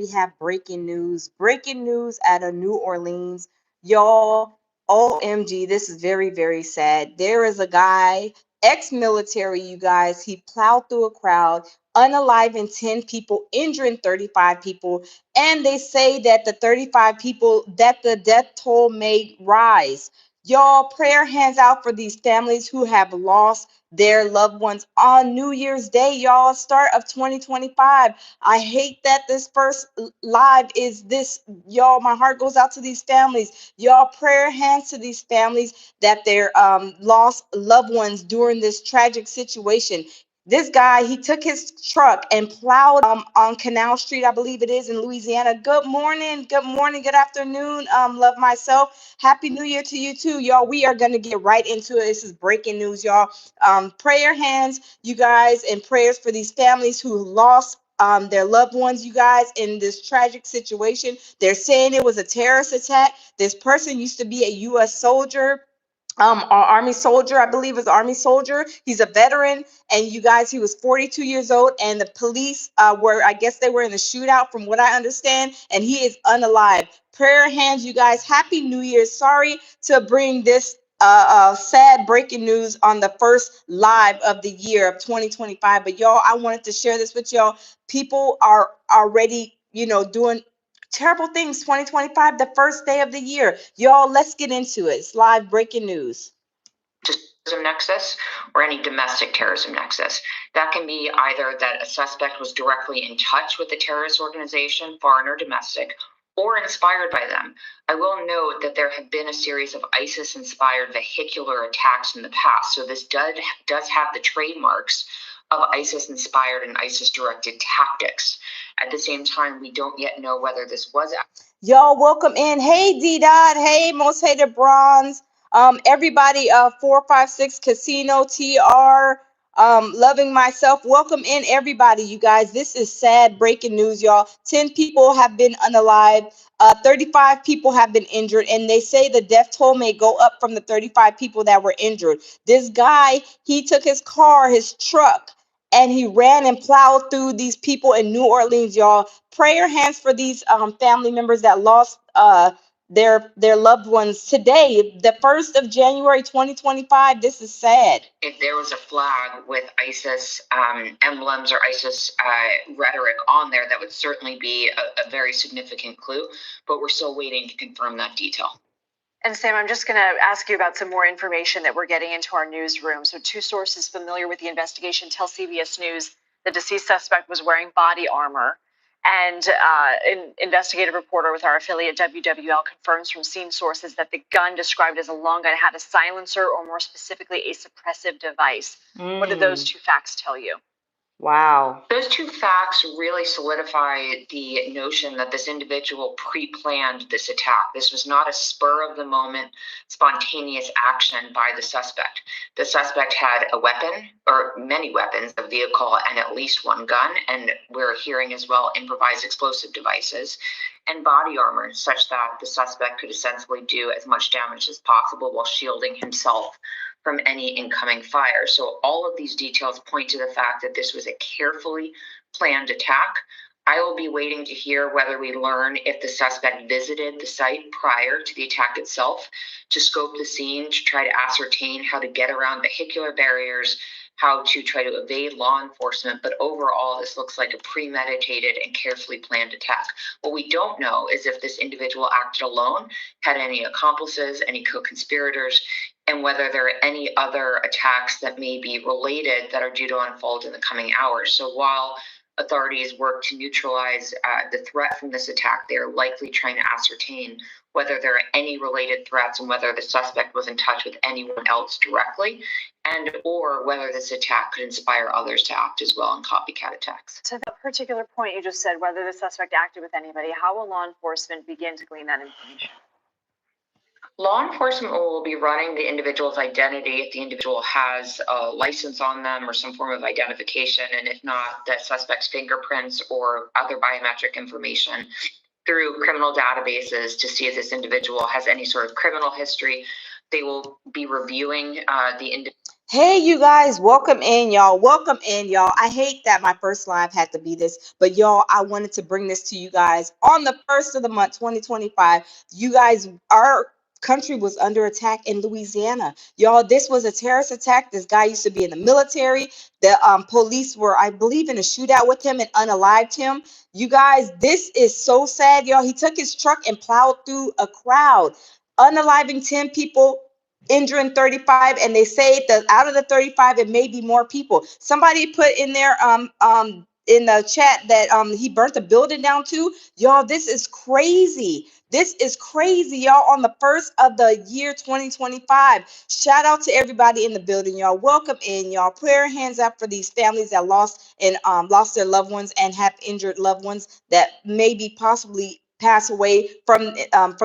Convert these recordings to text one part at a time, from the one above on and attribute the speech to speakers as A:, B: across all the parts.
A: We have breaking news out of New Orleans. Y'all, OMG, this is very, very sad. There is a guy, ex-military, you guys, he plowed through a crowd, unaliving 10 people, injuring 35 people, and they say that the 35 people, that the death toll may rise. Y'all, prayer hands out for these families who have lost their loved ones on New Year's Day, y'all, start of 2025. I hate that this first live is this, y'all. My heart goes out to these families. Y'all, prayer hands to these families that their lost loved ones during this tragic situation. This guy, he took his truck and plowed on Canal Street, I believe it is, in Louisiana. Good morning, good afternoon, love myself. Happy New Year to you too, y'all. We are gonna get right into it. This is breaking news, y'all. Prayer hands, you guys, and prayers for these families who lost their loved ones, you guys, in this tragic situation. They're saying it was a terrorist attack. This person used to be a U.S. soldier, our army soldier, I believe is army soldier. He's a veteran, and you guys, he was 42 years old, and the police were, I guess they were in a shootout from what I understand, and he is unalive. Prayer hands, you guys. Happy New Year. Sorry to bring this sad breaking news on the first live of the year of 2025, but y'all, I wanted to share this with y'all. People are already, doing terrible things. 2025, the first day of the year. Y'all, let's get into it. It's live breaking news.
B: Terrorism nexus or any domestic terrorism nexus. That can be either that a suspect was directly in touch with the terrorist organization, foreign or domestic, or inspired by them. I will note that there have been a series of ISIS-inspired vehicular attacks in the past, so this does have the trademarks of ISIS-inspired and ISIS-directed tactics. At the same time, we don't yet know whether this was.
A: Y'all, welcome in. Hey, D-Dot. Hey, Most Hated Bronze. Everybody, 456 Casino TR. Loving myself. Welcome in, everybody, you guys. This is sad breaking news, y'all. 10 people have been unalive. 35 people have been injured, and they say the death toll may go up from the 35 people that were injured. This guy, he took his car, his truck, and he ran and plowed through these people in New Orleans, y'all. Prayer hands for these family members that lost their loved ones today, the 1st of January 2025. This is sad.
B: If there was a flag with ISIS emblems or ISIS rhetoric on there, that would certainly be a very significant clue, but we're still waiting to confirm that detail.
C: And Sam, I'm just going to ask you about some more information that we're getting into our newsroom. So 2 sources familiar with the investigation tell CBS News the deceased suspect was wearing body armor. And an investigative reporter with our affiliate WWL confirms from scene sources that the gun described as a long gun had a silencer, or more specifically, a suppressive device. What do those 2 facts tell you?
A: Wow.
B: Those 2 facts really solidify the notion that this individual pre-planned this attack. This was not a spur-of-the-moment, spontaneous action by the suspect. The suspect had a weapon, or many weapons, a vehicle, and at least 1 gun, and we're hearing as well improvised explosive devices, and body armor, such that the suspect could essentially do as much damage as possible while shielding himself from any incoming fire. So all of these details point to the fact that this was a carefully planned attack. I will be waiting to hear whether we learn if the suspect visited the site prior to the attack itself to scope the scene, to try to ascertain how to get around vehicular barriers, how to try to evade law enforcement. But overall, this looks like a premeditated and carefully planned attack. What we don't know is if this individual acted alone, had any accomplices, any co-conspirators, and whether there are any other attacks that may be related that are due to unfold in the coming hours. So while authorities work to neutralize the threat from this attack, they are likely trying to ascertain whether there are any related threats and whether the suspect was in touch with anyone else directly, and or whether this attack could inspire others to act as well in copycat attacks.
C: To that particular point you just said, whether the suspect acted with anybody, how will law enforcement begin to glean that information?
B: Law enforcement will be running the individual's identity if the individual has a license on them or some form of identification, and if not, the suspect's fingerprints or other biometric information through criminal databases to see if this individual has any sort of criminal history. They will be reviewing the individual.
A: Hey, you guys, welcome in, y'all. Welcome in, y'all. I hate that my first live had to be this, but y'all, I wanted to bring this to you guys on the first of the month, 2025. You guys, our country was under attack in Louisiana. Y'all, this was a terrorist attack. This guy used to be in the military. The police were, I believe, in a shootout with him and unalived him. You guys, this is so sad, y'all. He took his truck and plowed through a crowd, unaliving 10 people, injuring 35, and they say that out of the 35 it may be more people. Somebody put in there in the chat that he burnt the building down too. Y'all, this is crazy. This is crazy, y'all, on the first of the year 2025. Shout out to everybody in the building, y'all. Welcome in, y'all. Put your hands up for these families that lost their loved ones and have injured loved ones that maybe possibly pass away from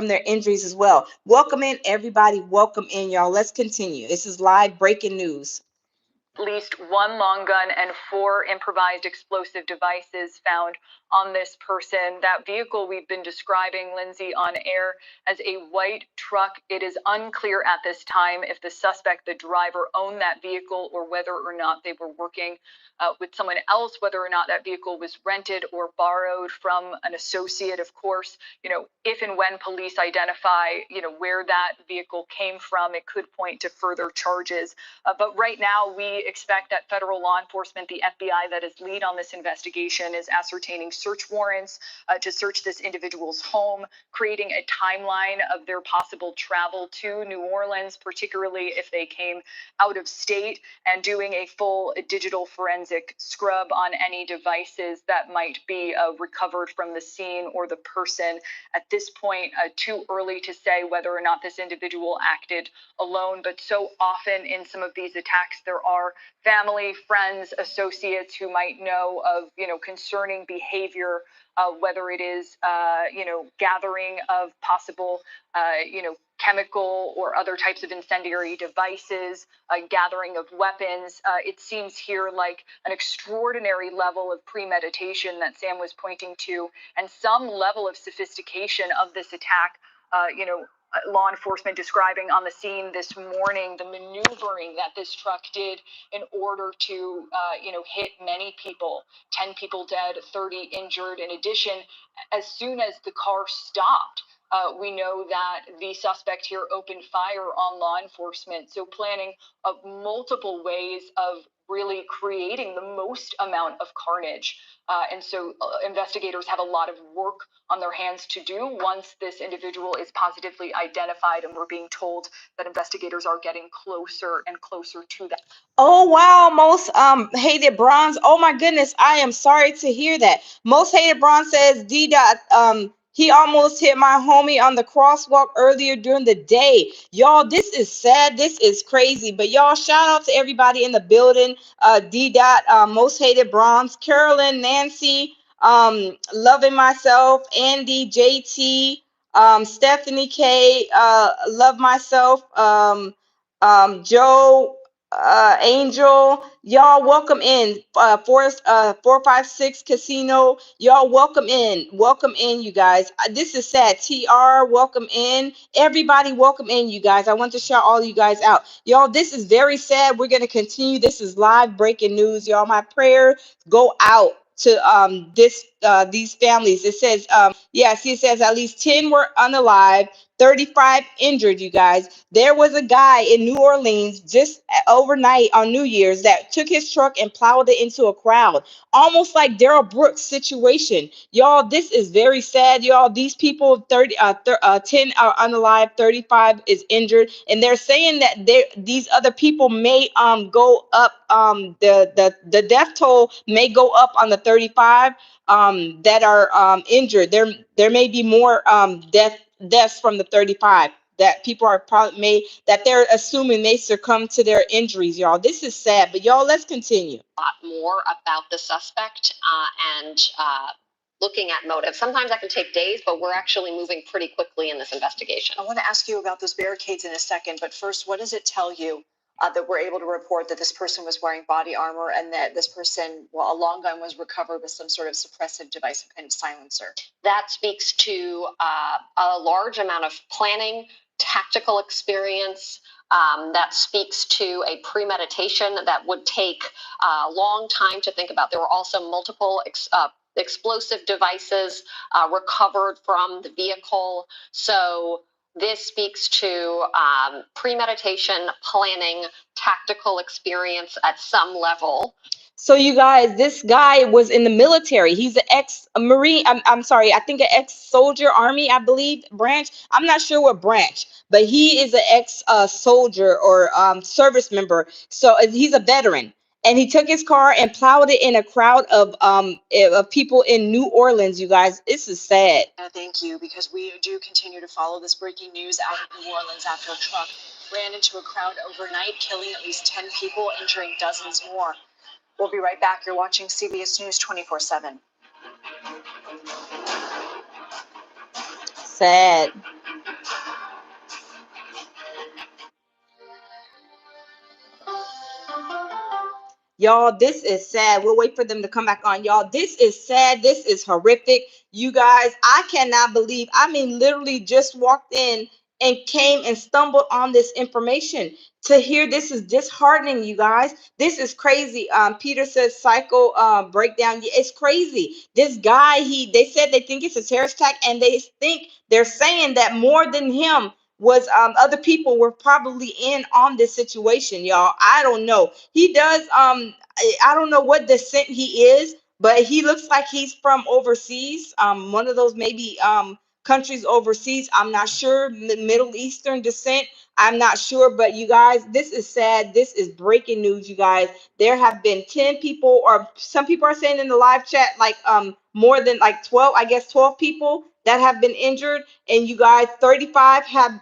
A: their injuries as well. Welcome in, everybody. Welcome in, y'all. Let's continue. This is live breaking news.
C: At least one long gun and 4 improvised explosive devices found on this person. That vehicle we've been describing, Lindsay, on air as a white truck. It is unclear at this time if the suspect, the driver, owned that vehicle or whether or not they were working with someone else, whether or not that vehicle was rented or borrowed from an associate. Of course, if and when police identify, where that vehicle came from, it could point to further charges. But right now, we expect that federal law enforcement, the FBI that is lead on this investigation, is ascertaining search warrants to search this individual's home, creating a timeline of their possible travel to New Orleans, particularly if they came out of state, and doing a full digital forensic scrub on any devices that might be recovered from the scene or the person. At this point, too early to say whether or not this individual acted alone, but so often in some of these attacks, there are family, friends, associates who might know of, concerning behavior, whether it is, gathering of possible, chemical or other types of incendiary devices, gathering of weapons. It seems here like an extraordinary level of premeditation that Sam was pointing to, and some level of sophistication of this attack. Law enforcement describing on the scene this morning the maneuvering that this truck did in order to, hit many people, 10 people dead, 30 injured. In addition, as soon as the car stopped, we know that the suspect here opened fire on law enforcement. So planning of multiple ways of really creating the most amount of carnage. And so investigators have a lot of work on their hands to do once this individual is positively identified, and we're being told that investigators are getting closer and closer to that.
A: Oh wow, most hated bronze. Oh my goodness, I am sorry to hear that. Most hated bronze says D dot he almost hit my homie on the crosswalk earlier during the day. Y'all, this is sad. This is crazy. But y'all, shout out to everybody in the building. D dot most hated bronze, Carolyn, Nancy, loving myself, Andy, JT, Stephanie K, love myself, Joe, Angel, y'all welcome in. 456 Casino, y'all welcome in, you guys. This is sad. TR, welcome in. Everybody, welcome in, you guys. I want to shout all you guys out, y'all. This is very sad. We're gonna continue. This is live breaking news, y'all. My prayer go out to these families. It says yes, it says at least 10 were unalive, 35 injured, you guys. There was a guy in New Orleans just overnight on New Year's that took his truck and plowed it into a crowd, almost like Daryl Brooks' situation. Y'all, this is very sad, y'all. These people, 10 are unalive, 35 is injured, and they're saying that these other people may go up, the death toll may go up on the 35 that are injured. There may be more deaths from the 35 that people are probably that they're assuming may succumb to their injuries, y'all. This is sad, but y'all, let's continue.
D: A lot more about the suspect and looking at motive. Sometimes that can take days, but we're actually moving pretty quickly in this investigation.
C: I want to ask you about those barricades in a second, but first, what does it tell you that we're able to report that this person was wearing body armor and that this person, a long gun was recovered with some sort of suppressive device, some kind of silencer?
D: That speaks to a large amount of planning, tactical experience. That speaks to a premeditation that would take a long time to think about. There were also multiple explosive devices recovered from the vehicle. So this speaks to premeditation, planning, tactical experience at some level.
A: So you guys, this guy was in the military. He's an ex-Marine. I'm sorry, I think an ex-soldier, Army, I believe, branch. I'm not sure what branch, but he is an ex-soldier or service member. So he's a veteran. And he took his car and plowed it in a crowd of people in New Orleans, you guys. This is sad.
C: Thank you, because we do continue to follow this breaking news out of New Orleans after a truck ran into a crowd overnight, killing at least 10 people, injuring dozens more. We'll be right back. You're watching CBS News 24/7.
A: Sad. Y'all, this is sad. We'll wait for them to come back on. Y'all, this is sad. This is horrific. You guys, I cannot believe. I mean, literally just walked in and came and stumbled on this information. To hear this is disheartening, you guys. This is crazy. Peter says cycle breakdown. Yeah, it's crazy. This guy, they said they think it's a terrorist attack, and they're saying that more than him was other people were probably in on this situation, y'all. I don't know. He does I don't know what descent he is, but he looks like he's from overseas, one of those maybe countries overseas. I'm not sure. Middle Eastern descent, I'm not sure. But you guys, this is sad. This is breaking news, you guys. There have been 10 people, or some people are saying in the live chat like more than like 12, I guess 12 people that have been injured. And you guys, 35 have,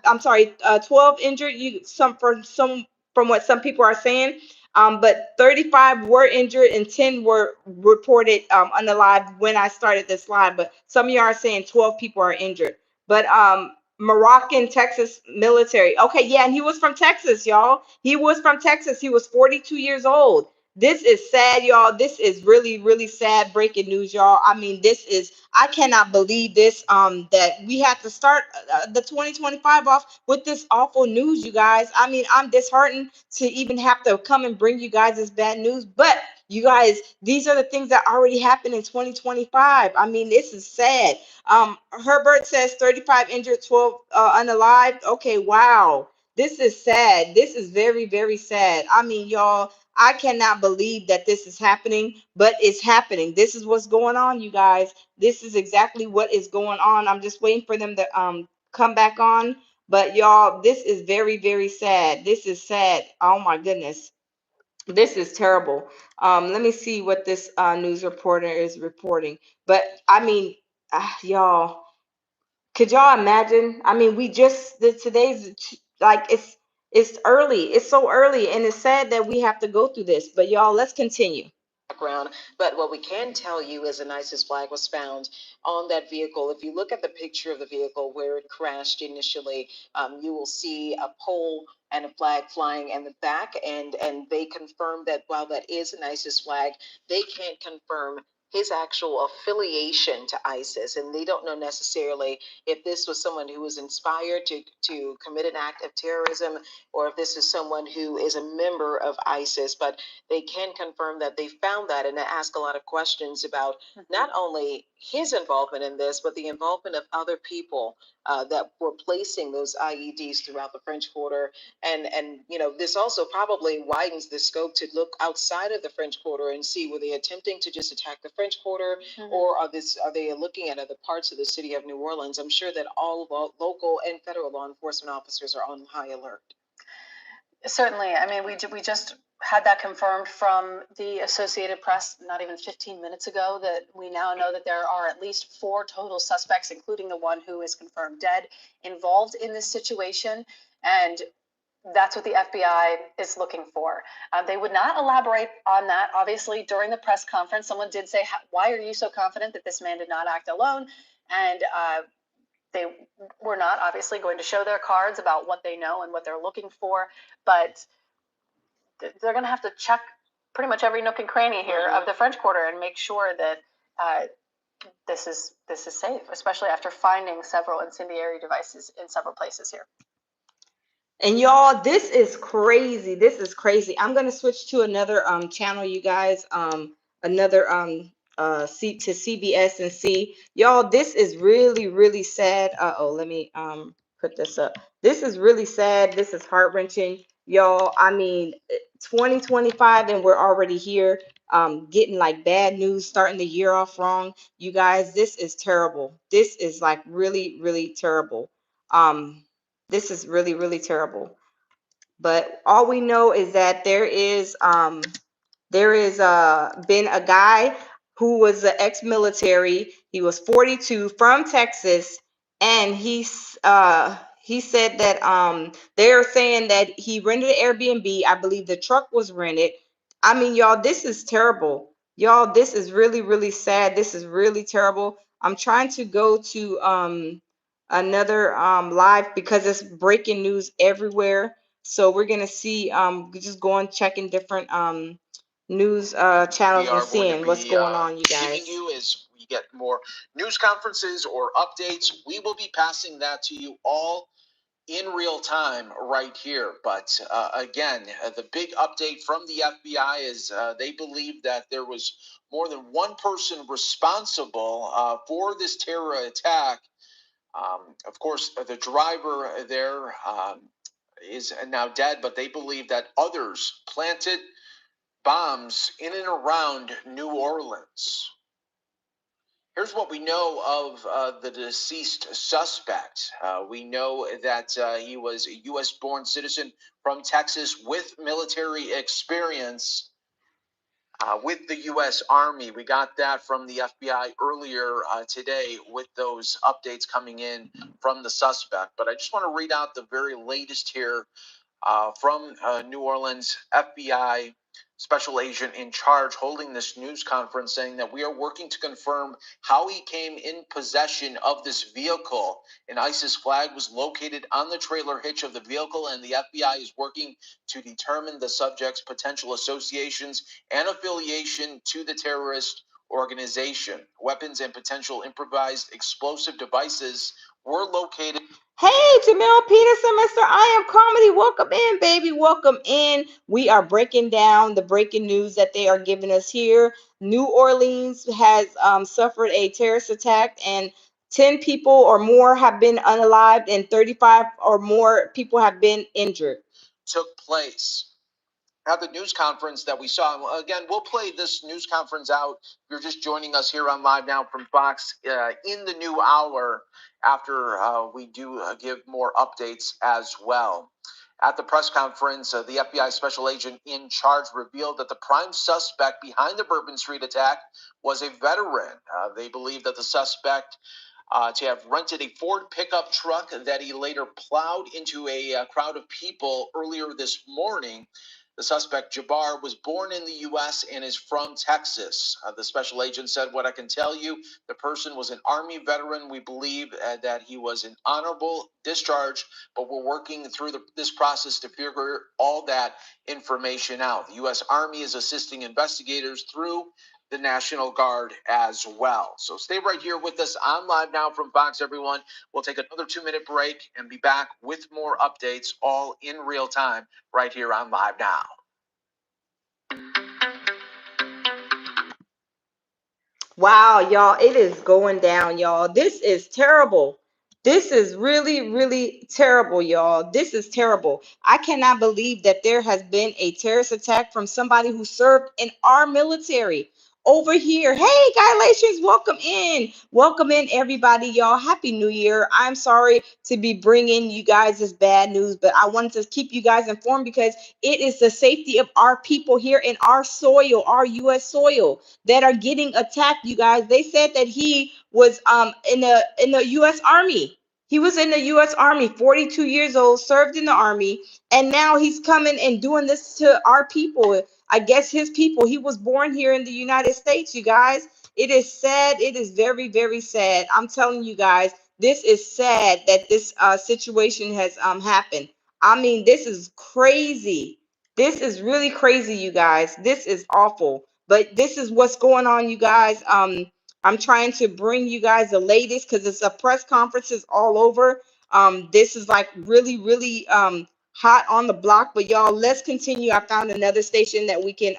A: 12 injured. From what some people are saying. But 35 were injured and 10 were reported unalive when I started this live. But some of you are saying 12 people are injured. But Moroccan Texas military. Okay, yeah, and he was from Texas, y'all. He was from Texas. He was 42 years old. This is sad, y'all. This is really, really sad breaking news, y'all. I mean, I cannot believe this, that we had to start the 2025 off with this awful news, you guys. I mean, I'm disheartened to even have to come and bring you guys this bad news, but you guys, these are the things that already happened in 2025. I mean, this is sad. Herbert says 35 injured, 12 unalived. Okay, wow. This is sad. This is very, very sad. I mean, y'all, I cannot believe that this is happening, but it's happening. This is what's going on, you guys. This is exactly what is going on. I'm just waiting for them to come back on. But y'all, this is very, very sad. This is sad. Oh my goodness. This is terrible. Let me see what this news reporter is reporting. But I mean, y'all, could y'all imagine? I mean, today's like it's early. It's so early, and it's sad that we have to go through this. But y'all, let's continue.
E: Background, but what we can tell you is an ISIS flag was found on that vehicle. If you look at the picture of the vehicle where it crashed initially, you will see a pole and a flag flying in the back, and they confirmed that while that is an ISIS flag, they can't confirm his actual affiliation to ISIS, and they don't know necessarily if this was someone who was inspired to commit an act of terrorism, or if this is someone who is a member of ISIS. But they can confirm that they found that, and ask a lot of questions about not only his involvement in this, but the involvement of other people that were placing those IEDs throughout the French Quarter. And this also probably widens the scope to look outside of the French Quarter and see, were they attempting to just attack the French Quarter, or are they looking at other parts of the city of New Orleans? I'm sure that all local and federal law enforcement officers are on high alert.
C: Certainly. I mean, we just had that confirmed from the Associated Press not even 15 minutes ago, that we now know that there are at least 4 total suspects, including the one who is confirmed dead, involved in this situation. And that's what the FBI is looking for. They would not elaborate on that. Obviously, during the press conference, someone did say, why are you so confident that this man did not act alone? And they were not obviously going to show their cards about what they know and what they're looking for, but they're going to have to check pretty much every nook and cranny here of the French Quarter and make sure that this is safe, especially after finding several incendiary devices in several places here.
A: And y'all, this is crazy. This is crazy. I'm gonna switch to another channel, you guys. Another to CBS and see. Y'all, this is really, really sad. Oh, let me put this up. This is really sad. This is heart-wrenching. Y'all, I mean, 2025 and we're already here getting like bad news, starting the year off wrong. You guys, this is terrible. This is like really, really terrible. Um this is really, really terrible. But all we know is that there is been a guy who was an ex-military. He was 42 from Texas, and he said that they're saying that he rented an Airbnb. I believe the truck was rented. I mean, y'all, this is terrible. Y'all, this is really, really sad. This is really terrible. I'm trying to go to another live because it's breaking news everywhere. So we're gonna see just going checking different news channels and seeing what's going on, you guys.
F: Giving you as we get more news conferences or updates, we will be passing that to you all in real time right here. But again, the big update from the FBI is they believe that there was more than one person responsible for this terror attack. Of course, the driver there is now dead, but they believe that others planted bombs in and around New Orleans. Here's what we know of the deceased suspect. We know that he was a U.S.-born citizen from Texas with military experience with the U.S. Army. We got that from the FBI earlier today with those updates coming in from the suspect. But I just want to read out the very latest here from New Orleans. FBI special agent in charge holding this news conference saying that we are working to confirm how he came in possession of this vehicle. An ISIS flag was located on the trailer hitch of the vehicle, and the FBI is working to determine the subject's potential associations and affiliation to the terrorist organization. Weapons and potential improvised explosive devices were located.
A: Hey, Jamel Peterson, Mr. I Am Comedy. Welcome in, baby. Welcome in. We are breaking down the breaking news that they are giving us here. New Orleans has suffered a terrorist attack, and 10 people or more have been unalived, and 35 or more people have been injured.
F: Took place at the news conference that we saw. Again, we'll play this news conference out. If you're just joining us here on Live Now from Fox in the new hour after we do give more updates as well. At the press conference, the FBI special agent in charge revealed that the prime suspect behind the Bourbon Street attack was a veteran. They believe that the suspect to have rented a Ford pickup truck that he later plowed into a crowd of people earlier this morning. The suspect, Jabbar, was born in the U.S. and is from Texas. The special agent said, "What I can tell you, the person was an Army veteran. We believe that he was an honorable discharge, but we're working through this process to figure all that information out. The U.S. Army is assisting investigators through the National Guard as well." So stay right here with us on Live Now from Fox, everyone. We'll take another 2-minute break and be back with more updates all in real time right here on Live Now.
A: Wow, y'all, it is going down, y'all. This is terrible. This is really, really terrible, y'all. This is terrible. I cannot believe that there has been a terrorist attack from somebody who served in our military over here. Hey, Galatians, welcome in. Welcome in, everybody, y'all. Happy New Year. I'm sorry to be bringing you guys this bad news, but I wanted to keep you guys informed because it is the safety of our people here in our soil, our U.S. soil, that are getting attacked, you guys. They said that he was in the US Army. He was in the US Army, 42 years old, served in the Army, and now he's coming and doing this to our people. I guess his people. He was born here in the United States, you guys. It is sad. It is very, very sad. I'm telling you guys, this is sad that this situation has happened. I mean, this is crazy. This is really crazy, you guys. This is awful. But this is what's going on, you guys. I'm trying to bring you guys the latest because it's a press conferences all over. This is like really, really hot on the block. But y'all, let's continue. I found another station that we can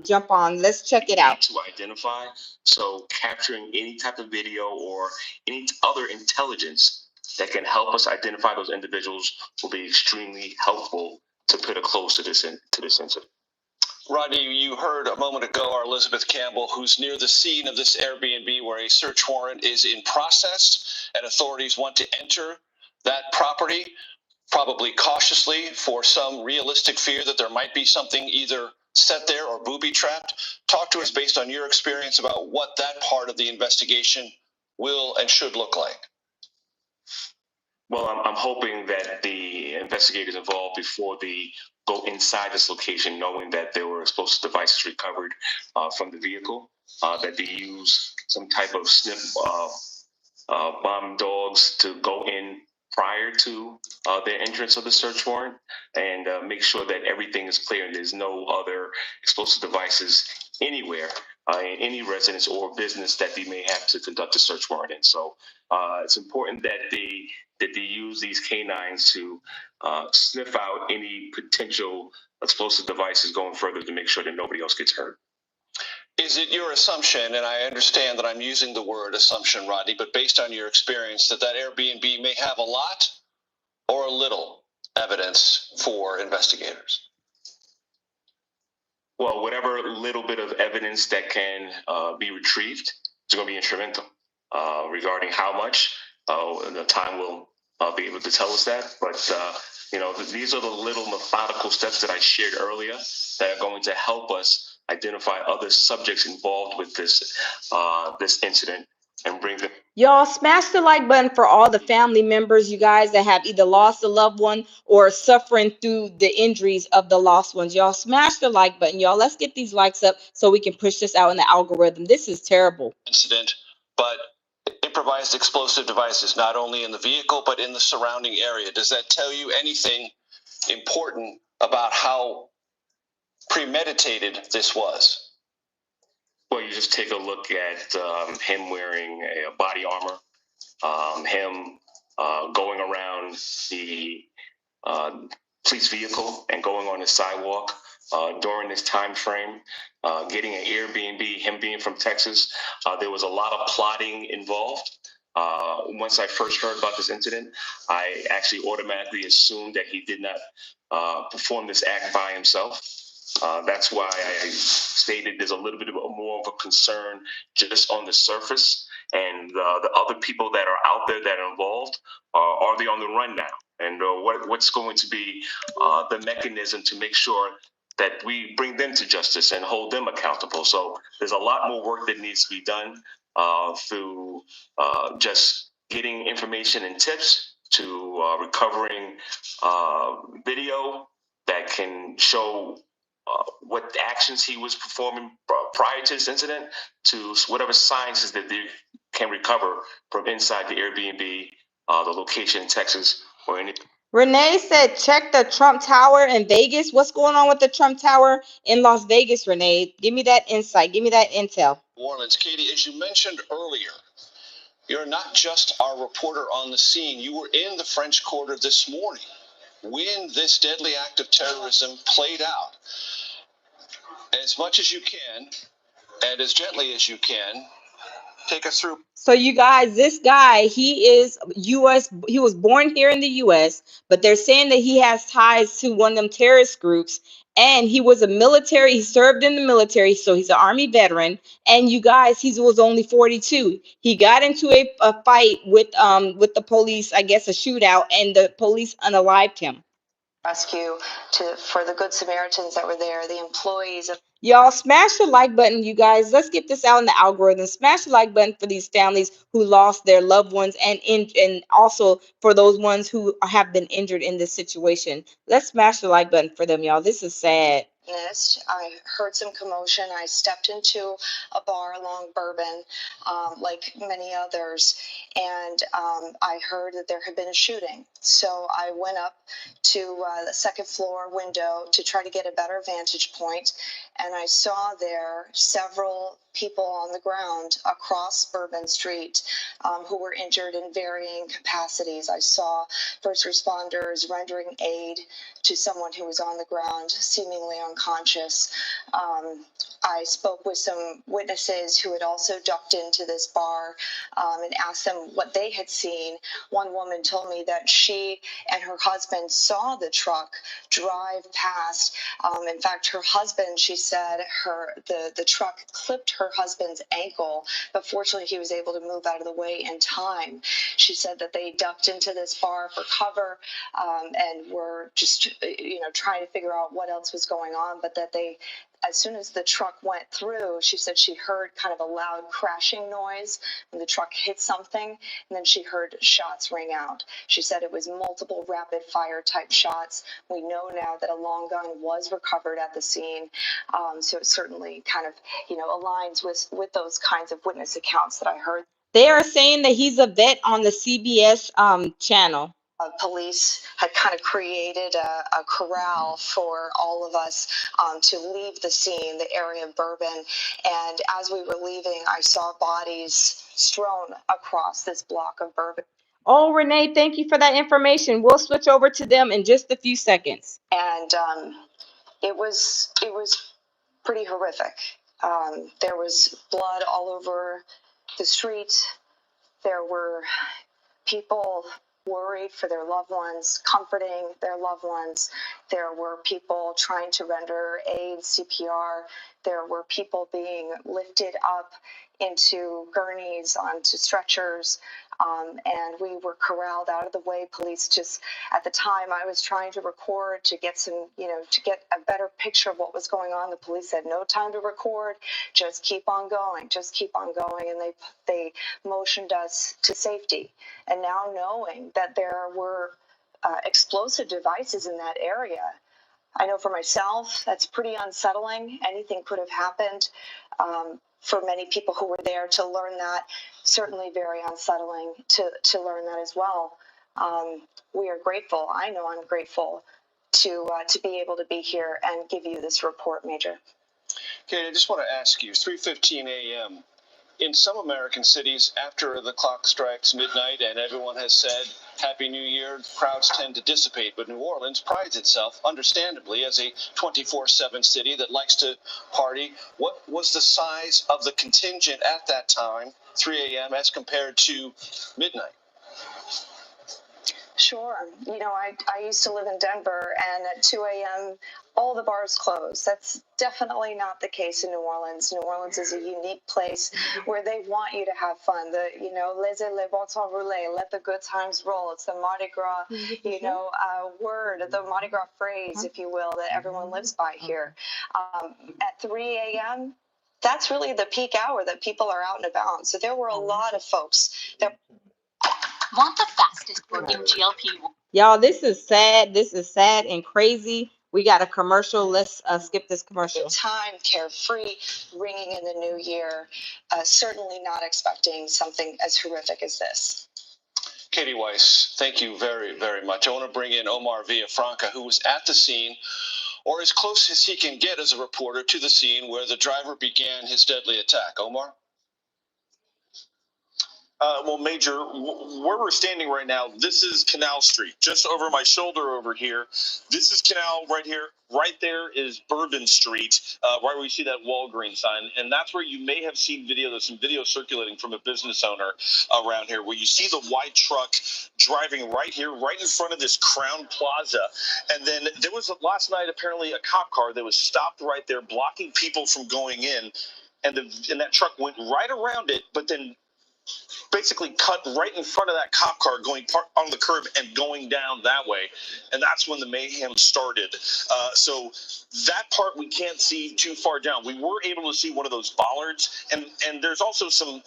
A: jump on. Let's check it out.
G: To identify, so capturing any type of video or any other intelligence that can help us identify those individuals will be extremely helpful to put a close to this incident.
F: Rodney, you heard a moment ago our Elizabeth Campbell, who's near the scene of this Airbnb where a search warrant is in process and authorities want to enter that property, probably cautiously for some realistic fear that there might be something either set there or booby-trapped. Talk to us based on your experience about what that part of the investigation will and should look like.
G: Well, I'm hoping that the investigators involved before they go inside this location, knowing that there were explosive devices recovered from the vehicle, that they use some type of bomb dogs to go in prior to their entrance of the search warrant and make sure that everything is clear and there's no other explosive devices anywhere in any residence or business that they may have to conduct a search warrant in. So it's important that they use these canines to sniff out any potential explosive devices going further to make sure that nobody else gets hurt.
F: Is it your assumption, and I understand that I'm using the word assumption, Rodney, but based on your experience, that Airbnb may have a lot or a little evidence for investigators?
G: Well, whatever little bit of evidence that can be retrieved is going to be instrumental. Regarding how much, the time will be able to tell us that. But these are the little methodical steps that I shared earlier that are going to help us identify other subjects involved with this incident and bring them.
A: Y'all smash the like button for all the family members, you guys, that have either lost a loved one or suffering through the injuries of the lost ones. Y'all smash the like button, y'all. Let's get these likes up so we can push this out in the algorithm. This is terrible.
F: Incident, but improvised explosive devices, not only in the vehicle, but in the surrounding area. Does that tell you anything important about how premeditated this was?
G: Well, you just take a look at him wearing a body armor, him going around the police vehicle and going on the sidewalk during this time frame, getting an Airbnb, him being from Texas. There was a lot of plotting involved. Once I first heard about this incident, I actually automatically assumed that he did not perform this act by himself. That's why I stated there's a little bit more of a concern just on the surface, and the other people that are out there that are involved, are they on the run now? And what's going to be the mechanism to make sure that we bring them to justice and hold them accountable? So there's a lot more work that needs to be done through just getting information and tips to recovering video that can show what actions he was performing prior to this incident, to whatever sciences that they can recover from inside the Airbnb, the location in Texas or any.
A: Renee said, check the Trump Tower in Vegas. What's going on with the Trump Tower in Las Vegas, Renee? Give me that insight. Give me that intel.
F: New Orleans. Katie, as you mentioned earlier, you're not just our reporter on the scene. You were in the French Quarter this morning when this deadly act of terrorism played out. As much as you can, and as gently as you can, take us through.
A: So you guys, this guy, he is U.S. He was born here in the U.S., but they're saying that he has ties to one of them terrorist groups. And he was a military. He served in the military, so he's an Army veteran. And you guys, he was only 42. He got into a fight with the police, I guess a shootout, and the police unalived him.
H: Rescue for the Good Samaritans that were there, the employees of.
A: Y'all smash the like button, you guys. Let's get this out in the algorithm. Smash the like button for these families who lost their loved ones, and also for those ones who have been injured in this situation. Let's smash the like button for them, y'all. This is sad.
H: I heard some commotion. I stepped into a bar along Bourbon, like many others, and I heard that there had been a shooting. So I went up to the second floor window to try to get a better vantage point, and I saw there several people on the ground across Bourbon Street who were injured in varying capacities. I saw first responders rendering aid to someone who was on the ground, seemingly unconscious. I spoke with some witnesses who had also ducked into this bar and asked them what they had seen. One woman told me that she and her husband saw the truck drive past. In fact, her husband, she said, the truck clipped her husband's ankle, but fortunately he was able to move out of the way in time. She said that they ducked into this bar for cover and were just, trying to figure out what else was going on, but that as soon as the truck went through, she said she heard kind of a loud crashing noise when the truck hit something, and then she heard shots ring out. She said it was multiple rapid fire type shots. We know now that a long gun was recovered at the scene, so it certainly kind of, aligns with those kinds of witness accounts that I heard.
A: They are saying that he's a vet on the CBS channel.
H: Police had kind of created a corral for all of us to leave the scene, the area of Bourbon. And as we were leaving, I saw bodies strewn across this block of Bourbon.
A: Oh, Renee, thank you for that information. We'll switch over to them in just a few seconds.
H: And it was pretty horrific. There was blood all over the street. There were people worried for their loved ones, comforting their loved ones. There were people trying to render aid, CPR. There were people being lifted up into gurneys, onto stretchers, and we were corralled out of the way. Police just, at the time, I was trying to record to get some, to get a better picture of what was going on. The police said, no time to record, just keep on going, and they motioned us to safety. And now knowing that there were explosive devices in that area, I know for myself, that's pretty unsettling. Anything could have happened. For many people who were there to learn that, certainly very unsettling to learn that as well. We are grateful. I know I'm grateful to be able to be here and give you this report, Major.
I: Okay, I just want to ask you, 3:15 a.m. In some American cities, after the clock strikes midnight and everyone has said Happy New Year, crowds tend to dissipate. But New Orleans prides itself, understandably, as a 24/7 city that likes to party. What was the size of the contingent at that time, 3 a.m., as compared to midnight?
H: Sure. I used to live in Denver, and at 2 a.m., all the bars close. That's definitely not the case in New Orleans. New Orleans is a unique place where they want you to have fun. Laissez les bon temps rouler, let the good times roll. It's the Mardi Gras, word, the Mardi Gras phrase, if you will, that everyone lives by here. At 3 a.m., that's really the peak hour that people are out and about. So there were a lot of folks that
J: want the fastest working GLP-1.
A: Y'all, this is sad. This is sad and crazy. We got a commercial. Let's skip this commercial.
H: Time, carefree, ringing in the new year. Certainly not expecting something as horrific as this.
I: Katie Weiss, thank you very, very much. I want to bring in Omar Villafranca, who was at the scene, or as close as he can get as a reporter to the scene where the driver began his deadly attack. Omar?
K: Well, Major, where we're standing right now, this is Canal Street, just over my shoulder over here. This is Canal right here. Right there is Bourbon Street, right where you see that Walgreens sign. And that's where you may have seen video. There's some video circulating from a business owner around here where you see the white truck driving right here, right in front of this Crown Plaza. And then there was last night apparently a cop car that was stopped right there, blocking people from going in. And that truck went right around it, but then basically cut right in front of that cop car, going on the curb and going down that way. And that's when the mayhem started. So that part we can't see too far down. We were able to see one of those bollards, and there's also some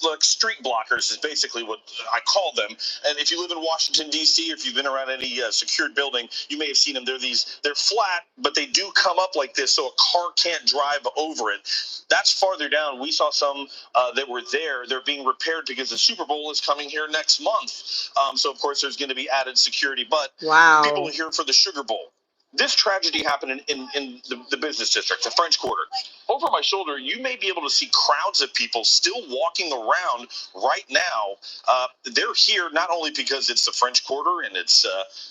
K: like street blockers is basically what I call them. And if you live in Washington, D.C., or if you've been around any secured building, you may have seen them. They're flat, but they do come up like this so a car can't drive over it. That's farther down. We saw some that were there. They're being repaired because the Super Bowl is coming here next month. So, of course, there's going to be added security. But
A: wow,
K: people are here for the Sugar Bowl. This tragedy happened in the business district, the French Quarter. Over my shoulder, you may be able to see crowds of people still walking around right now. They're here not only because it's the French Quarter and it's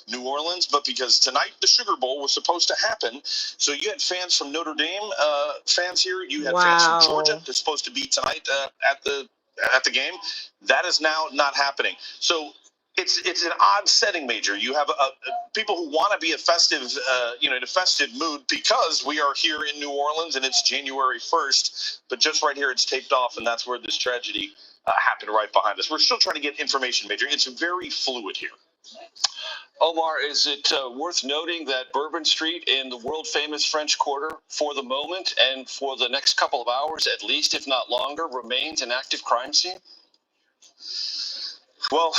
K: New Orleans, but because tonight the Sugar Bowl was supposed to happen. So you had fans from Notre Dame, fans here. You had fans from Georgia that's supposed to be tonight at the game. That is now not happening. So it's an odd setting, Major. You have people who want to be a festive, in a festive mood because we are here in New Orleans and it's January 1st. But just right here, it's taped off, and that's where this tragedy happened right behind us. We're still trying to get information, Major. It's very fluid here.
I: Omar, is it worth noting that Bourbon Street in the world-famous French Quarter, for the moment and for the next couple of hours at least, if not longer, remains an active crime scene?
K: Well,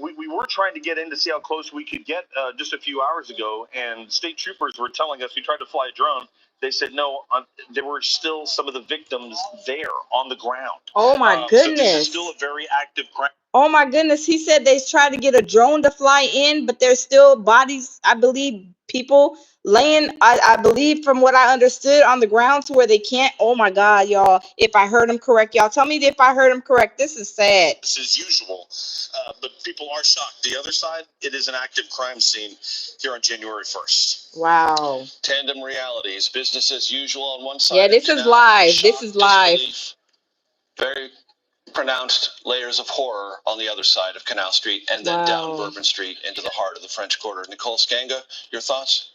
K: we were trying to get in to see how close we could get just a few hours ago, and state troopers were telling us, we tried to fly a drone, they said no, there were still some of the victims there on the ground.
A: Oh my goodness.
K: So this is still a very active crime.
A: Oh my goodness. He said they tried to get a drone to fly in, but there's still bodies, I believe, people laying, I believe from what I understood, on the ground to where they can't. Oh my God, y'all. If I heard him correct, y'all tell me if I heard him correct. This is sad.
K: This is usual, but people are shocked. The other side, it is an active crime scene here on January 1st.
A: Wow.
I: Tandem realities, business as usual on one side.
A: Yeah, this is live. This is live.
I: Very pronounced layers of horror on the other side of Canal Street, and then down Bourbon Street into the heart of the French Quarter. Nicole Skanga, your thoughts?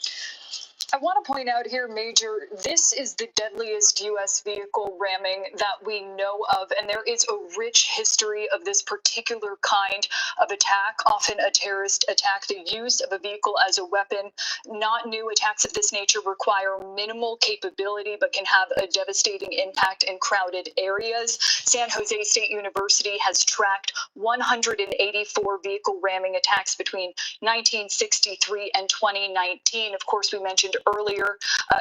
C: I want to point out here, Major, this is the deadliest U.S. vehicle ramming that we know of, and there is a rich history of this particular kind of attack, often a terrorist attack. The use of a vehicle as a weapon. Not new attacks of this nature require minimal capability, but can have a devastating impact in crowded areas. San Jose State University has tracked 184 vehicle ramming attacks between 1963 and 2019. Of course, we mentioned earlier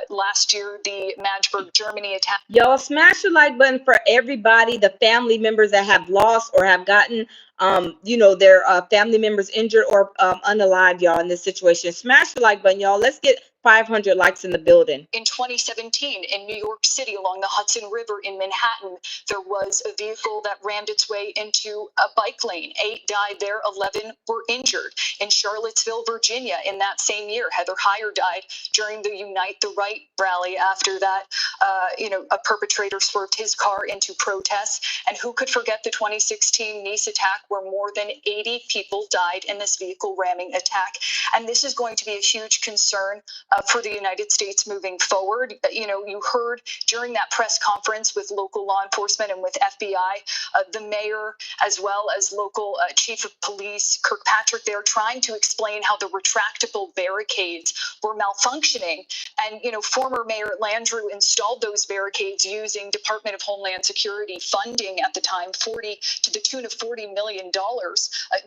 C: last year the Magdeburg, Germany attack. Y'all smash the like button for everybody, the family members that have lost or have gotten their family members injured or unalive, y'all, in this situation. Smash the like button, y'all. Let's get 500 likes in the building. In 2017, in New York City, along the Hudson River in Manhattan, there was a vehicle that rammed its way into a bike lane. 8 died there, 11 were injured. In Charlottesville, Virginia, in that same year, Heather Heyer died during the Unite the Right rally. After that, a perpetrator swerved his car into protests. And who could forget the 2016 Nice attack, where more than 80 people died in this vehicle ramming attack? And this is going to be a huge concern for the United States moving forward. You heard during that press conference with local law enforcement and with FBI, the mayor, as well as local chief of police, Kirkpatrick, they're trying to explain how the retractable barricades were malfunctioning. And, former Mayor Landrieu installed those barricades using Department of Homeland Security funding at the time, to the tune of $40 million.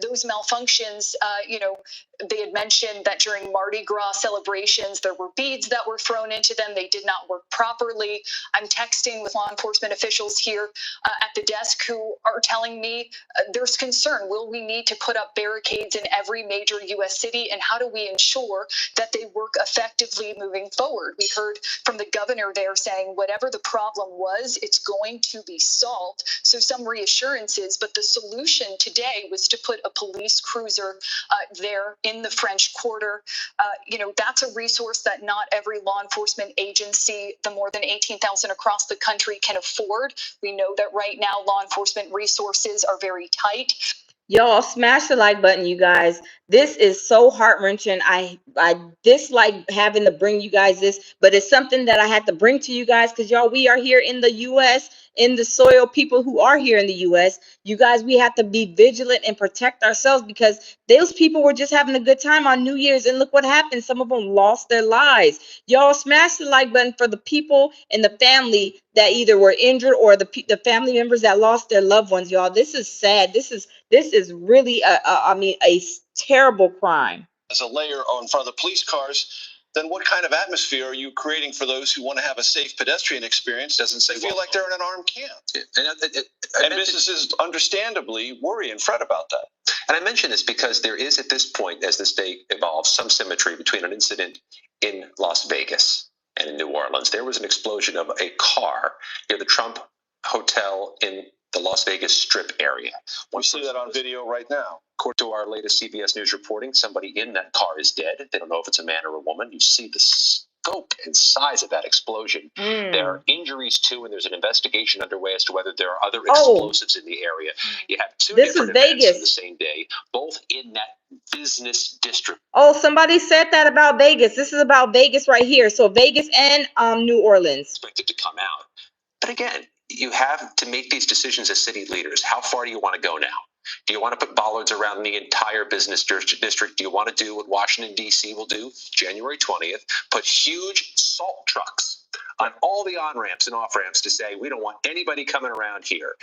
C: Those malfunctions, they had mentioned that during Mardi Gras celebrations, there were beads that were thrown into them. They did not work properly. I'm texting with law enforcement officials here at the desk who are telling me there's concern. Will we need to put up barricades in every major U.S. city? And how do we ensure that they work effectively moving forward? We heard from the governor there saying whatever the problem was, it's going to be solved. So some reassurances, but the solution today was to put a police cruiser there in the French Quarter. That's a resource that not every law enforcement agency, the more than 18,000 across the country, can afford. We know that right now law enforcement resources are very tight. Y'all smash the like button, you guys. This is so heart-wrenching. I dislike having to bring you guys this, but it's something that I had to bring to you guys because, y'all, we are here in the U.S., in the soil, people who are here in the U.S. You guys, we have to be vigilant and protect ourselves because those people were just having a good time on New Year's, and look what happened. Some of them lost their lives. Y'all smash the like button for the people and the family that either were injured or the family members that lost their loved ones, y'all. This is sad. This is really a terrible crime.
I: As a layer in front of the police cars, then what kind of atmosphere are you creating for those who want to have a safe pedestrian experience? Doesn't say feel like they're in an armed camp. And businesses understandably worry and fret about that.
L: And I mention this because there is, at this point, as this day evolves, some symmetry between an incident
B: in Las Vegas and in New Orleans. There was an explosion of a car near the Trump Hotel in the Las Vegas Strip area.
K: We see that on video right now.
B: According to our latest CBS News reporting, somebody in that car is dead. They don't know if it's a man or a woman. You see the scope and size of that explosion. There are injuries too, and there's an investigation underway as to whether there are other explosives in the area. You have two different events on the same day, both in that business district.
A: Oh, somebody said that about Vegas. This is about Vegas right here. So Vegas and New Orleans.
B: Expected to come out. But again, you have to make these decisions as city leaders. How far do you want to go now? Do you want to put bollards around the entire business district? Do you want to do what Washington, D.C. will do January 20th? Put huge salt trucks on all the on-ramps and off-ramps to say, we don't want anybody coming around here.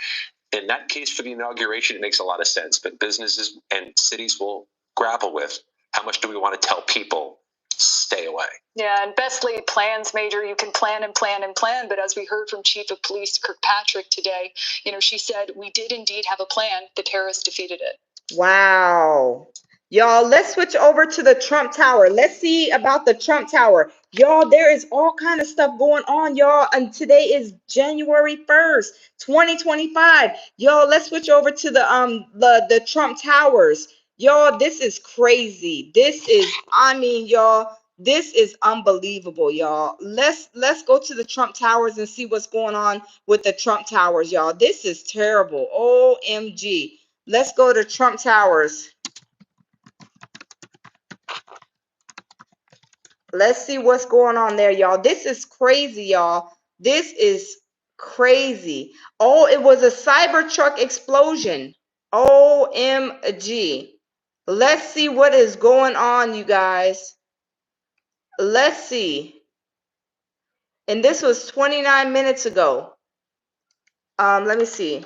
B: In that case, for the inauguration, it makes a lot of sense. But businesses and cities will grapple with, how much do we want to tell people, stay away?
C: Yeah, and best laid plans, Major. You can plan and plan and plan, but as we heard from Chief of Police Kirkpatrick today, she said we did indeed have a plan. The terrorists defeated it.
A: Wow. Y'all, let's switch over to the Trump Tower. Let's see about the Trump Tower. Y'all, there is all kind of stuff going on, y'all. And today is January 1st, 2025. Y'all, let's switch over to the Trump Towers. Y'all, this is crazy. This is, y'all, this is unbelievable, y'all. Let's go to the Trump Towers and see what's going on with the Trump Towers, y'all. This is terrible. OMG. Let's go to Trump Towers. Let's see what's going on there, y'all. This is crazy, y'all. This is crazy. Oh, it was a Cybertruck explosion. OMG. Let's see what is going on, you guys. Let's see. And this was 29 minutes ago. Let me see.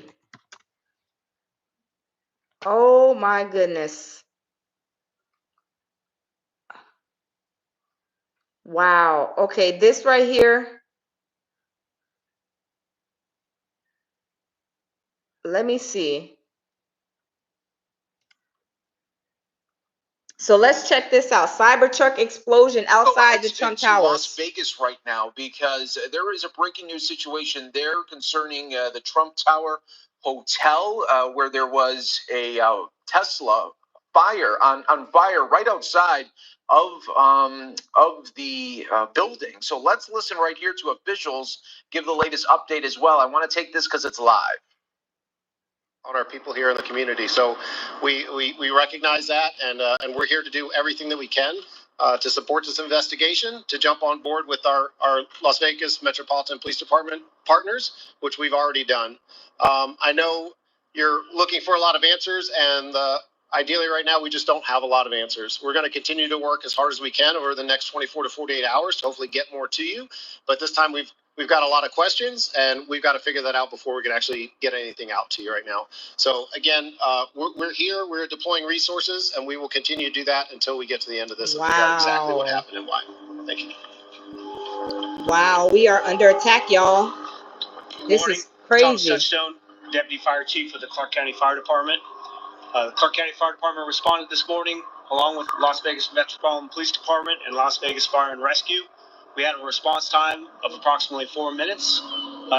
A: Oh my goodness. Wow. Okay, this right here. Let me see. So let's check this out. Cybertruck explosion outside the Trump Towers.
F: Las Vegas right now, because there is a breaking news situation there concerning the Trump Tower Hotel, where there was a Tesla fire on fire right outside of the building. So let's listen right here to officials give the latest update as well. I want to take this because it's live.
L: On our people here in the community. So we recognize that, and we're here to do everything that we can to support this investigation, to jump on board with our Las Vegas Metropolitan Police Department partners, which we've already done. I know you're looking for a lot of answers, and ideally right now we just don't have a lot of answers. We're going to continue to work as hard as we can over the next 24 to 48 hours to hopefully get more to you. But this time we've got a lot of questions, and we've got to figure that out before we can actually get anything out to you right now. So again, we're here, we're deploying resources, and we will continue to do that until we get to the end of this and figure out exactly what happened and why. Thank you.
A: Wow, we are under attack, y'all. This is crazy.
M: Thomas Touchstone, Deputy Fire Chief of the Clark County Fire Department. The Clark County Fire Department responded this morning, along with Las Vegas Metropolitan Police Department and Las Vegas Fire and Rescue. We had a response time of approximately 4 minutes.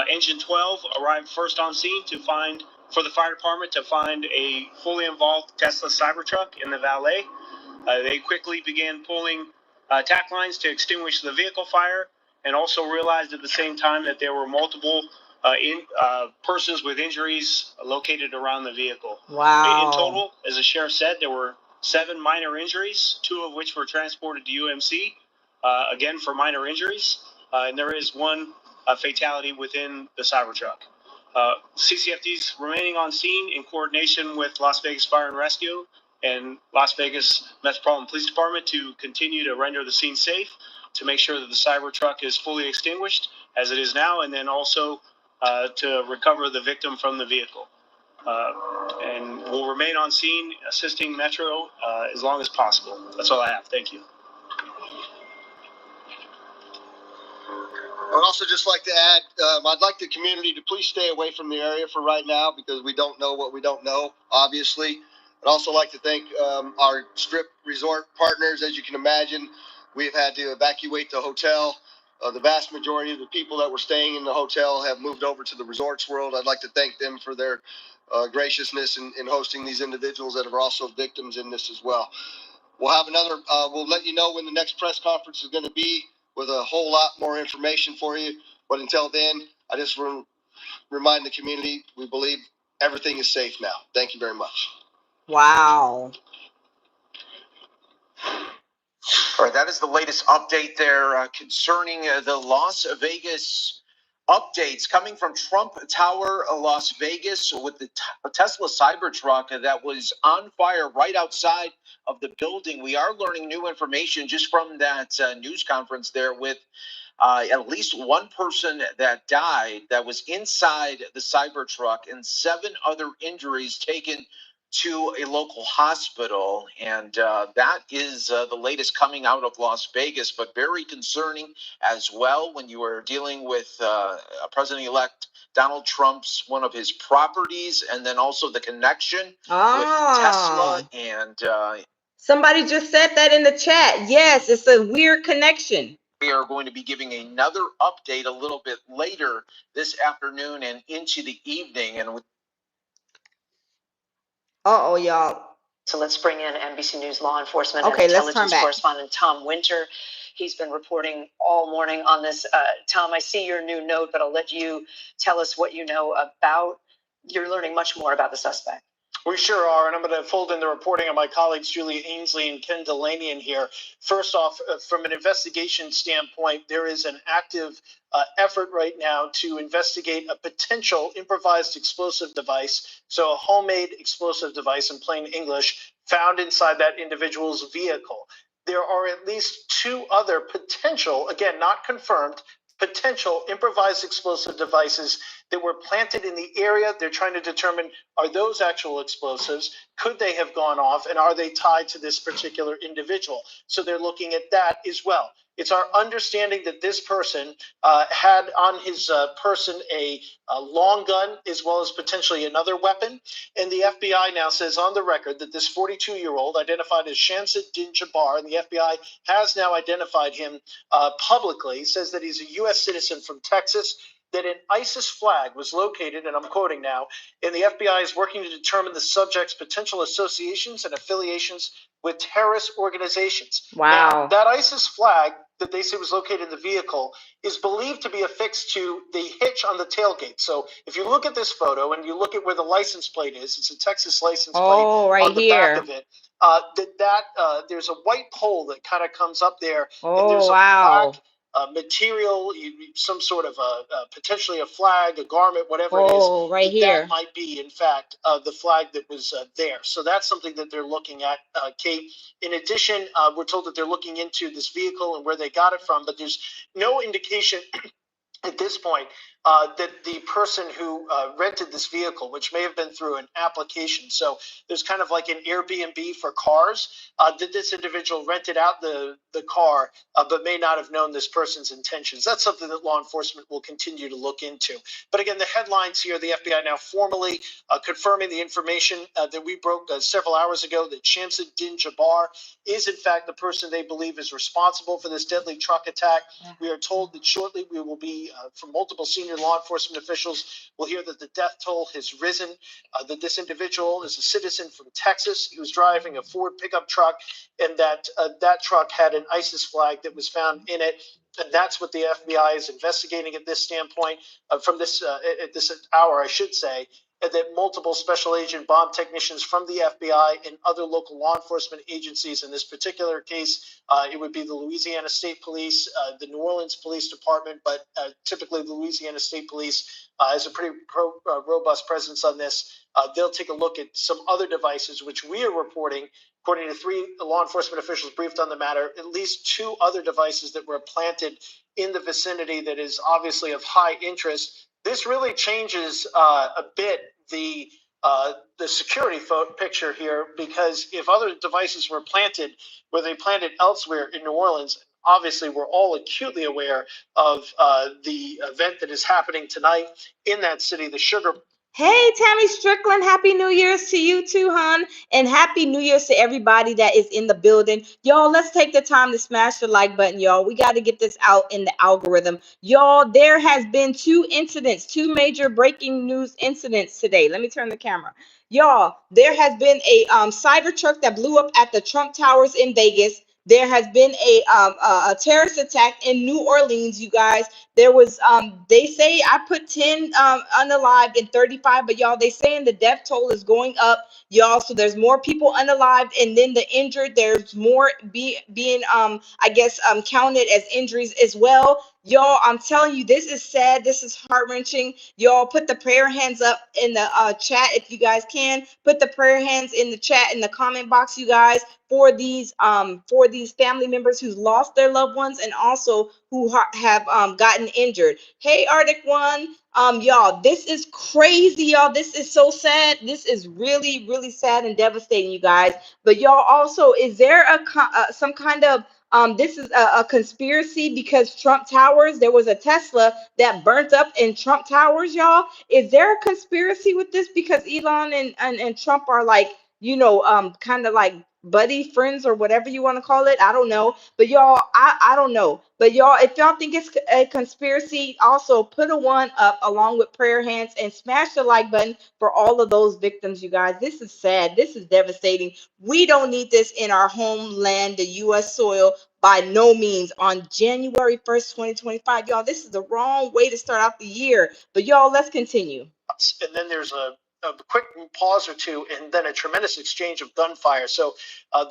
M: Engine 12 arrived first on scene for the fire department to find a fully involved Tesla Cybertruck in the valet. They quickly began pulling tack lines to extinguish the vehicle fire, and also realized at the same time that there were multiple persons with injuries located around the vehicle.
A: Wow.
M: In total, as the sheriff said, there were 7 minor injuries, 2 of which were transported to UMC. Again, for minor injuries, and there is 1 fatality within the Cybertruck. CCFD's remaining on scene in coordination with Las Vegas Fire and Rescue and Las Vegas Metropolitan Police Department to continue to render the scene safe, to make sure that the Cybertruck is fully extinguished as it is now, and then also to recover the victim from the vehicle. And we'll remain on scene assisting Metro as long as possible. That's all I have. Thank you.
L: I would also just like to add, I'd like the community to please stay away from the area for right now, because we don't know what we don't know, obviously. I'd also like to thank our Strip resort partners. As you can imagine, We've had to evacuate the hotel. The vast majority of the people that were staying in the hotel have moved over to the resorts world. I'd like to thank them for their graciousness in hosting these individuals that are also victims in this as well. We'll have another, we'll let you know when the next press conference is going to be with a whole lot more information for you. But until then, I just remind the community we believe everything is safe now. Thank you very much.
A: Wow.
F: All right, that is the latest update there concerning the Las Vegas updates coming from Trump Tower, Las Vegas, with the Tesla Cybertruck that was on fire right outside of the building. We are learning new information just from that news conference there with at least one person that died that was inside the Cybertruck and 7 other injuries taken to a local hospital. And that is the latest coming out of Las Vegas, but very concerning as well when you are dealing with President-elect Donald Trump's, one of his properties, and then also the connection with Tesla. And
A: somebody just said that in the chat. Yes, it's a weird connection.
F: we are going to be giving another update a little bit later this afternoon and into the evening. And
A: Uh-oh, y'all.
C: So let's bring in NBC News law enforcement
A: Okay,
C: and
A: let's turn
C: intelligence
A: back.
C: correspondent Tom Winter. He's been reporting all morning on this. Tom, I see your new note, but I'll let you tell us what you know about. You're learning much more about the suspect.
N: We sure are, and I'm going to fold in the reporting of my colleagues Julia Ainsley and Ken Delaney in here. First off, from an investigation standpoint, there is an active effort right now to investigate a potential improvised explosive device, so a homemade explosive device in plain English, found inside that individual's vehicle. There are at least 2 other potential, again, not confirmed, potential improvised explosive devices that were planted in the area. They're trying to determine, are those actual explosives? Could they have gone off? And are they tied to this particular individual? So they're looking at that as well. It's our understanding that this person had on his person a long gun as well as potentially another weapon. And the FBI now says on the record that this 42-year-old identified as Shamsuddin Jabbar, and the FBI has now identified him publicly, says that he's a U.S. citizen from Texas, that an ISIS flag was located, and I'm quoting now, and the FBI is working to determine the subject's potential associations and affiliations with terrorist organizations.
A: Wow.
N: Now, that ISIS flag that they say was located in the vehicle is believed to be affixed to the hitch on the tailgate. So if you look at this photo and you look at where the license plate is, it's a Texas license plate
A: right
N: on the
A: here.
N: back of it. There's a white pole that kind of comes up there, and
A: Oh,
N: there's a
A: wow.
N: black material, some sort of potentially a flag, a garment, whatever it is.
A: Oh, right here.
N: That might be, in fact, the flag that was there. So that's something that they're looking at, Kate. In addition, we're told that they're looking into this vehicle and where they got it from, but there's no indication at this point that the person who rented this vehicle, which may have been through an application, so there's kind of like an Airbnb for cars, that this individual rented out the car, but may not have known this person's intentions. That's something that law enforcement will continue to look into. But again, the headlines here, the FBI now formally confirming the information that we broke several hours ago, that Shamsuddin Jabbar is in fact the person they believe is responsible for this deadly truck attack. We are told that shortly we will be, from multiple senior law enforcement officials, will hear that the death toll has risen, that this individual is a citizen from Texas. He was driving a Ford pickup truck, and that that truck had an ISIS flag that was found in it. And that's what the FBI is investigating at this standpoint, from this at this hour, I should say, and that multiple special agent bomb technicians from the FBI and other local law enforcement agencies, in this particular case, it would be the Louisiana State Police, the New Orleans Police Department, but typically the Louisiana State Police has a pretty robust presence on this. They'll take a look at some other devices, which we are reporting, according to 3 law enforcement officials briefed on the matter, at least 2 other devices that were planted in the vicinity that is obviously of high interest. This really changes a bit the security picture here, because if other devices were planted where they planted elsewhere in New Orleans, obviously we're all acutely aware of the event that is happening tonight in that city, the Sugar
A: Hey, Tammy Strickland, Happy New Year's to you too, hon. And Happy New Year's to everybody that is in the building. Y'all, let's take the time to smash the like button, y'all. We got to get this out in the algorithm. Y'all, there has been two major breaking news incidents today. Let me turn the camera. Y'all, there has been a cyber truck that blew up at the Trump Towers in Vegas. There has been a terrorist attack in New Orleans, you guys. There was they say I put 10 unalived and 35, but y'all, they saying the death toll is going up, y'all. So there's more people unalived, and then the injured, there's more being I guess counted as injuries as well. Y'all, I'm telling you, this is sad. This is heart-wrenching. Y'all, put the prayer hands up in the chat if you guys can. Put the prayer hands in the chat in the comment box, you guys, for these family members who's lost their loved ones and also who have gotten injured. Hey, Arctic One, y'all, this is crazy, y'all. This is so sad. This is really, really sad and devastating, you guys. But y'all, also, is there some kind of this is a conspiracy because Trump Towers, there was a Tesla that burnt up in Trump Towers, y'all. Is there a conspiracy with this because Elon and Trump are like, kind of like buddy friends or whatever you want to call it? I don't know. But y'all, I don't know. But y'all, if y'all think it's a conspiracy, also put a one up along with prayer hands and smash the like button for all of those victims, you guys. This is sad. This is devastating. We don't need this in our homeland, the U.S. soil, by no means on January 1st, 2025. Y'all, this is the wrong way to start out the year. But y'all, let's continue.
N: And then there's a quick pause or two, and then a tremendous exchange of gunfire. So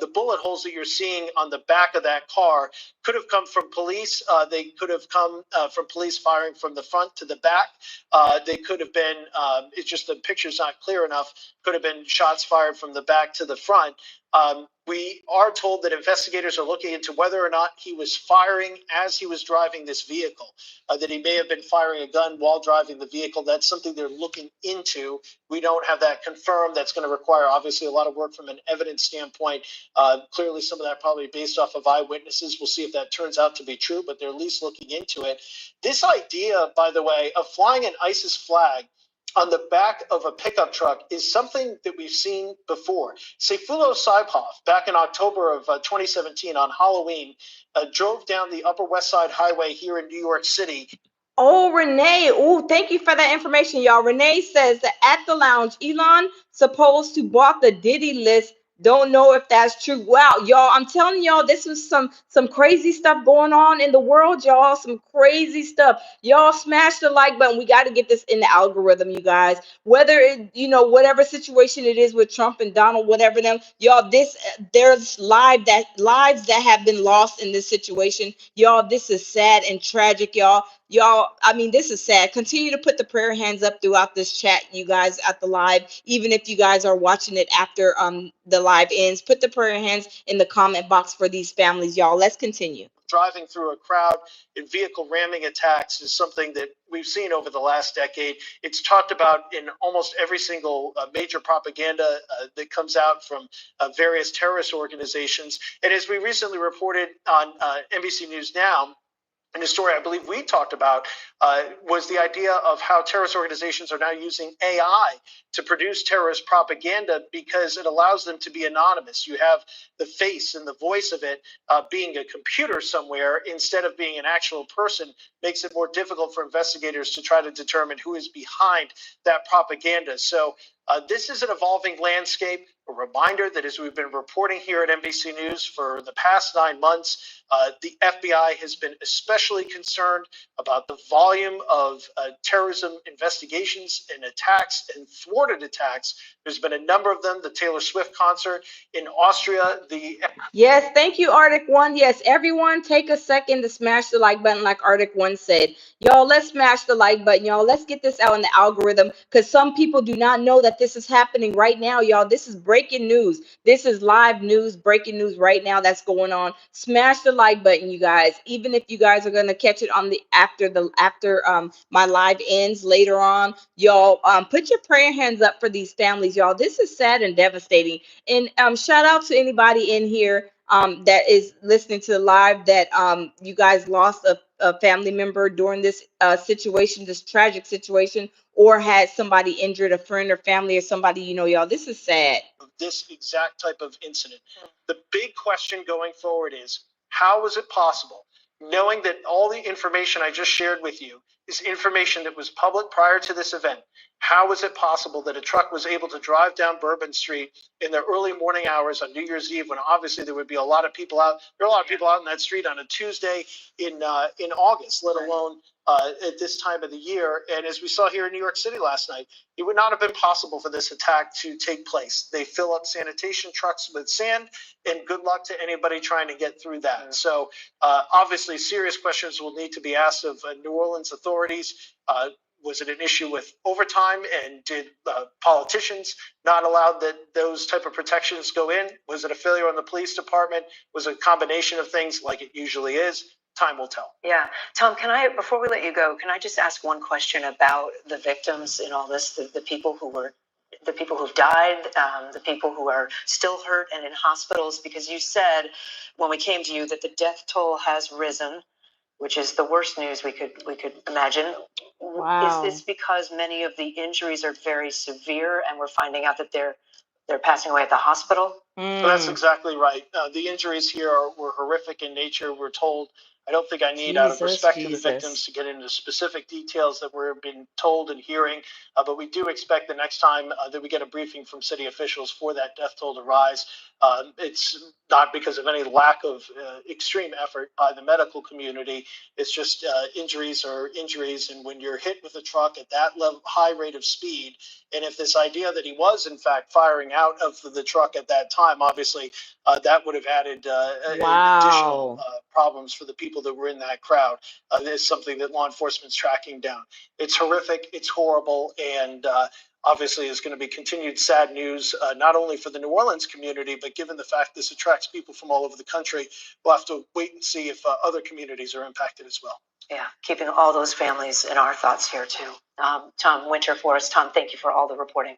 N: the bullet holes that you're seeing on the back of that car could have come from police. They could have come from police firing from the front to the back. They could have been, it's just the picture's not clear enough, could have been shots fired from the back to the front. We are told that investigators are looking into whether or not he was firing as he was driving this vehicle, that he may have been firing a gun while driving the vehicle. That's something they're looking into. We don't have that confirmed. That's going to require, obviously, a lot of work from an evidence standpoint. Clearly, some of that probably based off of eyewitnesses. We'll see if that turns out to be true, but they're at least looking into it. This idea, by the way, of flying an ISIS flag on the back of a pickup truck is something that we've seen before. Seyfulo Saipov, back in October of 2017 on Halloween, drove down the Upper West Side Highway here in New York City.
A: Oh, Renee. Oh, thank you for that information, y'all. Renee says that at the lounge, Elon supposed to bought the Diddy list. Don't know if that's true. Wow, y'all, I'm telling y'all, this is some crazy stuff going on in the world, y'all. Some crazy stuff. Y'all smash the like button. We got to get this in the algorithm, you guys. Whether it, whatever situation it is with Trump and Donald, whatever them, y'all, there's lives that have been lost in this situation. Y'all, this is sad and tragic, y'all. Y'all, I mean, this is sad. Continue to put the prayer hands up throughout this chat, you guys, at the live. Even if you guys are watching it after the live ends, put the prayer hands in the comment box for these families, y'all. Let's continue.
N: Driving through a crowd in vehicle ramming attacks is something that we've seen over the last decade. It's talked about in almost every single major propaganda that comes out from various terrorist organizations. And as we recently reported on NBC News Now, and the story I believe we talked about was the idea of how terrorist organizations are now using AI to produce terrorist propaganda because it allows them to be anonymous. You have the face and the voice of it being a computer somewhere instead of being an actual person, makes it more difficult for investigators to try to determine who is behind that propaganda. So this is an evolving landscape. A reminder that as we've been reporting here at NBC News for the past 9 months, the FBI has been especially concerned about the volume of terrorism investigations and attacks and thwarted attacks. There's been a number of them. The Taylor Swift concert in Austria.
A: Yes, thank you, Arctic One. Yes, everyone, take a second to smash the like button, like Arctic One said. Y'all, let's smash the like button, y'all. Let's get this out in the algorithm because some people do not know that this is happening right now, y'all. This is breaking news. This is live news, breaking news right now that's going on. Smash the like button, you guys. Even if you guys are gonna catch it on the after my live ends later on, y'all. Put your prayer hands up for these families, y'all. This is sad and devastating. And shout out to anybody in here that is listening to the live that you guys lost a family member during this situation, this tragic situation, or had somebody injured, a friend or family or somebody, y'all, this is sad.
N: This exact type of incident. The big question going forward is, how was it possible, knowing that all the information I just shared with you is information that was public prior to this event? How was it possible that a truck was able to drive down Bourbon Street in the early morning hours on New Year's Eve, when obviously there would be a lot of people out? There are a lot of people out in that street on a Tuesday in August, let alone at this time of the year. And as we saw here in New York City last night, it would not have been possible for this attack to take place. They fill up sanitation trucks with sand, and good luck to anybody trying to get through that. So obviously, serious questions will need to be asked of New Orleans authorities. Was it an issue with overtime, and did politicians not allow that those type of protections go in? Was it a failure on the police department? Was it a combination of things, like it usually is? Time will tell.
C: Yeah. Tom, before we let you go, can I just ask one question about the victims in all this, the people who've died, the people who are still hurt and in hospitals? Because you said when we came to you that the death toll has risen, which is the worst news we could imagine.
A: Wow.
C: Is this because many of the injuries are very severe, and we're finding out that they're passing away at the hospital?
N: So that's exactly right. The injuries here were horrific in nature. We're told. I don't think I need, out of respect to the victims, to get into specific details that we're being told and hearing, but we do expect the next time that we get a briefing from city officials for that death toll to rise. It's not because of any lack of extreme effort by the medical community. It's just injuries are injuries, and when you're hit with a truck at that level, high rate of speed, and if this idea that he was in fact firing out of the truck at that time, obviously that would have added additional problems for the people that were in that crowd. It's something that law enforcement's tracking down. It's horrific, it's horrible, and obviously is going to be continued sad news, not only for the New Orleans community, but given the fact this attracts people from all over the country, we'll have to wait and see if other communities are impacted as well.
C: Yeah, keeping all those families in our thoughts here too. Tom Winter for us. Tom, thank you for all the reporting.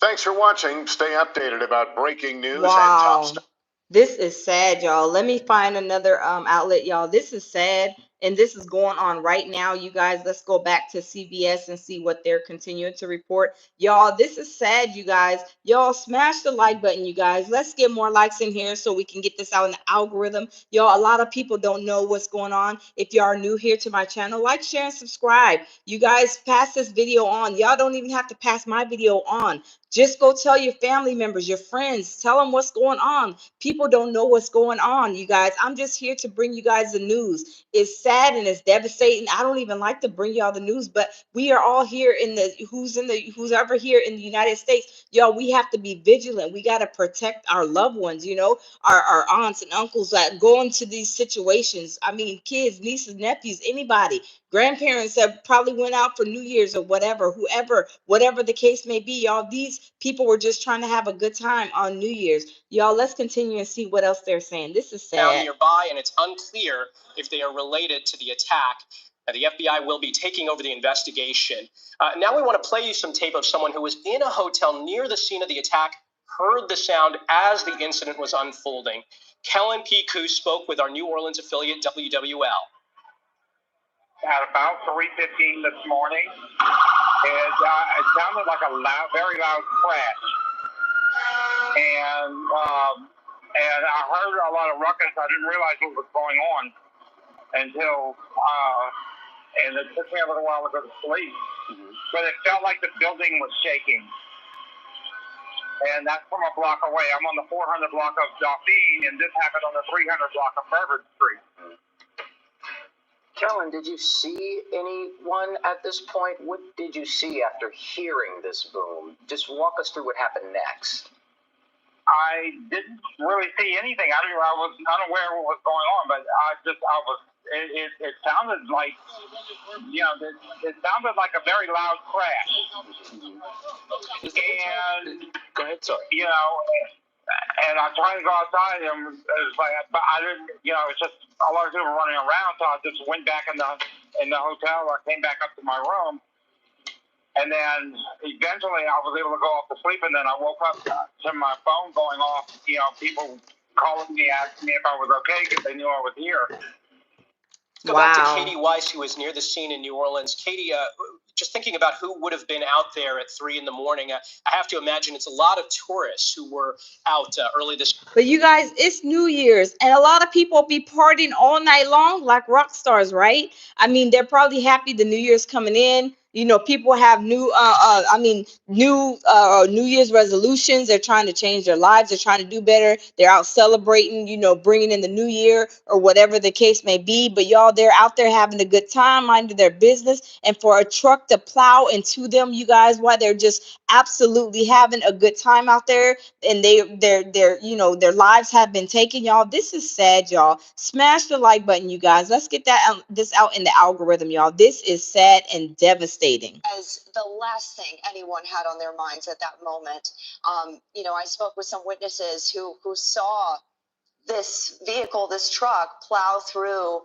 O: Thanks for watching. Stay updated about breaking news and
A: Wow.
O: top stuff.
A: This is sad, y'all. Let me find another outlet, y'all. This is sad, and this is going on right now, you guys. Let's go back to CBS and see what they're continuing to report. Y'all, this is sad, you guys. Y'all, smash the like button, you guys. Let's get more likes in here so we can get this out in the algorithm. Y'all, a lot of people don't know what's going on. If you are new here to my channel, like, share, and subscribe. You guys, pass this video on. Y'all don't even have to pass my video on. Just go tell your family members, your friends, tell them what's going on. People don't know what's going on, you guys. I'm just here to bring you guys the news. It's sad and it's devastating. I don't even like to bring y'all the news, but we are all here in the who's ever here in the United States. Y'all, we have to be vigilant. We got to protect our loved ones, our aunts and uncles that go into these situations. I mean, kids, nieces, nephews, anybody. Grandparents that probably went out for New Year's or whatever the case may be, y'all. These people were just trying to have a good time on New Year's. Y'all, let's continue and see what else they're saying. This is sad.
P: Found nearby, and it's unclear if they are related to the attack. The FBI will be taking over the investigation. Now we want to play you some tape of someone who was in a hotel near the scene of the attack, heard the sound as the incident was unfolding. Kellen P. Coos spoke with our New Orleans affiliate, WWL.
Q: At about 3:15 this morning, it sounded like a very loud crash, and I heard a lot of ruckus. I didn't realize what was going on until and it took me a little while to go to sleep. But it felt like the building was shaking, and that's from a block away. I'm on the 400 block of Dauphine, and this happened on the 300 block of Bourbon Street.
R: Kellen, did you see anyone at this point? What did you see after hearing this boom? Just walk us through what happened next.
Q: I didn't really see anything. I was unaware of what was going on, but it sounded like, it sounded like a very loud crash. And,
R: go ahead, sorry.
Q: And I tried to go outside, and it was like, but I didn't, it's just a lot of people running around, so I just went back in the hotel, or came back up to my room, and then eventually I was able to go off to sleep, and then I woke up to my phone going off, people calling me, asking me if I was okay, because they knew I was here.
P: Go back to
A: Wow.
P: Katie Weiss, who was near the scene in New Orleans. Katie, just thinking about who would have been out there at 3 a.m, I have to imagine it's a lot of tourists who were out early this.
A: But you guys, it's New Year's, and a lot of people be partying all night long like rock stars, right? I mean, they're probably happy the New Year's coming in. You know, people have new New Year's resolutions. They're trying to change their lives. They're trying to do better. They're out celebrating, you know, bringing in the new year or whatever the case may be. But y'all, they're out there having a good time, minding their business. And for a truck to plow into them, you guys, why they're just absolutely having a good time out there, and they're you know, their lives have been taken, y'all. This is sad, y'all. Smash the like button, you guys. Let's get this out in the algorithm, y'all. This is sad and devastating.
H: As the last thing anyone had on their minds at that moment. You know, I spoke with some witnesses who saw this vehicle, this truck, plow through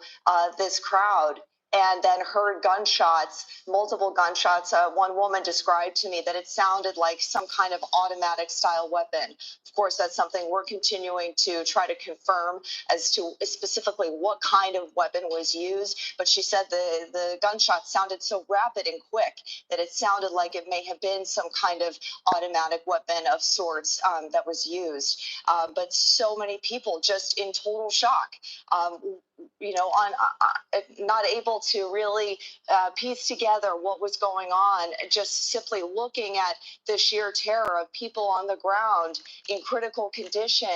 H: this crowd, and then heard gunshots, multiple gunshots. One woman described to me that it sounded like some kind of automatic style weapon. Of course, that's something we're continuing to try to confirm as to specifically what kind of weapon was used. But she said the gunshots sounded so rapid and quick that it sounded like it may have been some kind of automatic weapon of sorts that was used. But so many people just in total shock, you know, not able to really piece together what was going on, just simply looking at the sheer terror of people on the ground in critical condition,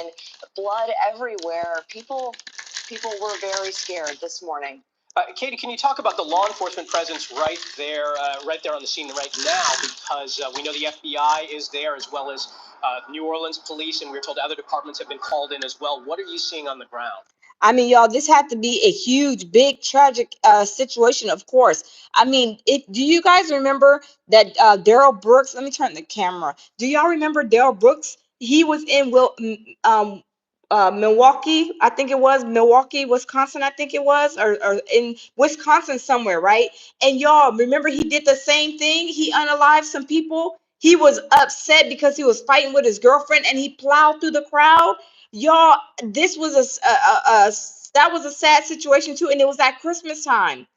H: blood everywhere. People were very scared this morning.
P: Katie, can you talk about the law enforcement presence right there on the scene right now? Because we know the FBI is there, as well as New Orleans police, and we're told other departments have been called in as well. What are you seeing on the ground?
A: I mean, y'all, this had to be a huge, big, tragic situation, of course. I mean, do you guys remember that Daryl Brooks? Let me turn the camera. Do y'all remember Daryl Brooks? He was in Milwaukee, I think it was Milwaukee, Wisconsin, I think it was, or in Wisconsin somewhere, right? And y'all remember he did the same thing. He unalived some people. He was upset because he was fighting with his girlfriend, and he plowed through the crowd. Y'all, this was that was a sad situation too, and it was at Christmas time.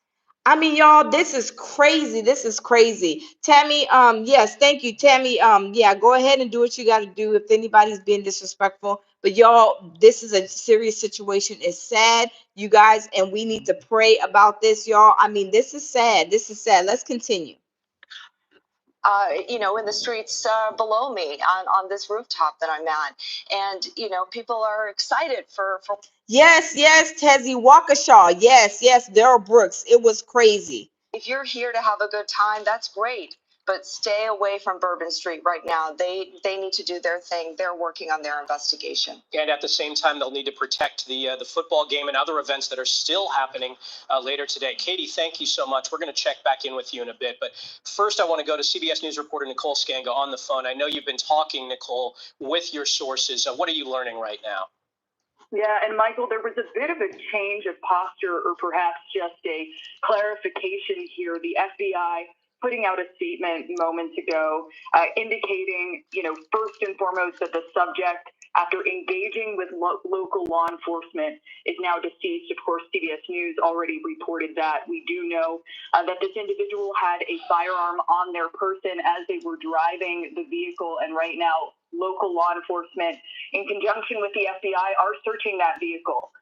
A: I mean, y'all, this is crazy. This is crazy. Tammy, yes, thank you, Tammy. Yeah, go ahead and do what you got to do if anybody's being disrespectful. But y'all, this is a serious situation. It's sad, you guys, and we need to pray about this, y'all. I mean, this is sad. This is sad. Let's continue.
H: You know, in the streets below me on this rooftop that I'm at. And, you know, people are excited for.
A: Yes, Tezzy Waukesha. Yes, Daryl Brooks. It was crazy.
H: If you're here to have a good time, that's great. But stay away from Bourbon Street right now. They need to do their thing. They're working on their investigation.
P: And at the same time, they'll need to protect the football game and other events that are still happening later today. Katie, thank you so much. We're going to check back in with you in a bit. But first, I want to go to CBS News reporter Nicole Scanga on the phone. I know you've been talking, Nicole, with your sources. What are you learning right now?
S: Yeah, and Michael, there was a bit of a change of posture, or perhaps just a clarification here. The FBI putting out a statement moments ago indicating, you know, first and foremost that the subject, after engaging with local law enforcement, is now deceased. Of course, CBS News already reported that. We do know that this individual had a firearm on their person as they were driving the vehicle, and right now local law enforcement, in conjunction with the FBI, are searching that vehicle.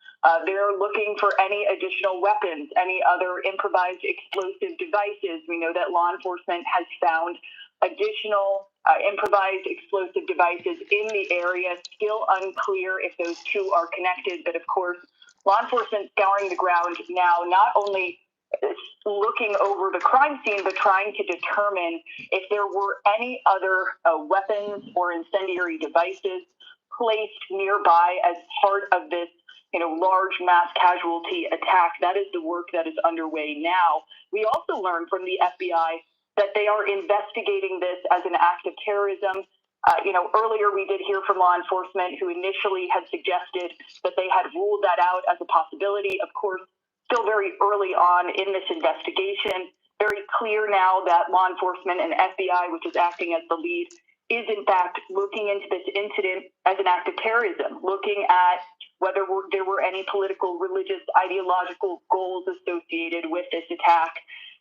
S: They're looking for any additional weapons, any other improvised explosive devices. We know that law enforcement has found additional improvised explosive devices in the area. Still unclear if those two are connected, but of course, law enforcement scouring the ground now, not only looking over the crime scene, but trying to determine if there were any other weapons or incendiary devices placed nearby as part of this, you know, large mass casualty attack. That is the work that is underway now. We also learned from the FBI that they are investigating this as an act of terrorism. You know, earlier we did hear from law enforcement who initially had suggested that they had ruled that out as a possibility. Of course, still very early on in this investigation. Very clear now that law enforcement and FBI, which is acting as the lead, is in fact looking into this incident as an act of terrorism, looking at whether there were any political, religious, ideological goals associated with this attack.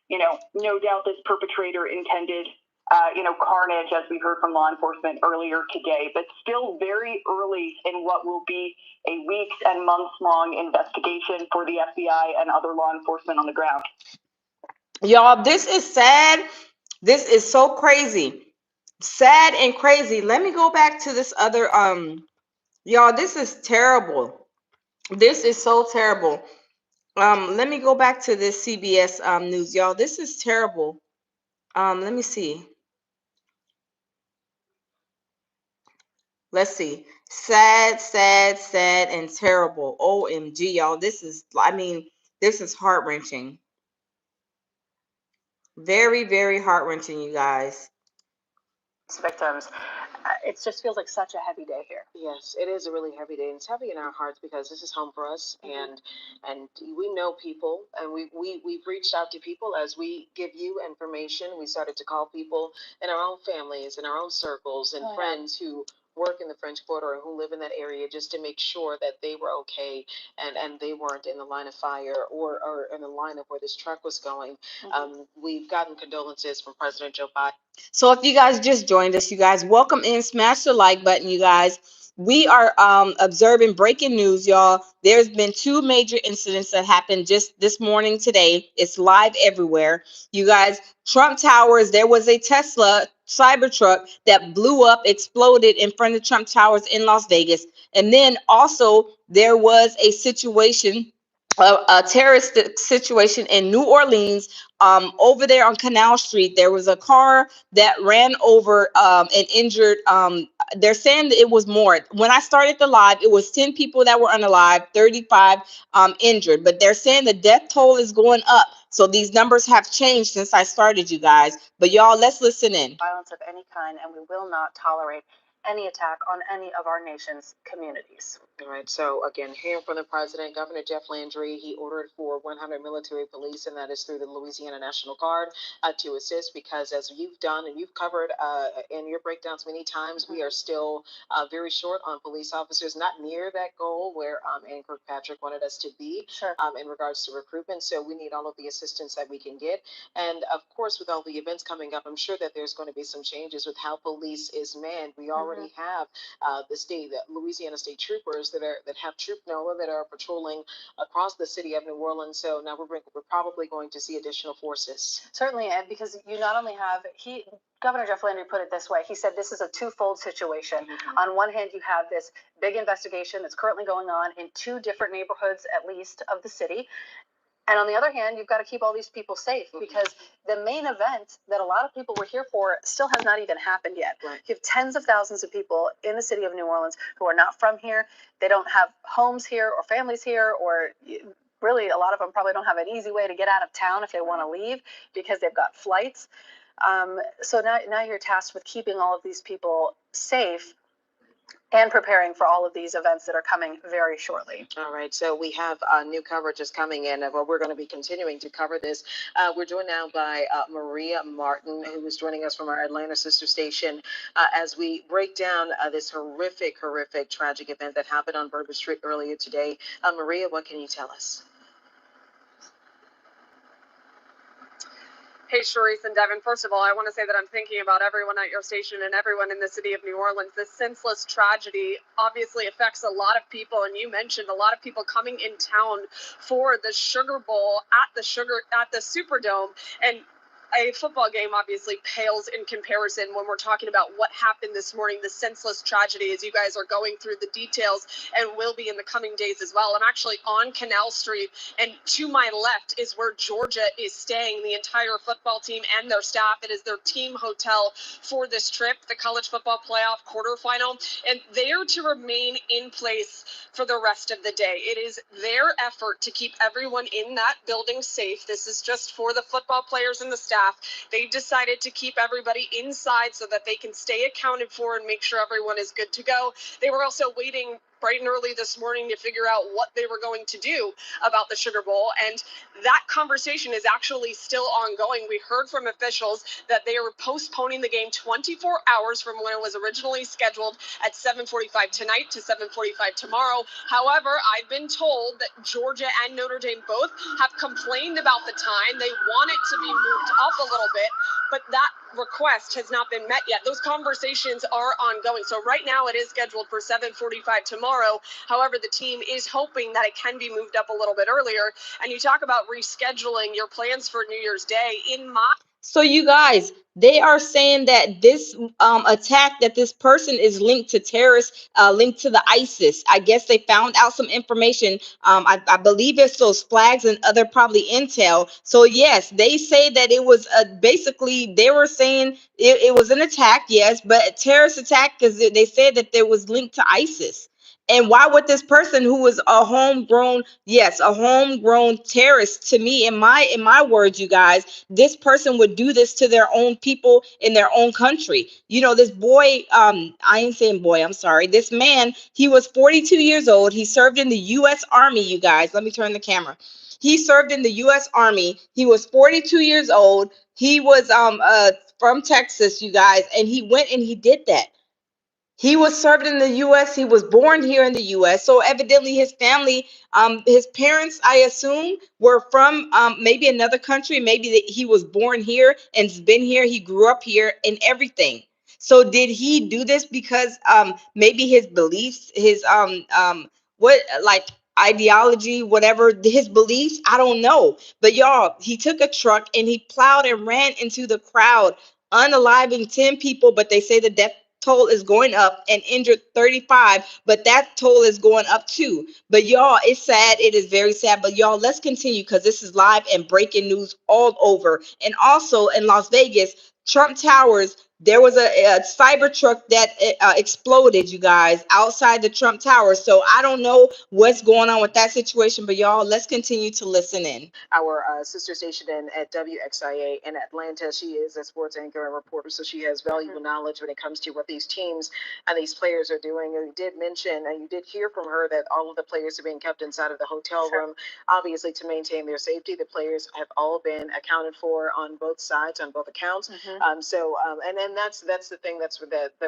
S: No doubt this perpetrator intended, carnage, as we heard from law enforcement earlier today, but still very early in what will be a weeks and months long investigation for the FBI and other law enforcement on the ground.
A: Y'all, this is sad. This is so crazy. Sad and crazy. Let me go back to this other, y'all, this is terrible. This is so terrible. Let me go back to this CBS news, y'all. This is terrible. Let me see. Let's see. Sad, sad, sad, and terrible. OMG, y'all. This is heart-wrenching. Very, very heart-wrenching, you guys.
C: Victims. It just feels like such a heavy day here.
E: Yes, it is a really heavy day, and it's heavy in our hearts because this is home for us, and we know people, and we've reached out to people as we give you information. We started to call people in our own families, in our own circles, and friends who work in the French Quarter and who live in that area, just to make sure that they were okay and they weren't in the line of fire or in the line of where this truck was going. We've gotten condolences from President Joe Biden.
A: So if you guys just joined us, you guys, welcome in. Smash the like button, you guys. We are observing breaking news, y'all. There's been 2 major incidents that happened just this morning today. It's live everywhere. You guys, Trump Towers, there was a Tesla Cybertruck that blew up, exploded in front of Trump Towers in Las Vegas. And then also there was a situation, a terrorist situation in New Orleans. Over there on Canal Street, there was a car that ran over and injured. They're saying that it was more. When I started the live, it was 10 people that were unalive, 35 injured. But they're saying the death toll is going up. So these numbers have changed since I started, you guys. But y'all, let's listen in.
C: Violence of any kind, and we will not tolerate any attack on any of our nation's communities.
E: All right. So again, hearing from the president, Governor Jeff Landry, he ordered for 100 military police, and that is through the Louisiana National Guard to assist, because as you've done and you've covered in your breakdowns many times, we are still very short on police officers, not near that goal where Ann Kirkpatrick wanted us to be in regards to recruitment. So we need all of the assistance that we can get. And of course, with all the events coming up, I'm sure that there's going to be some changes with how police is manned. We already have the Louisiana State Troopers that have Troop NOLA that are patrolling across the city of New Orleans. So now we're probably going to see additional forces.
C: Certainly, Ed, because you not only have Governor Jeff Landry put it this way. He said this is a twofold situation. On one hand, you have this big investigation that's currently going on in 2 different neighborhoods, at least, of the city. And on the other hand, you've got to keep all these people safe, because the main event that a lot of people were here for still has not even happened yet. You have tens of thousands of people in the city of New Orleans who are not from here. They don't have homes here or families here, or really a lot of them probably don't have an easy way to get out of town if they want to leave because they've got flights. So now you're tasked with keeping all of these people safe and preparing for all of these events that are coming very shortly.
E: All right, so we have new coverage is coming in, and we're going to be continuing to cover this. We're joined now by Maria Martin, who is joining us from our Atlanta sister station as we break down this horrific, tragic event that happened on Bourbon Street earlier today. Maria, what can you tell us?
T: Hey, Sharice and Devin, first of all, I want to say that I'm thinking about everyone at your station and everyone in the city of New Orleans. This senseless tragedy obviously affects a lot of people, and you mentioned a lot of people coming in town for the Sugar Bowl at the Superdome, and a football game obviously pales in comparison when we're talking about what happened this morning, the senseless tragedy, as you guys are going through the details and will be in the coming days as well. I'm actually on Canal Street, and to my left is where Georgia is staying, the entire football team and their staff. It is their team hotel for this trip, the college football playoff quarterfinal, and they are to remain in place for the rest of the day. It is their effort to keep everyone in that building safe. This is just for the football players and the staff. They decided to keep everybody inside so that they can stay accounted for and make sure everyone is good to go. They were also waiting bright and early this morning to figure out what they were going to do about the Sugar Bowl. And that conversation is actually still ongoing. We heard from officials that they are postponing the game 24 hours from when it was originally scheduled at 7:45 tonight to 7:45 tomorrow. However, I've been told that Georgia and Notre Dame both have complained about the time. They want it to be moved up a little bit, but that request has not been met yet. Those conversations are ongoing. So right now it is scheduled for 7:45 tomorrow. However, the team is hoping that it can be moved up a little bit earlier. And you talk about rescheduling your plans for New Year's Day.
A: So you guys, they are saying that this attack, that this person is linked to terrorists, linked to the ISIS. I guess they found out some information. I believe it's those flags and other probably intel. So yes, they say that it was basically, they were saying it was an attack, yes, but a terrorist attack because they said that it was linked to ISIS. And why would this person who was a homegrown, yes, a homegrown terrorist, to me, in my words, you guys, this person would do this to their own people in their own country. You know, this boy, I ain't saying boy, I'm sorry. This man, he was 42 years old. He served in the U.S. Army, you guys. Let me turn the camera. He served in the U.S. Army. He was 42 years old. He was from Texas, you guys, and he went and he did that. He was served in the U.S. He was born here in the U.S. So evidently his family, his parents, I assume, were from maybe another country. Maybe that he was born here and's been here. He grew up here and everything. So did he do this because maybe his beliefs, his what like ideology, whatever his beliefs? I don't know. But y'all, he took a truck and he plowed and ran into the crowd, unaliving 10 people. But they say the death toll is going up and injured 35, but that toll is going up too. But y'all, it's sad. It is very sad. But y'all, let's continue because this is live and breaking news all over. And also in Las Vegas, Trump Towers, there was a cyber truck that exploded, you guys, outside the Trump Tower. So I don't know what's going on with that situation, but y'all, let's continue to listen in.
E: Our sister station at WXIA in Atlanta. She is a sports anchor and reporter, so she has valuable knowledge when it comes to what these teams and these players are doing. And you did mention, and you did hear from her, that all of the players are being kept inside of the hotel room, obviously to maintain their safety. The players have all been accounted for on both sides, on both accounts. And then that's the thing that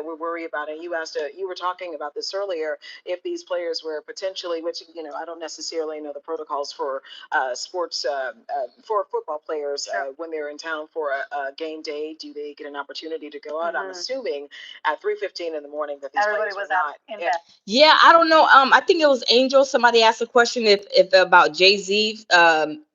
E: we're worried about. And you asked, you were talking about this earlier, if these players were potentially, which I don't necessarily know the protocols for sports for football players when they're in town for a game day. Do they get an opportunity to go out? I'm assuming at 3:15 in the morning that these
C: Everybody
E: players
C: was
E: were
C: out
E: not.
C: in bed.
A: Yeah, I don't know. I think it was Angel. Somebody asked a question if about Jay-Z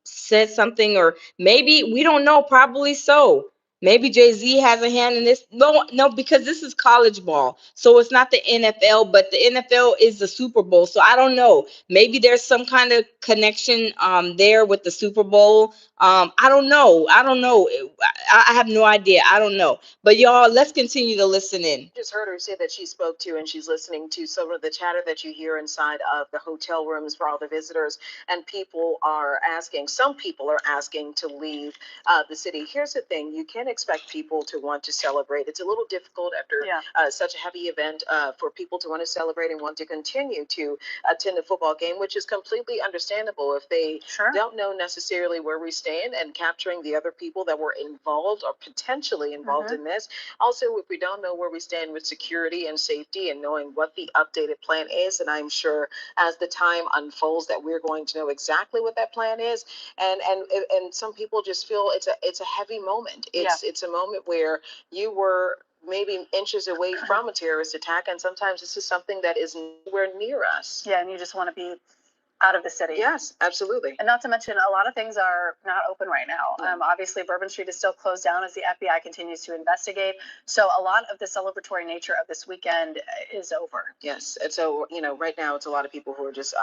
A: said something, or maybe we don't know. Probably so. Maybe Jay-Z has a hand in this. No, because this is college ball, so it's not the NFL, but the NFL is the Super Bowl. So I don't know. Maybe there's some kind of connection there with the Super Bowl. I don't know. I have no idea. I don't know. But y'all, let's continue to listen in.
E: Just heard her say that she spoke to and she's listening to some of the chatter that you hear inside of the hotel rooms for all the visitors, and some people are asking to leave the city. Here's the thing: you can't expect people to want to celebrate. It's a little difficult after such a heavy event for people to want to celebrate and want to continue to attend a football game, which is completely understandable if they don't know necessarily where we stand, and capturing the other people that were involved or potentially involved in this. Also, if we don't know where we stand with security and safety and knowing what the updated plan is, and I'm sure as the time unfolds that we're going to know exactly what that plan is. And some people just feel it's a heavy moment. It's a moment where you were maybe inches away from a terrorist attack, and sometimes this is something that is nowhere near us.
C: Yeah, and you just want to be out of the city.
E: Yes, absolutely.
C: And not to mention, a lot of things are not open right now. Obviously, Bourbon Street is still closed down as the FBI continues to investigate. So a lot of the celebratory nature of this weekend is over.
E: Yes, and so right now it's a lot of people who are just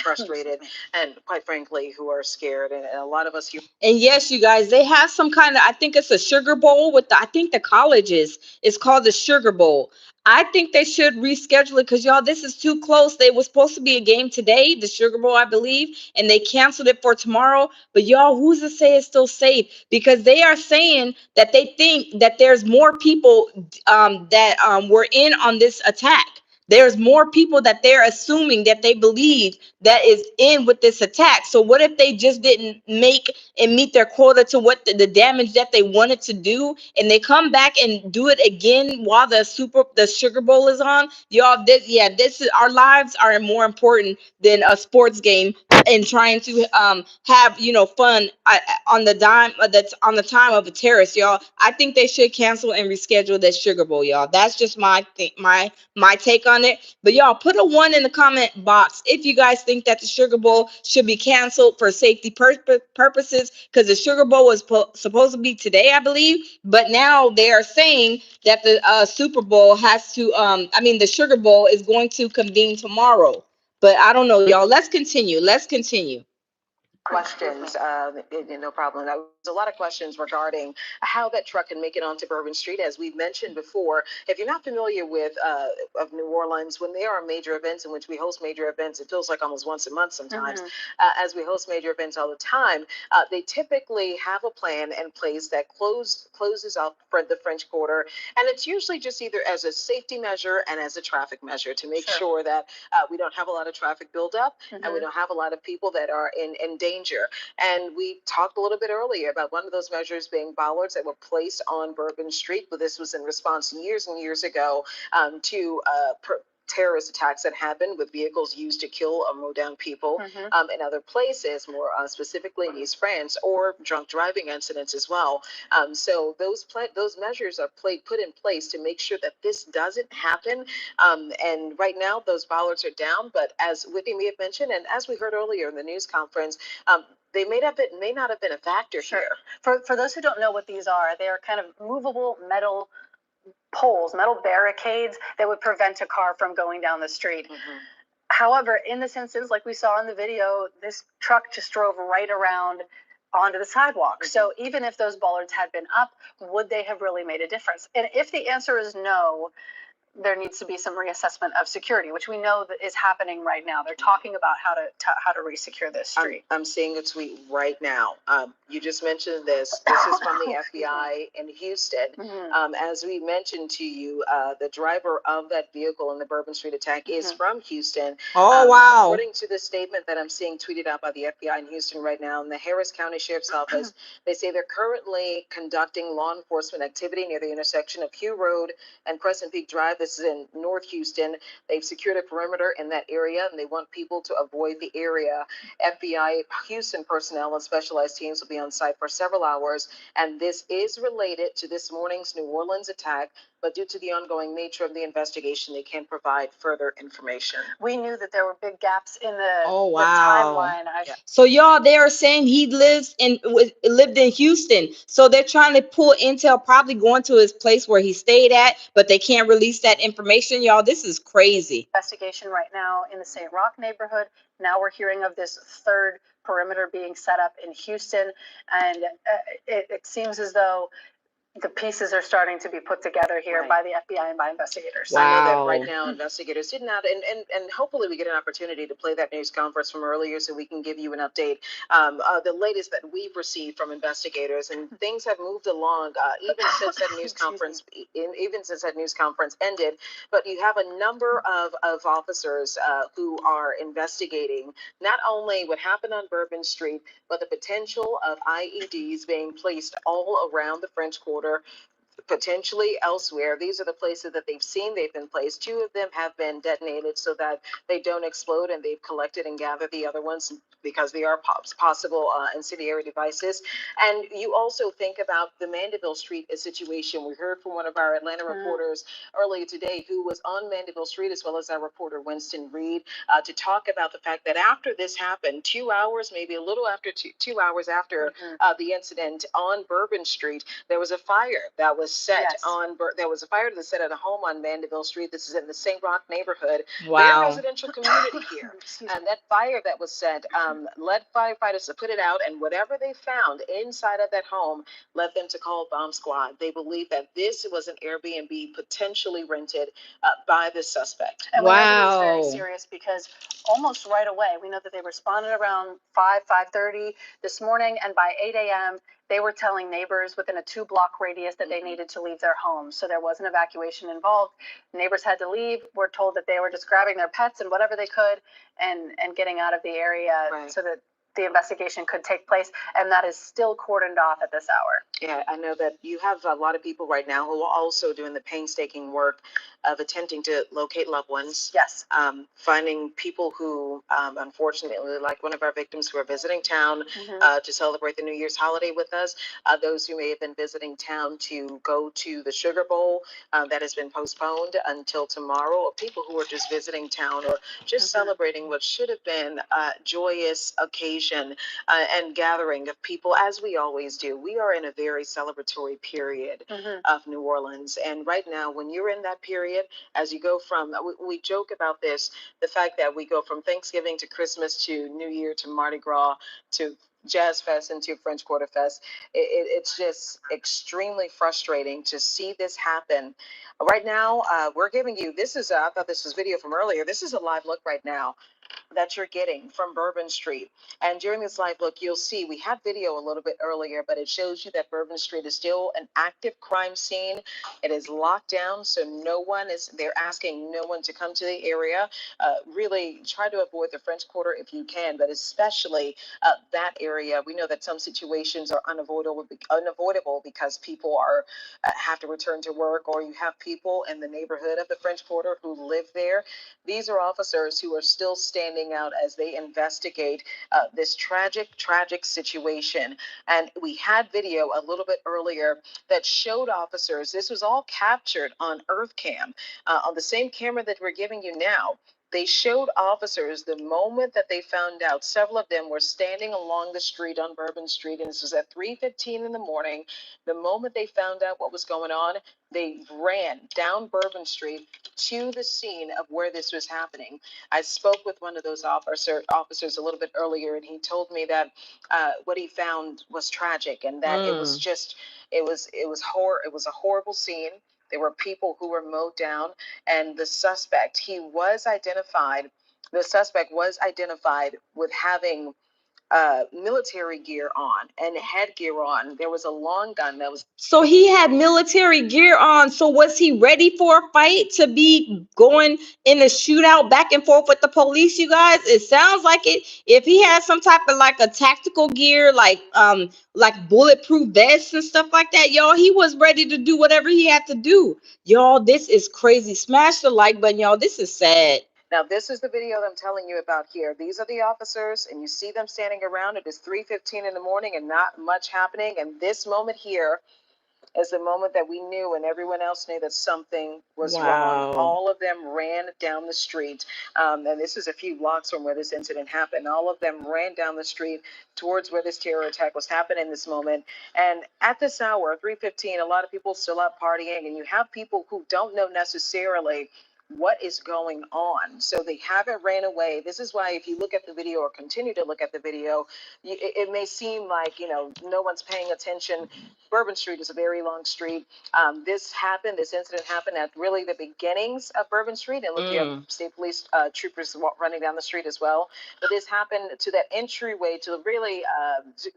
E: frustrated and, quite frankly, who are scared, and a lot of us here.
A: And yes, you guys, they have some kind of, I think it's a Sugar Bowl with I think the colleges. It's called the Sugar Bowl. I think they should reschedule it because, y'all, this is too close. They was supposed to be a game today, the Sugar Bowl, I believe, and they canceled it for tomorrow. But y'all, who's to say it's still safe? Because they are saying that they think that there's more people that were in on this attack. there's more people that they're assuming that they believe that is in with this attack. So what if they just didn't make and meet their quota to what the damage that they wanted to do, and they come back and do it again while the Sugar Bowl is on? Y'all, this is, our lives are more important than a sports game and trying to have fun on the dime that's on the time of a terrorist. Y'all, I think they should cancel and reschedule this Sugar Bowl. Y'all, that's just my take on it. But y'all, put a 1 in the comment box if you guys think that the Sugar Bowl should be canceled for safety purposes, because the Sugar Bowl was supposed to be today, I believe, but now they are saying that the Super Bowl has to the Sugar Bowl is going to convene tomorrow. But I don't know, y'all. Let's continue.
E: Questions, no problem. There's a lot of questions regarding how that truck can make it onto Bourbon Street. As we've mentioned before, if you're not familiar with of New Orleans, when there are major events in which we host major events, it feels like almost once a month sometimes. As we host major events all the time, they typically have a plan in place that closes off the French Quarter, and it's usually just either as a safety measure and as a traffic measure to make sure that we don't have a lot of traffic buildup and we don't have a lot of people that are in danger. And we talked a little bit earlier about one of those measures being bollards that were placed on Bourbon Street, but this was in response years and years ago to terrorist attacks that happened with vehicles used to kill or mow down people in other places, more specifically in East France, or drunk driving incidents as well. So those measures are put in place to make sure that this doesn't happen. And right now, those bollards are down, but as Whitney may have mentioned, and as we heard earlier in the news conference, they may not have been a factor here.
C: For those who don't know what these are, they are kind of movable metal poles, metal barricades that would prevent a car from going down the street. However, in this instance, like we saw in the video, this truck just drove right around onto the sidewalk. So even if those bollards had been up, would they have really made a difference? And if the answer is no, there needs to be some reassessment of security, which we know that is happening right now. They're talking about how to re-secure this street.
E: I'm seeing a tweet right now. You just mentioned this. This is from the FBI in Houston. As we mentioned to you, the driver of that vehicle in the Bourbon Street attack is from Houston.
A: Oh, wow.
E: According to the statement that I'm seeing tweeted out by the FBI in Houston right now, in the Harris County Sheriff's Office, they say they're currently conducting law enforcement activity near the intersection of Hugh Road and Crescent Peak Drive. This is in North Houston. They've secured a perimeter in that area, and they want people to avoid the area. FBI Houston personnel and specialized teams will be on site for several hours, and this is related to this morning's New Orleans attack, but due to the ongoing nature of the investigation, they can't provide further information.
C: We knew that there were big gaps in the
A: Wow.
C: timeline.
A: So y'all, they are saying he lived in Houston. So they're trying to pull intel, probably going to his place where he stayed at, but they can't release that information. Y'all, this is crazy.
C: Investigation right now in the St. Roch neighborhood. Now we're hearing of this third perimeter being set up in Houston, and it seems as though the pieces are starting to be put together here by the FBI and by investigators.
E: I know that right now investigators did not, and hopefully we get an opportunity to play that news conference from earlier so we can give you an update. The latest that we've received from investigators, and things have moved along even since that news conference, ended. But you have a number of officers who are investigating not only what happened on Bourbon Street, but the potential of IEDs being placed all around the French Quarter, potentially elsewhere. These are the places that they've seen they've been placed. 2 of them have been detonated so that they don't explode, and they've collected and gathered the other ones because they are possible incendiary devices. And you also think about the Mandeville Street situation. We heard from one of our Atlanta reporters earlier today who was on Mandeville Street, as well as our reporter Winston Reed, to talk about the fact that after this happened, 2 hours, maybe a little after 2 hours after the incident on Bourbon Street, there was a fire that was set there was a fire that was set at a home on Mandeville Street. This is in the St. Roch neighborhood.
A: Wow.
E: Very residential community here. And that fire that was set led firefighters to put it out, and whatever they found inside of that home led them to call bomb squad. They believe that this was an Airbnb potentially rented by the suspect.
C: And we know that it was very serious because almost right away, we know that they responded around 5:30 this morning, and by 8 a.m., they were telling neighbors within a 2-block radius that they needed to leave their homes. So there was an evacuation involved. Neighbors had to leave. We're told that they were just grabbing their pets and whatever they could and getting out of the area so that the investigation could take place, and that is still cordoned off at this hour.
E: Yeah, I know that you have a lot of people right now who are also doing the painstaking work of attempting to locate loved ones.
C: Yes.
E: Finding people who, unfortunately, like one of our victims who are visiting town to celebrate the New Year's holiday with us, those who may have been visiting town to go to the Sugar Bowl that has been postponed until tomorrow, or people who are just visiting town or just celebrating what should have been a joyous occasion and gathering of people, as we always do. We are in a very celebratory period of New Orleans. And right now, when you're in that period, as you go from, we joke about this, the fact that we go from Thanksgiving to Christmas to New Year to Mardi Gras to Jazz Fest into French Quarter Fest. It's just extremely frustrating to see this happen. Right now, we're giving you, this is, I thought this was video from earlier. This is a live look right now that you're getting from Bourbon Street. And during this live look, you'll see we had video a little bit earlier, but it shows you that Bourbon Street is still an active crime scene. It is locked down, so they're asking no one to come to the area. Really try to avoid the French Quarter if you can, but especially that area. We know that some situations are unavoidable because people have to return to work, or you have people in the neighborhood of the French Quarter who live there. These are officers who are still standing out as they investigate this tragic situation. And we had video a little bit earlier that showed officers, this was all captured on Earth Cam, on the same camera that we're giving you now. They showed officers the moment that they found out. Several of them were standing along the street on Bourbon Street, and this was at 3:15 in the morning. The moment they found out what was going on, they ran down Bourbon Street to the scene of where this was happening. I spoke with one of those officers a little bit earlier, and he told me that what he found was tragic, and that it was a horrible scene. There were people who were mowed down, and the suspect was identified with having military gear on and headgear on. There was a long gun that was.
A: So he had military gear on. So was he ready for a fight, to be going in a shootout back and forth with the police, you guys? It sounds like it. If he had some type of like a tactical gear, like bulletproof vests and stuff like that, y'all, he was ready to do whatever he had to do. Y'all, this is crazy. Smash the like button, y'all. This is sad.
E: Now, this is the video that I'm telling you about here. These are the officers, and you see them standing around. It is 3:15 in the morning and not much happening. And this moment here is the moment that we knew, and everyone else knew, that something was wrong. All of them ran down the street. And this is a few blocks from where this incident happened. All of them ran down the street towards where this terror attack was happening this moment. And at this hour, 3:15, a lot of people still out partying, and you have people who don't know necessarily what is going on. So they haven't ran away. This is why if you look at the video or continue to look at the video, it may seem like, no one's paying attention. Bourbon Street is a very long street. This incident happened at really the beginnings of Bourbon Street. And look, you have state police troopers running down the street as well. But this happened to that entryway to really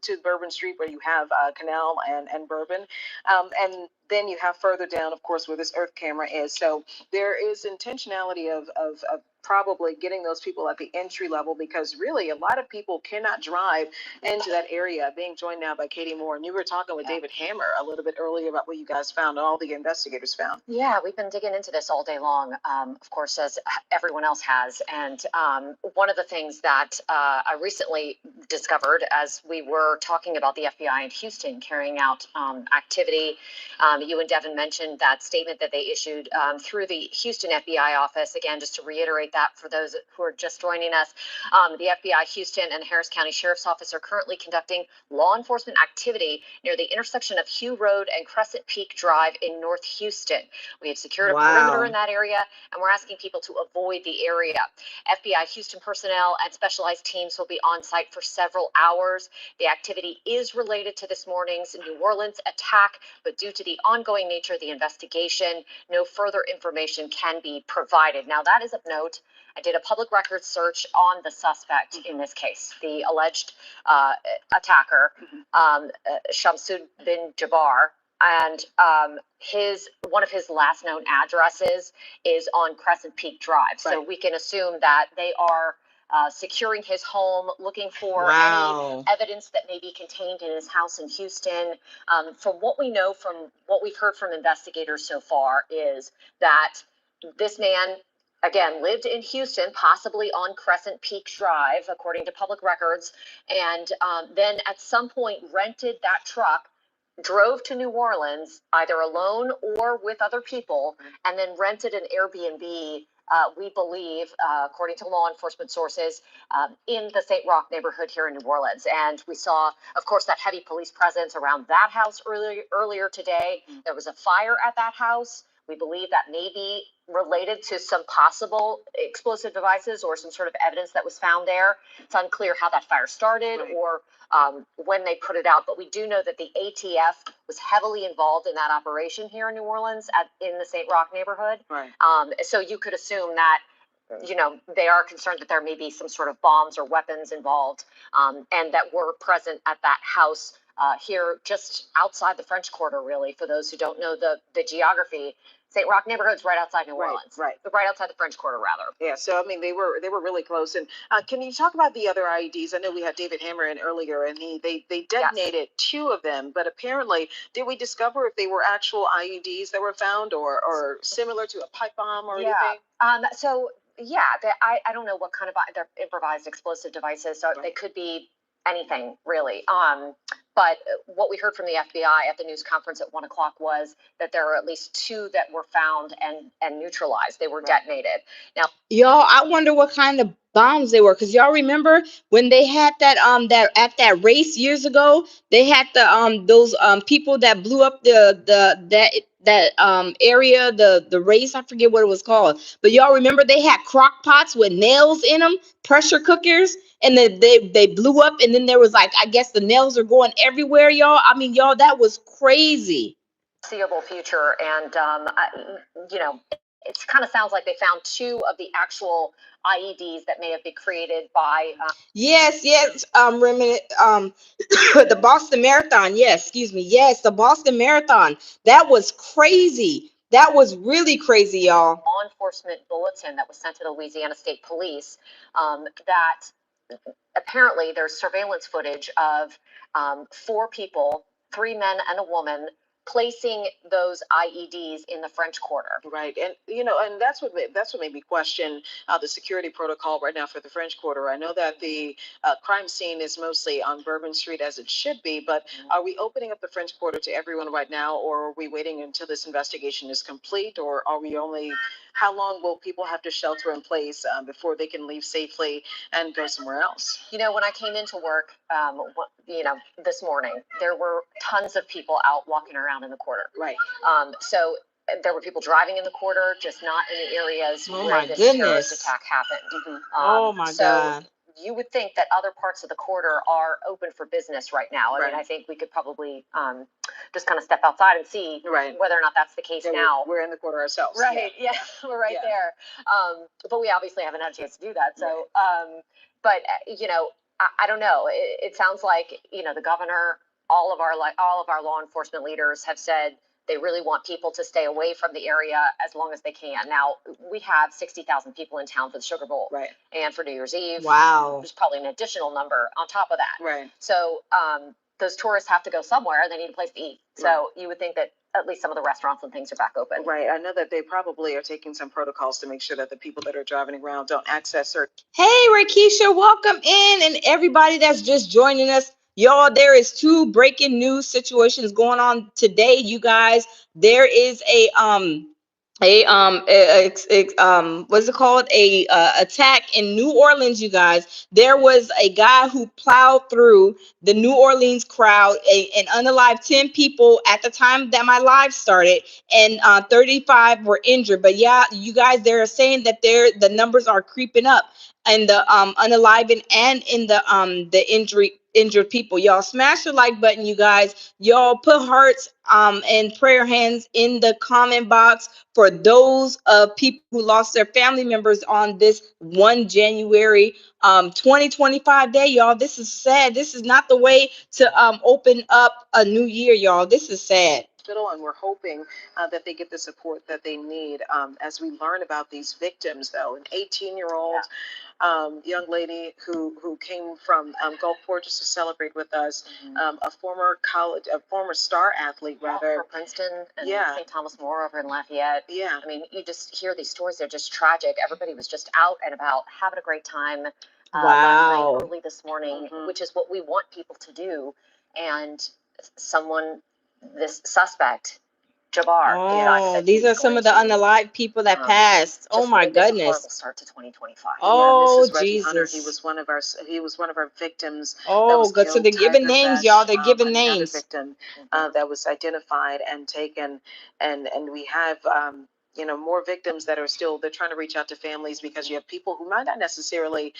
E: to Bourbon Street, where you have Canal and Bourbon. And then you have further down, of course, where this Earth camera is. So there is intentionality of probably getting those people at the entry level, because really a lot of people cannot drive into that area. Being joined now by Katie Moore, and you were talking with David Hammer a little bit earlier about what you guys found, all the investigators found.
D: Yeah, we've been digging into this all day long, of course, as everyone else has. And one of the things that I recently discovered as we were talking about the FBI in Houston carrying out activity, you and Devin mentioned that statement that they issued through the Houston FBI office. Again, just to reiterate that for those who are just joining us, the FBI Houston and Harris County Sheriff's Office are currently conducting law enforcement activity near the intersection of Hugh Road and Crescent Peak Drive in North Houston. We have secured a perimeter in that area, and we're asking people to avoid the area. FBI Houston personnel and specialized teams will be on site for several hours. The activity is related to this morning's New Orleans attack, but due to the ongoing nature of the investigation, no further information can be provided. Now, that is of note,
C: I did a public records search on the suspect in this case, the alleged attacker, Shamsud bin Jabbar. And one of his last known addresses is on Crescent Peak Drive. So we can assume that they are securing his home, looking for any evidence that may be contained in his house in Houston. From what we know, from what we've heard from investigators so far, is that this man, again, lived in Houston, possibly on Crescent Peak Drive, according to public records, and then at some point rented that truck, drove to New Orleans, either alone or with other people, and then rented an Airbnb, we believe, according to law enforcement sources, in the St. Roch neighborhood here in New Orleans. And we saw, of course, that heavy police presence around that house earlier today. There was a fire at that house. We believe that may be related to some possible explosive devices or some sort of evidence that was found there. It's unclear how that fire started or when they put it out, but we do know that the ATF was heavily involved in that operation here in New Orleans in the St. Roch neighborhood. So you could assume that, you know, they are concerned that there may be some sort of bombs or weapons involved, and that were present at that house here just outside the French Quarter, really, for those who don't know the geography. St. Roch neighborhood's right outside New Orleans, right outside the French Quarter, rather.
E: Yeah, so I mean, they were really close. And can you talk about the other IEDs? I know we had David Hammer in earlier, and they detonated two of them, but apparently, did we discover if they were actual IEDs that were found, or similar to a pipe bomb or anything?
C: So yeah, I don't know what kind of they're improvised explosive devices, so they could be anything really. But what we heard from the FBI at the news conference at 1 o'clock was that there are at least two that were found and neutralized. They were detonated. Now,
A: Y'all, I wonder what kind of bombs they were, because y'all remember when they had that at that race years ago, they had those people that blew up that area, the race, I forget what it was called, but y'all remember they had crock pots with nails in them, pressure cookers, and they blew up, and then there was, like, I guess the nails are going everywhere, y'all. I mean, y'all, that was crazy.
C: Foreseeable future, and you know, it kind of sounds like they found two of the actual IEDs that may have been created by
A: yes, the Boston Marathon. Yes, excuse me. Yes, the Boston Marathon. That was crazy. That was really crazy, y'all.
C: law enforcement bulletin that was sent to the Louisiana State Police, that apparently there's surveillance footage of 4 people, 3 men and a woman, placing those IEDs in the French Quarter.
E: Right, and you know, and that's what made me question the security protocol right now for the French Quarter. I know that the crime scene is mostly on Bourbon Street, as it should be, but are we opening up the French Quarter to everyone right now, or are we waiting until this investigation is complete, or are we only? How long will people have to shelter in place before they can leave safely and go somewhere else?
C: You know, when I came into work, you know, this morning, there were tons of people out walking around in the quarter.
E: Right.
C: So there were people driving in the quarter, just not in the areas
A: Oh
C: where
A: my
C: this
A: goodness.
C: terrorist attack happened.
A: Oh my God.
C: You would think that other parts of the quarter are open for business right now. I mean, I think we could probably just kind of step outside and see whether or not that's the case now.
E: We're in the quarter ourselves.
C: Right. Yeah. We're right there. But we obviously haven't had a chance to do that. So, but you know, I don't know. It sounds like, you know, the governor, all of our law enforcement leaders have said they really want people to stay away from the area as long as they can. Now, we have 60,000 people in town for the Sugar Bowl and for New Year's Eve.
A: Wow.
C: There's probably an additional number on top of that.
E: Right.
C: So those tourists have to go somewhere. They need a place to eat. So you would think that at least some of the restaurants and things are back open.
E: Right. I know that they probably are taking some protocols to make sure that the people that are driving around don't access certain.
A: Hey, Rakisha, welcome in, and everybody that's just joining us. Y'all, there is 2 breaking news situations going on today, you guys. There is what's it called? Attack in New Orleans, you guys. There was a guy who plowed through the New Orleans crowd and unalived 10 people at the time that my live started, and 35 were injured. But yeah, you guys, they're saying that the numbers are creeping up, and the unalived and in the injury injured people. Y'all smash the like button, you guys. Y'all put hearts and prayer hands in the comment box for those people who lost their family members on this 1 January 2025 day, y'all. This is sad. This is not the way to open up a new year, y'all. This is sad.
E: And we're hoping that they get the support that they need. As we learn about these victims, though, an 18-year-old young lady who came from Gulfport just to celebrate with us, a former star athlete, rather.
B: For Princeton and
E: Yeah.
B: St. Thomas More over in Lafayette.
E: Yeah.
B: I mean, you just hear these stories. They're just tragic. Everybody was just out and about having a great time last night, early this morning, which is what we want people to do. And someone, this suspect, Jabbar.
A: Oh, these are some of the unalive people that passed. Oh my
B: It's a horrible
A: goodness.
B: start to 2025.
A: Oh,
E: Mrs. Reggie Hunter,
A: Jesus.
E: he was one of our victims. that
A: Oh,
E: was
A: good. So
E: killed.
A: they're giving
E: Tiger
A: names,
E: Besh,
A: y'all. They're giving
E: another
A: names.
E: victim that was identified and taken, and we have more victims that are still, they're trying to reach out to families, because you have people who might not necessarily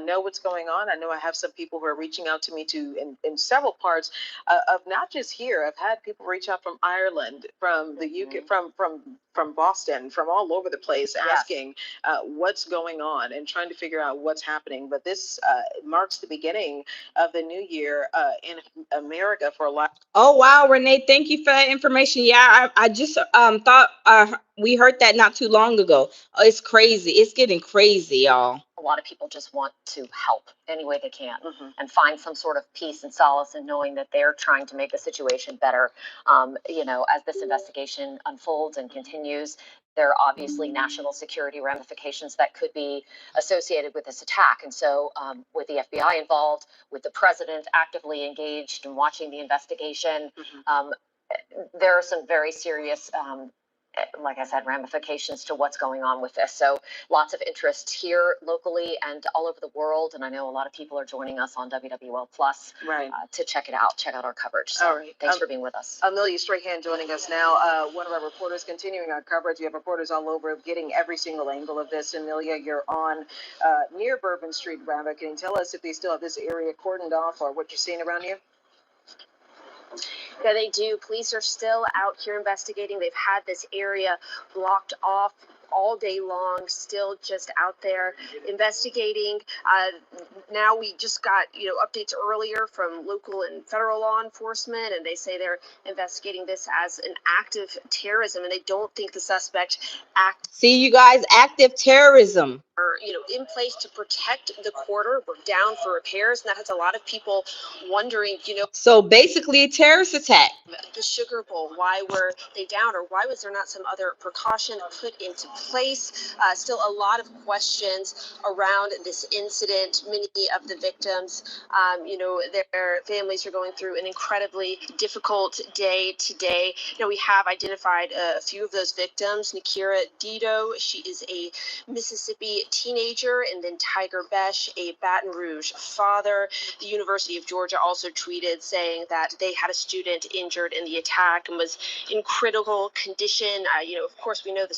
E: know what's going on. I know I have some people who are reaching out to me in several parts of not just here. I've had people reach out from Ireland, from the UK, from Boston, from all over the place, asking what's going on and trying to figure out what's happening. But this marks the beginning of the new year in America for a lot.
A: Oh wow, Renee, thank you for that information. Yeah, I just thought we heard that not too long ago. Oh, it's crazy. It's getting crazy, y'all.
B: A lot of people just want to help any way they can and find some sort of peace and solace in knowing that they're trying to make the situation better. As this investigation unfolds and continues, there are obviously national security ramifications that could be associated with this attack. And so with the FBI involved, with the president actively engaged and watching the investigation, there are some very serious like I said, ramifications to what's going on with this. So lots of interest here locally and all over the world. And I know a lot of people are joining us on WWL Plus to check it out, check out our coverage. So
E: All right.
B: thanks for being with us.
E: Amelia Strahan joining us now. One of our reporters continuing our coverage. We have reporters all over getting every single angle of this. Amelia, you're on near Bourbon Street, rather. Can you tell us if they still have this area cordoned off or what you're seeing around you?
T: Yeah, they do. Police are still out here investigating. They've had this area blocked off all day long, still just out there investigating. Now we just got, updates earlier from local and federal law enforcement, and they say they're investigating this as an act of terrorism, and they don't think the suspect
A: See, you guys, active terrorism.
T: are, in place to protect the quarter. We're down for repairs, and that has a lot of people wondering,
A: So basically a terrorist attack.
T: the Sugar Bowl, why were they down, or why was there not some other precaution put into place? Still a lot of questions around this incident. Many of the victims, their families are going through an incredibly difficult day today. We have identified a few of those victims. Nakira Dito, she is a Mississippi teenager, and then Tiger Besh, a Baton Rouge father. The University of Georgia also tweeted saying that they had a student injured in the attack and was in critical condition. Of course, we know the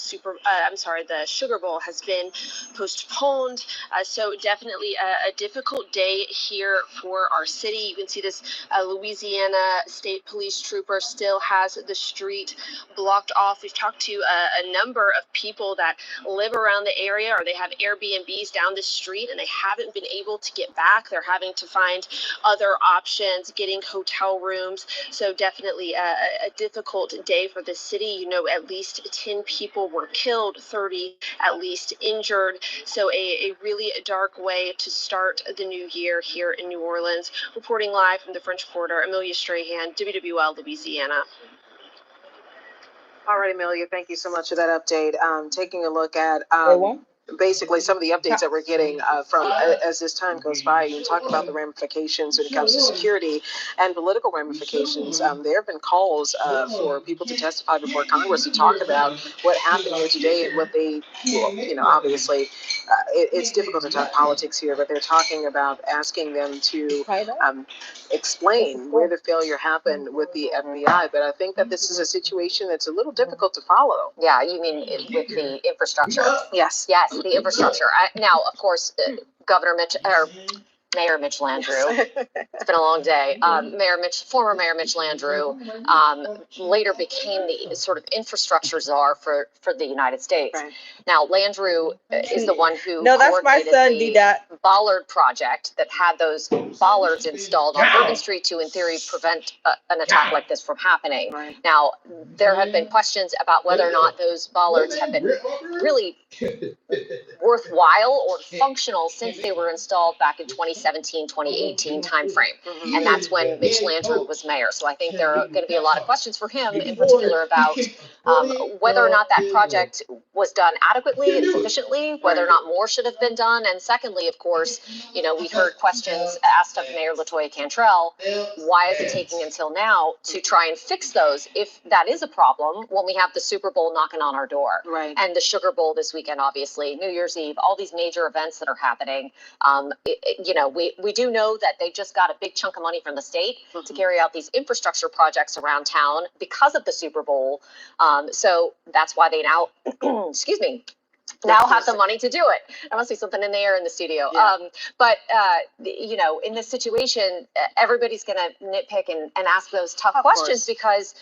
T: Sugar Bowl has been postponed. So definitely a difficult day here for our city. You can see this Louisiana State Police trooper still has the street blocked off. We've talked to a number of people that live around the area, or they have Airbnbs down the street, and they haven't been able to get back. They're having to find other options, getting hotel rooms. So definitely a difficult day for the city. At least 10 people were killed, 30 at least injured. So a really dark way to start the new year here in New Orleans. Reporting live from the French Quarter, Amelia Strahan, WWL Louisiana.
E: All right, Amelia, thank you so much for that update. Taking a look at basically some of the updates that we're getting from as this time goes by. You talk about the ramifications when it comes to security and political ramifications. There have been calls for people to testify before Congress to talk about what happened here today and what they, obviously it's difficult to talk politics here, but they're talking about asking them to explain where the failure happened with the FBI. But I think that this is a situation that's a little difficult to follow.
B: Yeah, you mean with the infrastructure?
E: Yes.
B: Yes, the infrastructure. Now, of course, Governor Mitch or
D: Mayor Mitch Landrieu. It's been a long day. Former Mayor Mitch Landrieu later became the sort of infrastructure czar for the United States.
E: Right.
D: Now, Landrieu is the one who
A: No, that's my
D: coordinated
A: son,
D: the
A: D-Dot.
D: bollard project that had those bollards installed on Bourbon Street to, in theory, prevent an attack like this from happening.
E: Right.
D: Now, there have been questions about whether or not those bollards have been really worthwhile or functional since they were installed back in 2017, 2018 timeframe. And that's when Mitch Landrieu was mayor. So I think there are going to be a lot of questions for him in particular about whether or not that project was done adequately and sufficiently, whether or not more should have been done. And secondly, of course, we heard questions asked of Mayor LaToya Cantrell, why is it taking until now to try and fix those if that is a problem when we have the Super Bowl knocking on our door?
E: Right.
D: And the Sugar Bowl this weekend, obviously, New Year's Eve, all these major events that are happening. We do know that they just got a big chunk of money from the state to carry out these infrastructure projects around town because of the Super Bowl. So that's why they now, excuse me, now have the money to do it. There must be something in the air in the studio.
E: Yeah.
D: In this situation, everybody's going to nitpick and ask those tough
E: Of
D: questions
E: course.
D: because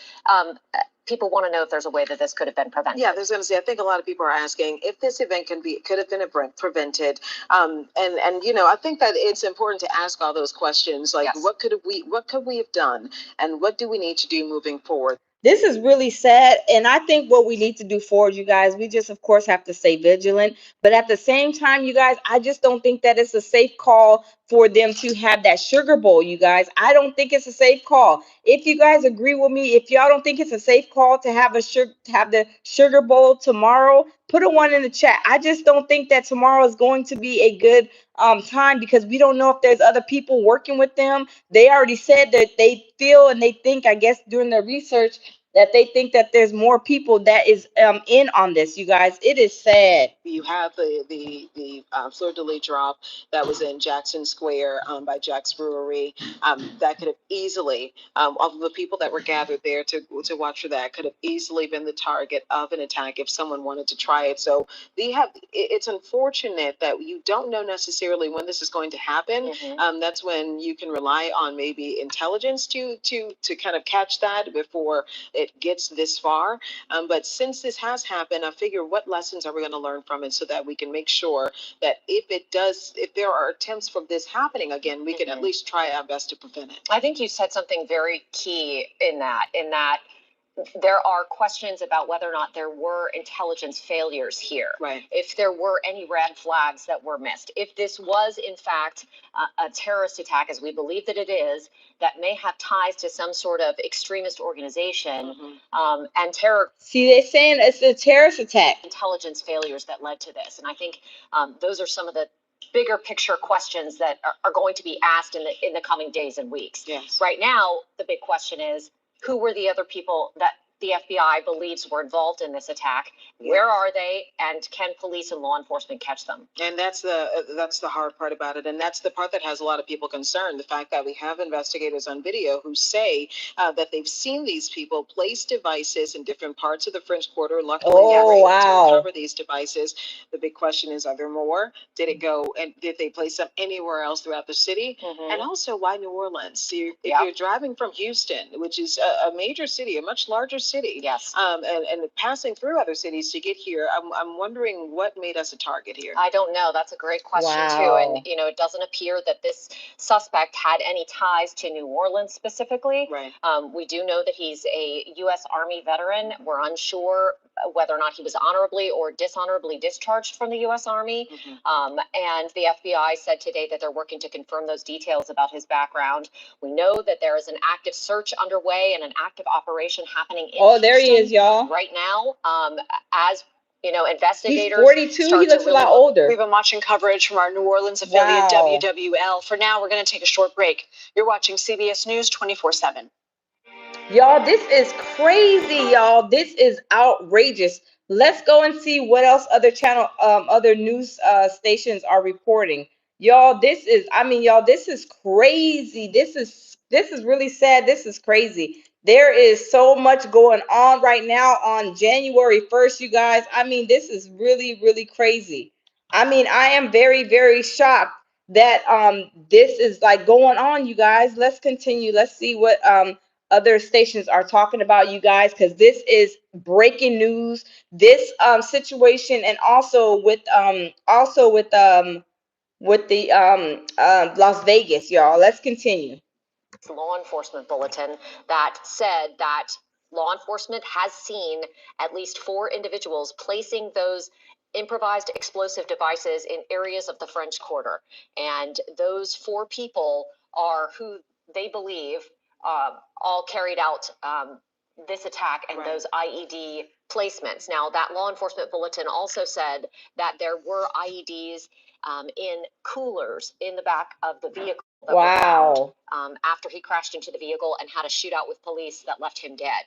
D: people want to know if there's a way that this could have been prevented.
E: Yeah, there's going to say. I think a lot of people are asking if this event could have been prevented. I think that it's important to ask all those questions. Like,
D: Yes.
E: what could we have done, and what do we need to do moving forward?
A: This is really sad. And I think what we need to do forward, you guys, we just, of course, have to stay vigilant. But at the same time, you guys, I just don't think that it's a safe call for them to have that Sugar Bowl, you guys. I don't think it's a safe call. If you guys agree with me, if y'all don't think it's a safe call to have the Sugar Bowl tomorrow, put a 1 in the chat. I just don't think that tomorrow is going to be a good time because we don't know if there's other people working with them. They already said that they feel and they think, I guess, during their research, that they think that there's more people that is in on this, you guys. It is sad.
E: You have the Fleur de Lis drop that was in Jackson Square by Jack's Brewery. That could have easily, of the people that were gathered there to watch for that, could have easily been the target of an attack if someone wanted to try it. So it's unfortunate that you don't know necessarily when this is going to happen. That's when you can rely on maybe intelligence to kind of catch that before it gets this far. But since this has happened, I figure, what lessons are we going to learn from it so that we can make sure that if there are attempts from this happening again, we can at least try our best to prevent it.
D: I think you said something very key in that there are questions about whether or not there were intelligence failures here.
E: Right.
D: If there were any red flags that were missed. If this was, in fact, a terrorist attack, as we believe that it is, that may have ties to some sort of extremist organization and terror.
A: See, they're saying it's a terrorist attack.
D: Intelligence failures that led to this. And I think those are some of the bigger picture questions that are going to be asked in the coming days and weeks.
E: Yes.
D: Right now, the big question is, who were the other people that the FBI believes were involved in this attack? Where are they? And can police and law enforcement catch them?
E: And that's the hard part about it. And that's the part that has a lot of people concerned. The fact that we have investigators on video who say that they've seen these people place devices in different parts of the French Quarter. Luckily, they were able to recover these devices. The big question is, are there more? Did it go, and did they place them anywhere else throughout the city? And also, why New Orleans? If you're driving from Houston, which is a major city, a much larger city,
D: yes,
E: and passing through other cities to get here, I'm wondering what made us a target here.
D: I don't know. That's a great question too. And it doesn't appear that this suspect had any ties to New Orleans specifically.
E: Right.
D: We do know that he's a U.S. Army veteran. We're unsure whether or not he was honorably or dishonorably discharged from the U.S. Army. And the FBI said today that they're working to confirm those details about his background. We know that there is an active search underway and an active operation happening in
A: there he is, y'all.
D: right now. As investigators.
A: He's 42. He looks a lot older.
C: We've been watching coverage from our New Orleans affiliate, WWL. For now, we're going to take a short break. You're watching CBS News 24/7.
A: Y'all, this is crazy, y'all. This is outrageous. Let's go and see what else other news stations are reporting. Y'all, this is crazy. This is really sad. This is crazy. There is so much going on right now on January 1st, you guys. This is really, really crazy. I am very, very shocked that this is like going on, you guys. Let's continue. Let's see what other stations are talking about, you guys, because this is breaking news. This situation, and also with the Las Vegas, y'all. Let's continue.
D: Law enforcement bulletin that said that law enforcement has seen at least 4 individuals placing those improvised explosive devices in areas of the French Quarter. And those 4 people are who they believe all carried out this attack and those IED placements. Now, that law enforcement bulletin also said that there were IEDs in coolers in the back of the vehicle.
A: Wow.
D: After he crashed into the vehicle and had a shootout with police that left him dead.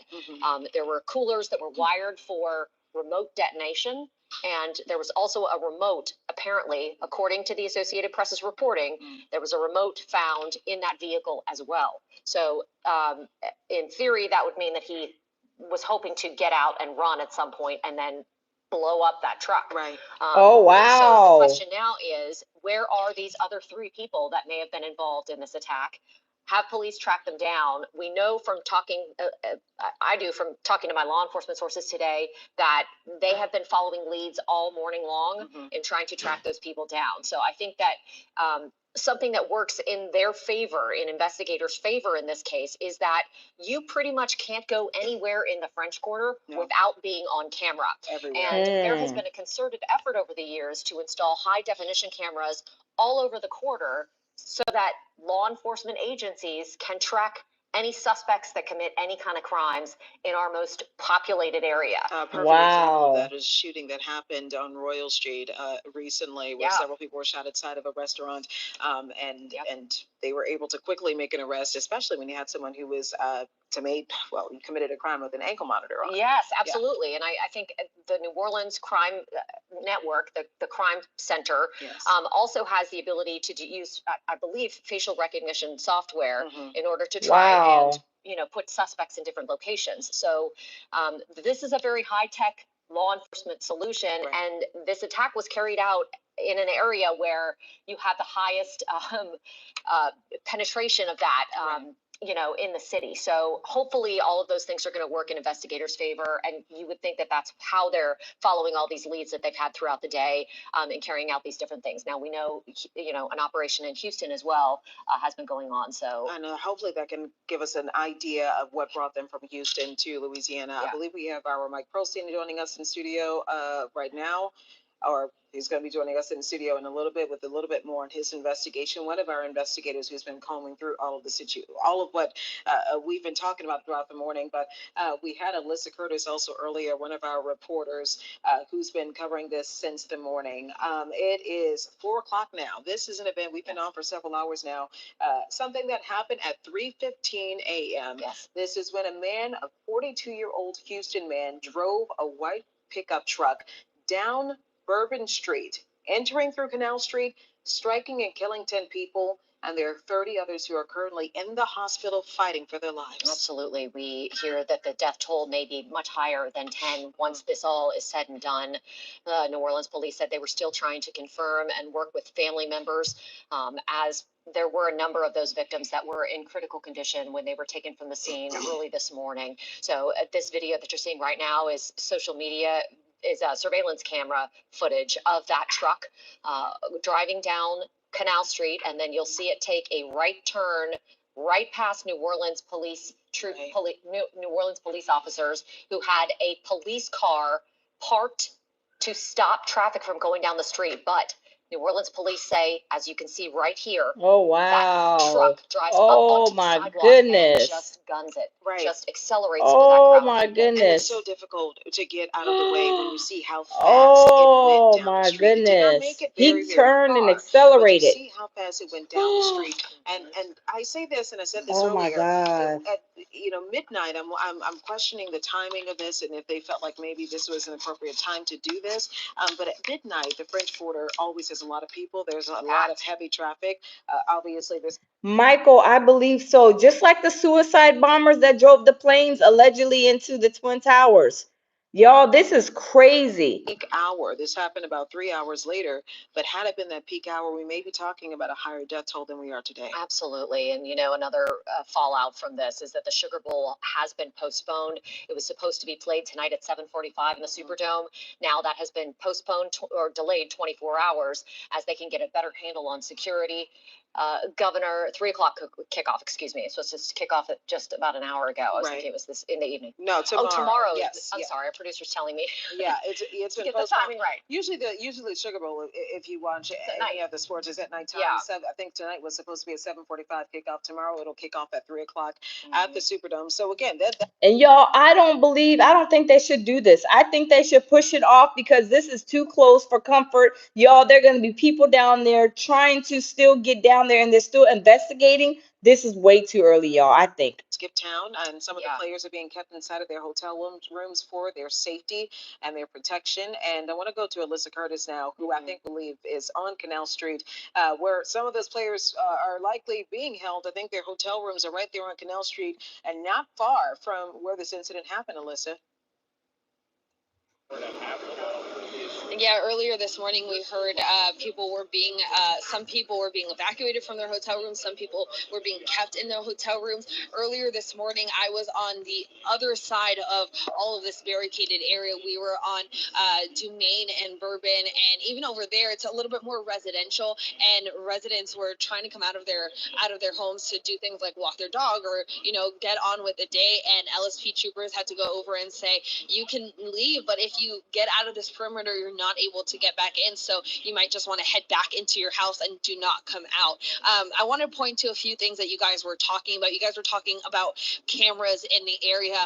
D: There were coolers that were wired for remote detonation, and there was also a remote, apparently, according to the Associated Press's reporting, there was a remote found in that vehicle as well. So in theory, that would mean that he was hoping to get out and run at some point and then blow up that truck.
E: Right.
A: Oh, wow.
D: So the question now is, where are these other 3 people that may have been involved in this attack? Have police track them down? We know from talking, from talking to my law enforcement sources today, that they have been following leads all morning long in trying to track those people down. So I think that something that works in their favor, in investigators' favor in this case, is that you pretty much can't go anywhere in the French Quarter without being on camera.
E: Everywhere.
D: And there has been a concerted effort over the years to install high definition cameras all over the quarter so that law enforcement agencies can track any suspects that commit any kind of crimes in our most populated area.
E: Perfect example of that is a shooting that happened on Royal Street recently, where several people were shot outside of a restaurant, and they were able to quickly make an arrest, especially when you had someone who was he committed a crime with an ankle monitor on.
D: Yes, absolutely. And I think the New Orleans Crime Network, the crime center, also has the ability to use, I believe, facial recognition software in order to try and put suspects in different locations. So this is a very high-tech law enforcement solution, and this attack was carried out in an area where you have the highest penetration of that. In the city. So hopefully all of those things are going to work in investigators' favor. And you would think that that's how they're following all these leads that they've had throughout the day and carrying out these different things. Now we know, an operation in Houston as well has been going on. So
E: and hopefully that can give us an idea of what brought them from Houston to Louisiana. I believe we have our Mike Pearlstein joining us in studio right now, or he's going to be joining us in the studio in a little bit with a little bit more on his investigation. One of our investigators who's been combing through all of what we've been talking about throughout the morning. But we had Alyssa Curtis also earlier, one of our reporters who's been covering this since the morning. It is 4 o'clock now. This is an event we've been on for several hours now. Something that happened at 3:15 a.m. This is when a man, a 42-year-old Houston man, drove a white pickup truck down Bourbon Street, entering through Canal Street, striking and killing 10 people, and there are 30 others who are currently in the hospital fighting for their lives.
D: Absolutely. We hear that the death toll may be much higher than 10 once this all is said and done. New Orleans police said they were still trying to confirm and work with family members as there were a number of those victims that were in critical condition when they were taken from the scene early this morning. So this video that you're seeing right now is social media, is surveillance camera footage of that truck driving down Canal Street, and then you'll see it take a right turn right past New Orleans New Orleans police officers who had a police car parked to stop traffic from going down the street. But New Orleans police say, as you can see right here, that truck drives up onto the sidewalk and just guns it, just accelerates into that crowd of people.
E: And it's so difficult to get out of the way when you see how fast it went down the street. It did not make it very,
A: He turned
E: very
A: and
E: far,
A: accelerated.
E: But you see how fast it went down the street. And I say this, and I said this earlier.
A: My God.
E: At midnight, I'm questioning the timing of this, and if they felt like maybe this was an appropriate time to do this. But at midnight, the French Quarter always has a lot of people. There's a lot of heavy traffic. Obviously, this.
A: Michael, I believe so. Just like the suicide bombers that drove the planes allegedly into the Twin Towers. Y'all, this is crazy.
E: Peak hour. This happened about 3 hours later, but had it been that peak hour, we may be talking about a higher death toll than we are today.
D: Absolutely. And, another fallout from this is that the Sugar Bowl has been postponed. It was supposed to be played tonight at 7:45 in the Superdome. Now that has been postponed or delayed 24 hours as they can get a better handle on security. Governor, 3 o'clock kickoff, excuse me. It's supposed to kick off at just about an hour ago. I was thinking it was this in the evening.
E: No, tomorrow.
D: Oh, tomorrow.
E: Yes.
D: I'm sorry. Our producer's telling me.
E: Yeah, it's been
D: get the
E: postponed.
D: timing right.
E: Usually the Sugar Bowl, if you watch any of the sports, is at nighttime.
D: Yeah.
E: I think tonight was supposed to be a 7:45 kickoff. Tomorrow it'll kick off at 3 o'clock at the Superdome. So again,
A: And y'all, I don't think they should do this. I think they should push it off because this is too close for comfort. Y'all, there are going to be people down there trying to still get down there and they're still investigating. This is way too early, y'all, I think.
E: Skip town, and some of the players are being kept inside of their hotel rooms for their safety and their protection. And I want to go to Alyssa Curtis now, who I believe is on Canal Street, where some of those players are likely being held. I think their hotel rooms are right there on Canal Street and not far from where this incident happened, Alyssa.
U: Yeah, earlier this morning we heard some people were being evacuated from their hotel rooms. Some people were being kept in their hotel rooms. Earlier this morning, I was on the other side of all of this barricaded area. We were on Dumaine and Bourbon, and even over there, it's a little bit more residential. And residents were trying to come out of their homes to do things like walk their dog or get on with the day. And LSP troopers had to go over and say, you can leave, but if you get out of this perimeter, you're not able to get back in. So you might just want to head back into your house and do not come out. I want to point to a few things that you guys were talking about. You guys were talking about cameras in the area.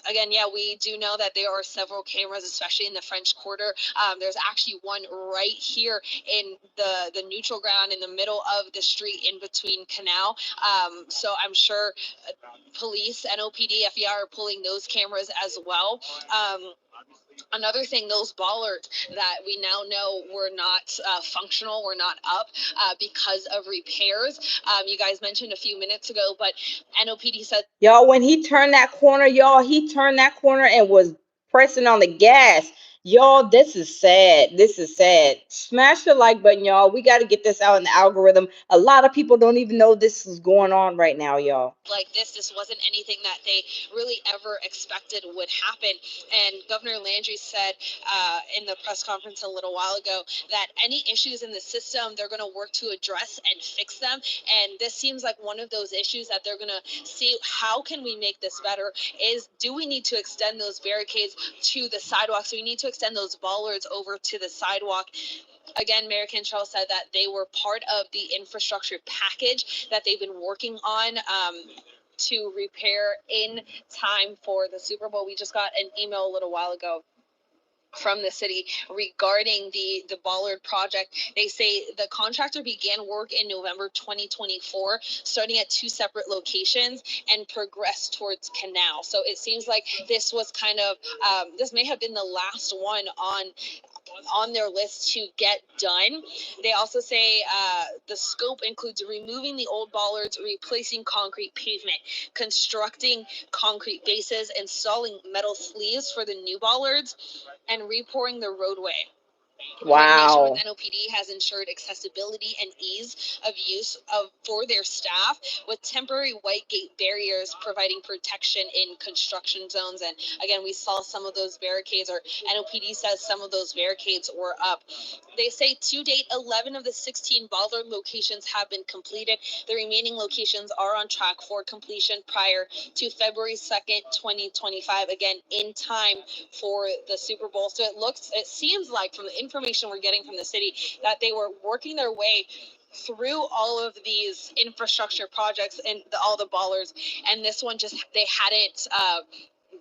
U: Again, yeah, we do know that there are several cameras, especially in the French Quarter. There's actually one right here in the neutral ground in the middle of the street in between Canal. So I'm sure police, NOPD, FEI are pulling those cameras as well. Another thing, those bollards that we now know were not functional, were not up because of repairs. You guys mentioned a few minutes ago, but NOPD said,
A: Y'all, when he turned that corner, and was pressing on the gas. Y'all, this is sad. This is sad. Smash the like button, y'all. We got to get this out in the algorithm. A lot of people don't even know this is going on right now, y'all.
U: Like this wasn't anything that they really ever expected would happen. And Governor Landry said in the press conference a little while ago that any issues in the system, they're going to work to address and fix them. And this seems like one of those issues that they're going to see, how can we make this better? Do we need to extend those barricades to the sidewalks? We need to extend those bollards over to the sidewalk. Again, Mayor Cantrell said that they were part of the infrastructure package that they've been working on to repair in time for the Super Bowl. We just got an email a little while ago from the city regarding the Bollard project. They say the contractor began work in November 2024, starting at 2 separate locations and progressed towards Canal. So it seems like this was kind of, this may have been the last one on their list to get done. They also say the scope includes removing the old bollards, replacing concrete pavement, constructing concrete bases, installing metal sleeves for the new bollards, and repouring the roadway. Coordination with NOPD has ensured accessibility and ease of use for their staff, with temporary white gate barriers providing protection in construction zones. And again, we saw some of those barricades, or NOPD says some of those barricades were up. They say to date, 11 of the 16 bollard locations have been completed. The remaining locations are on track for completion prior to February 2nd, 2025, again, in time for the Super Bowl. So it seems like from the information we're getting from the city that they were working their way through all of these infrastructure projects and all the bollards, and this one just they hadn't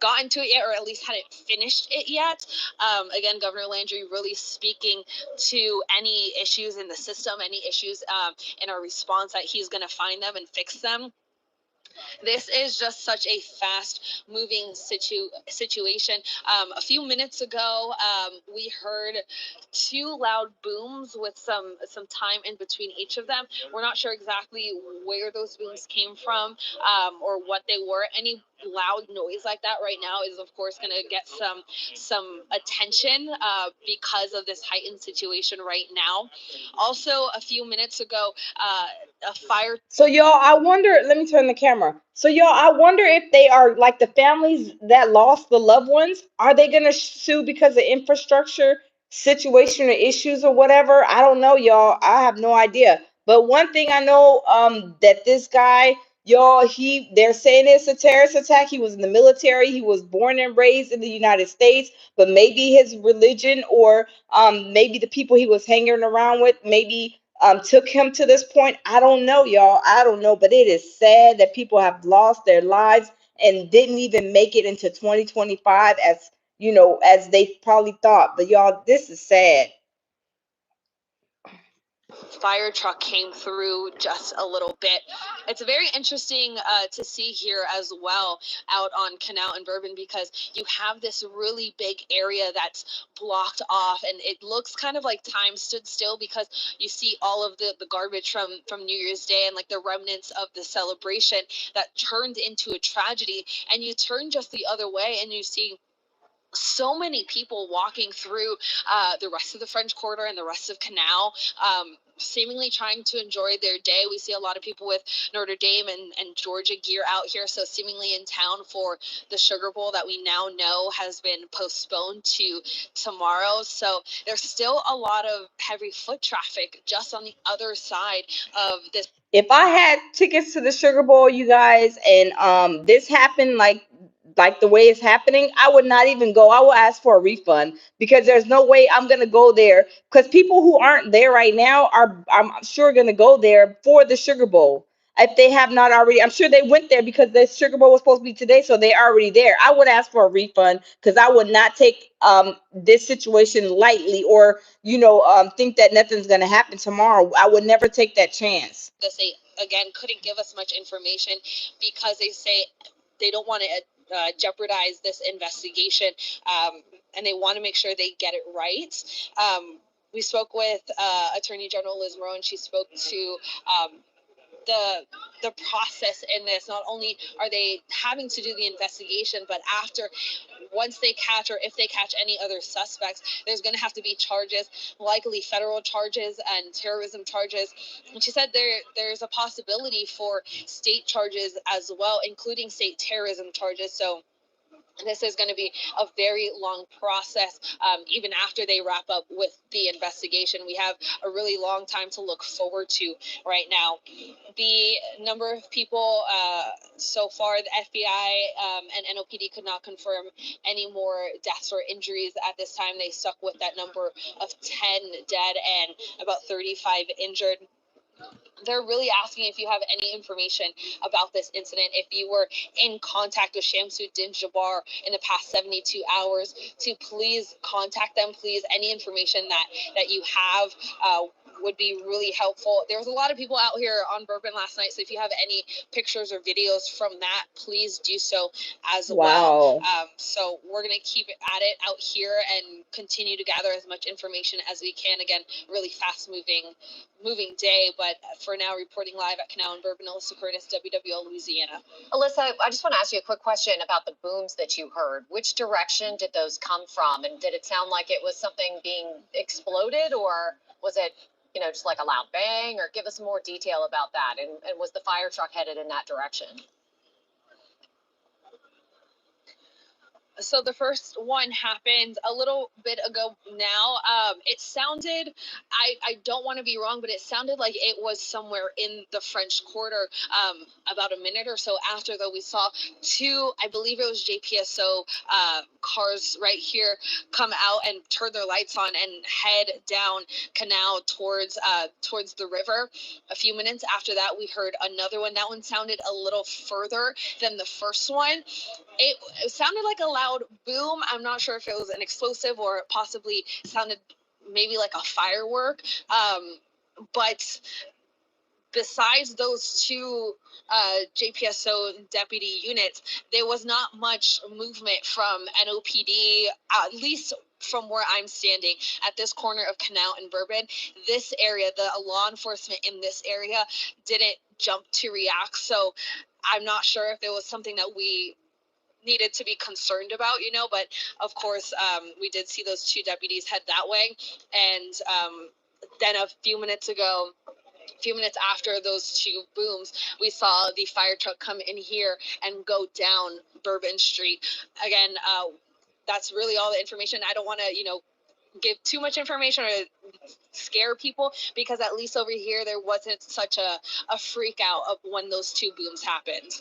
U: gotten to it yet, or at least hadn't finished it yet. Again, Governor Landry really speaking to any issues in the system, any issues in our response, that he's going to find them and fix them. This is just such a fast moving situation. A few minutes ago, we heard 2 loud booms with some time in between each of them. We're not sure exactly where those booms came from or what they were. loud noise like that right now is of course going to get some attention because of this heightened situation right now. Also, a few minutes ago, a fire. So y'all, I wonder, let me turn the camera. So y'all, I wonder if they are like the families that lost the loved ones, are they going to sue because of infrastructure situation or issues or whatever? I don't know, y'all. I have no idea. But one thing I know, that this guy, y'all, they're saying it's a terrorist attack. He was in the military. He was born and raised in the United States, but maybe his religion or maybe the people he was hanging around with maybe took him to this point. I don't know, y'all. I don't know, but it is sad that people have lost their lives and didn't even make it into 2025 as as they probably thought. But y'all, this is sad. Fire truck came through just a little bit. It's very interesting to see here as well out on Canal and Bourbon, because you have this really big area that's blocked off, and it looks kind of like time stood still because you see all of the garbage from New Year's Day and like the remnants of the celebration that turned into a tragedy. And you turn just the other way and you see so many people walking through the rest of the French Quarter and the rest of Canal, seemingly trying to enjoy their day. We see a lot of people with Notre Dame and Georgia gear out here, so seemingly in town for the Sugar Bowl that we now know has been postponed to tomorrow. So there's still a lot of heavy foot traffic just on the other side of this. If I had tickets to the Sugar Bowl, you guys, and this happened like the way it's happening, I would not even go. I will ask for a refund because there's no way I'm going to go there, because people who aren't there right now are, I'm sure, going to go there for the Sugar Bowl. If they have not already, I'm sure they went there because the Sugar Bowl was supposed to be today, so they're already there. I would ask for a refund because I would not take this situation lightly, or think that nothing's going to happen tomorrow. I would never take that chance. They again couldn't give us much information because they say they don't want to jeopardize this investigation, and they want to make sure they get it right. We spoke with Attorney General Liz Moreau, and she spoke to the process in this. Not only are they having to do the investigation, but once they catch, or if they catch any other suspects, there's going to have to be charges, likely federal charges and terrorism charges. And she said there's a possibility for state charges as well, including state terrorism charges. So this is going to be a very long process, even after they wrap up with the investigation. We have a really long time to look forward to right now. The number of people so far, the FBI and NOPD could not confirm any more deaths or injuries at this time. They stuck with that number of 10 dead and about 35 injured. They're really asking if you have any information about this incident, if you were in contact with Shamsuddin Jabbar in the past 72 hours, to please contact them. Please, any information that you have would be really helpful. There was a lot of people out here on Bourbon last night, so if you have any pictures or videos from that, please do so as well. So we're going to keep at it out here and continue to gather as much information as we can. Again, really fast moving day, but for now, reporting live at Canal and Bourbon, Alyssa Curtis, WWL Louisiana.
D: Alyssa, I just want to ask you a quick question about the booms that you heard. Which direction did those come from? And did it sound like it was something being exploded, or was it, just like a loud bang? Or give us more detail about that. And was the fire truck headed in that direction?
U: So the first one happened a little bit ago now. It sounded, I don't want to be wrong, but it sounded like it was somewhere in the French Quarter about a minute or so after, though. We saw two, I believe it was JPSO cars right here come out and turn their lights on and head down Canal towards the river. A few minutes after that, we heard another one. That one sounded a little further than the first one. It sounded like a loud boom. I'm not sure if it was an explosive or possibly sounded maybe like a firework. But besides those two JPSO deputy units, there was not much movement from NOPD, at least from where I'm standing at this corner of Canal and Bourbon. This area, the law enforcement in this area didn't jump to react. So I'm not sure if it was something that we needed to be concerned about, you know, but of course, we did see those two deputies head that way. And then a few minutes after those two booms, we saw the fire truck come in here and go down Bourbon Street. Again, that's really all the information. I don't want to, you know, give too much information or scare people, because at least over here there wasn't such a freak out of when those two booms happened.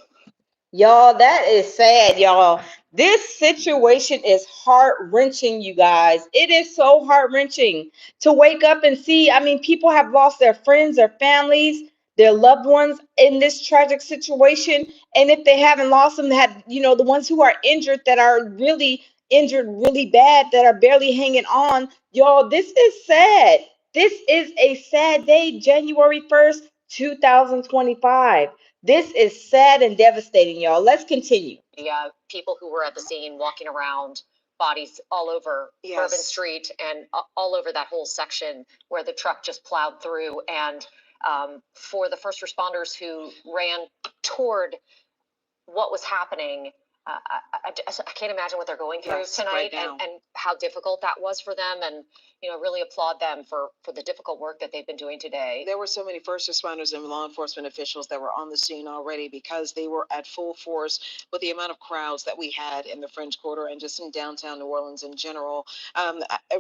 A: Y'all, that is sad, y'all. This situation is heart-wrenching, you guys. It is so heart-wrenching to wake up and see. I mean, people have lost their friends, their families, their loved ones in this tragic situation. And if they haven't lost them, have, you know, the ones who are injured, that are really injured really bad, that are barely hanging on. Y'all, this is sad. This is a sad day, January 1st, 2025. This is sad and devastating, y'all. Let's continue.
D: People who were at the scene walking around, bodies all over
E: Yes.
D: Bourbon Street and all over that whole section where the truck just plowed through. And for the first responders who ran toward what was happening, I can't imagine what they're going through tonight,
E: right
D: and how difficult that was for them. And, you know, really applaud them for the difficult work that they've been doing today.
E: There were so many first responders and law enforcement officials that were on the scene already, because they were at full force with the amount of crowds that we had in the French Quarter and just in downtown New Orleans in general.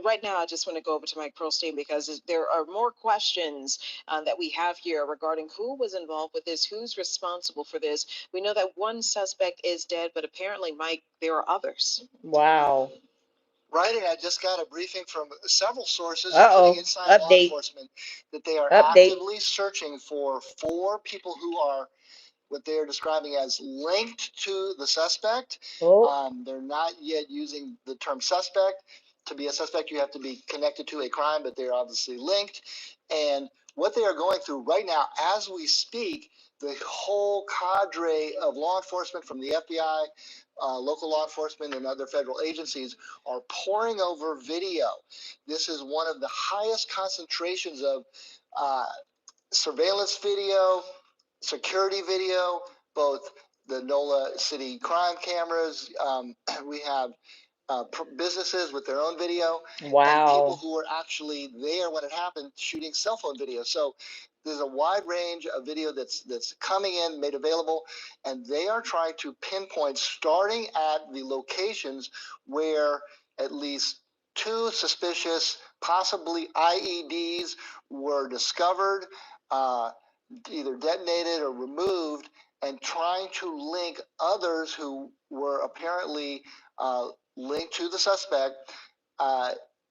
E: Right now, I just want to go over to Mike Pearlstein, because there are more questions that we have here regarding who was involved with this, who's responsible for this. We know that one suspect is dead, but apparently, Mike, there are others.
A: Wow.
G: Right, and I just got a briefing from several sources,
A: Uh-oh.
G: including inside law
A: Update.
G: enforcement, that they are
A: Update.
G: actively searching for 4 people who are what they are describing as linked to the suspect.
A: Oh.
G: They're not yet using the term suspect. To be a suspect, you have to be connected to a crime, but they're obviously linked. And what they are going through right now, as we speak, the whole cadre of law enforcement from the FBI, local law enforcement, and other federal agencies are pouring over video. This is one of the highest concentrations of surveillance video, security video, both the NOLA city crime cameras. We have businesses with their own video, and people
A: Wow.
G: who were actually there when it happened shooting cell phone video. So there's a wide range of video that's coming in, made available, and they are trying to pinpoint, starting at the locations where at least 2 suspicious, possibly IEDs, were discovered, either detonated or removed, and trying to link others who were apparently linked to the suspect,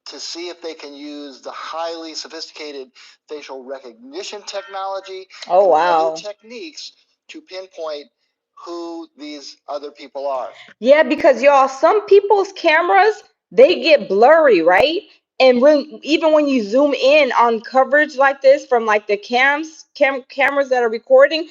G: to see if they can use the highly sophisticated facial recognition technology
A: Oh,
G: and
A: wow.
G: other techniques to pinpoint who these other people are.
A: Yeah, because y'all, some people's cameras, they get blurry, right? And even when you zoom in on coverage like this from like the cameras that are recording,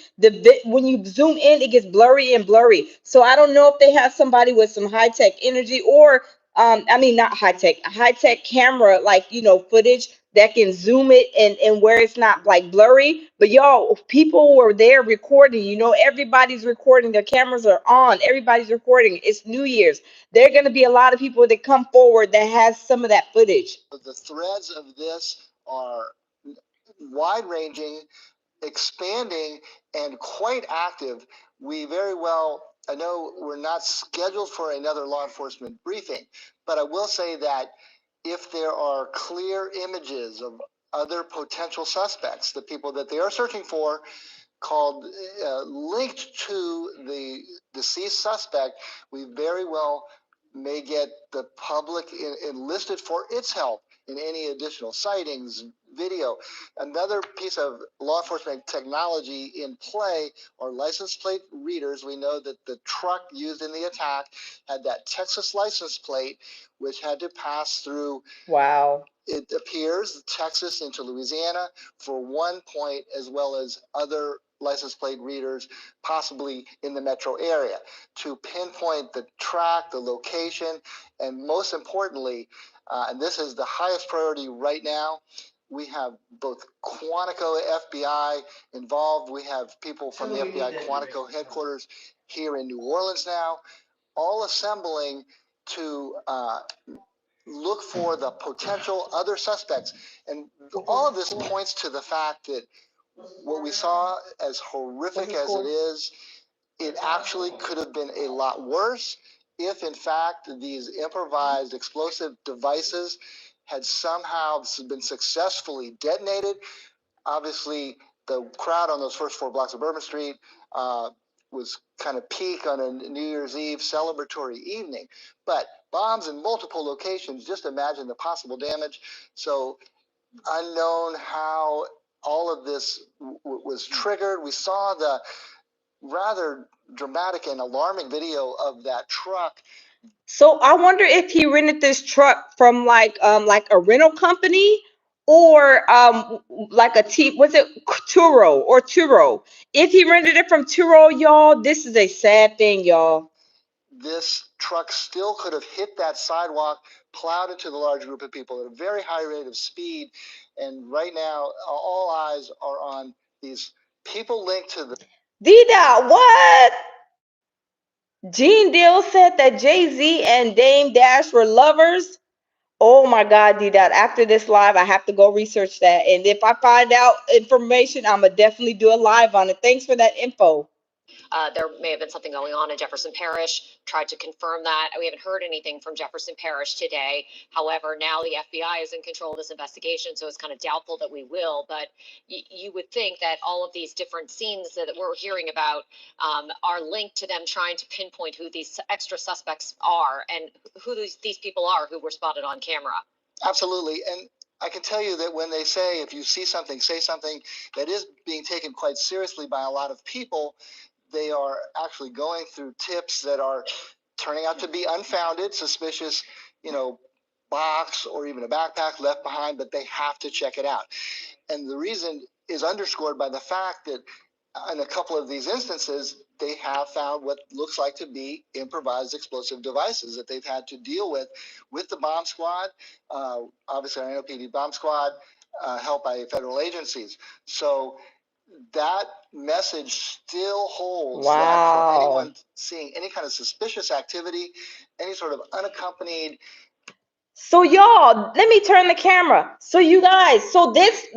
A: when you zoom in, it gets blurry and blurry. So I don't know if they have somebody with some high tech energy, or I mean, not high tech camera, like, you know, footage that can zoom it and where it's not like blurry. But y'all, people were there recording, you know, everybody's recording, their cameras are on, everybody's recording. It's New Year's. There are going to be a lot of people that come forward that has some of that footage.
G: The threads of this are wide ranging, expanding, and quite active. We very well, I know we're not scheduled for another law enforcement briefing, but I will say that if there are clear images of other potential suspects, the people that they are searching for, called linked to the deceased suspect, we very well may get the public enlisted for its help in any additional sightings, video. Another piece of law enforcement technology in play are license plate readers. We know that the truck used in the attack had that Texas license plate, which had to pass through,
A: Wow.
G: it appears, Texas into Louisiana for one point, as well as other license plate readers, possibly in the metro area, to pinpoint the track, the location, and most importantly, and this is the highest priority right now, we have both Quantico FBI involved. We have people from the FBI Quantico headquarters here in New Orleans now, all assembling to look for the potential other suspects. And all of this points to the fact that what we saw, as horrific as it is, it actually could have been a lot worse if, in fact, these improvised explosive devices had somehow been successfully detonated. Obviously, the crowd on those first 4 blocks of Bourbon Street was kind of peak on a New Year's Eve celebratory evening. But bombs in multiple locations, just imagine the possible damage. So unknown how all of this was triggered. We saw the rather dramatic and alarming video of that truck.
A: So I wonder if he rented this truck from like a rental company or like was it Turo? If he rented it from Turo, y'all, this is a sad thing, y'all.
G: This truck still could have hit that sidewalk, plowed into the large group of people at a very high rate of speed. And right now, all eyes are on these people linked to the
A: D-Dot, what? Gene Deal said that Jay-Z and Dame Dash were lovers. Oh my God, D-Dot. After this live, I have to go research that. And if I find out information, I'm going to definitely do a live on it. Thanks for that info.
D: There may have been something going on in Jefferson Parish. Tried to confirm that. We haven't heard anything from Jefferson Parish today. However, now the FBI is in control of this investigation, so it's kind of doubtful that we will. But you would think that all of these different scenes that we're hearing about are linked to them trying to pinpoint who these extra suspects are and who these people are who were spotted on camera.
G: Absolutely. And I can tell you that when they say, if you see something, say something, that is being taken quite seriously by a lot of people. They are actually going through tips that are turning out to be unfounded, suspicious, box or even a backpack left behind, but they have to check it out. And the reason is underscored by the fact that in a couple of these instances, they have found what looks like to be improvised explosive devices that they've had to deal with the bomb squad, obviously our NOPD bomb squad, helped by federal agencies. So that message still holds.
A: Wow.
G: That for anyone seeing any kind of suspicious activity, any sort of unaccompanied.
A: So y'all, let me turn the camera. So you guys, so this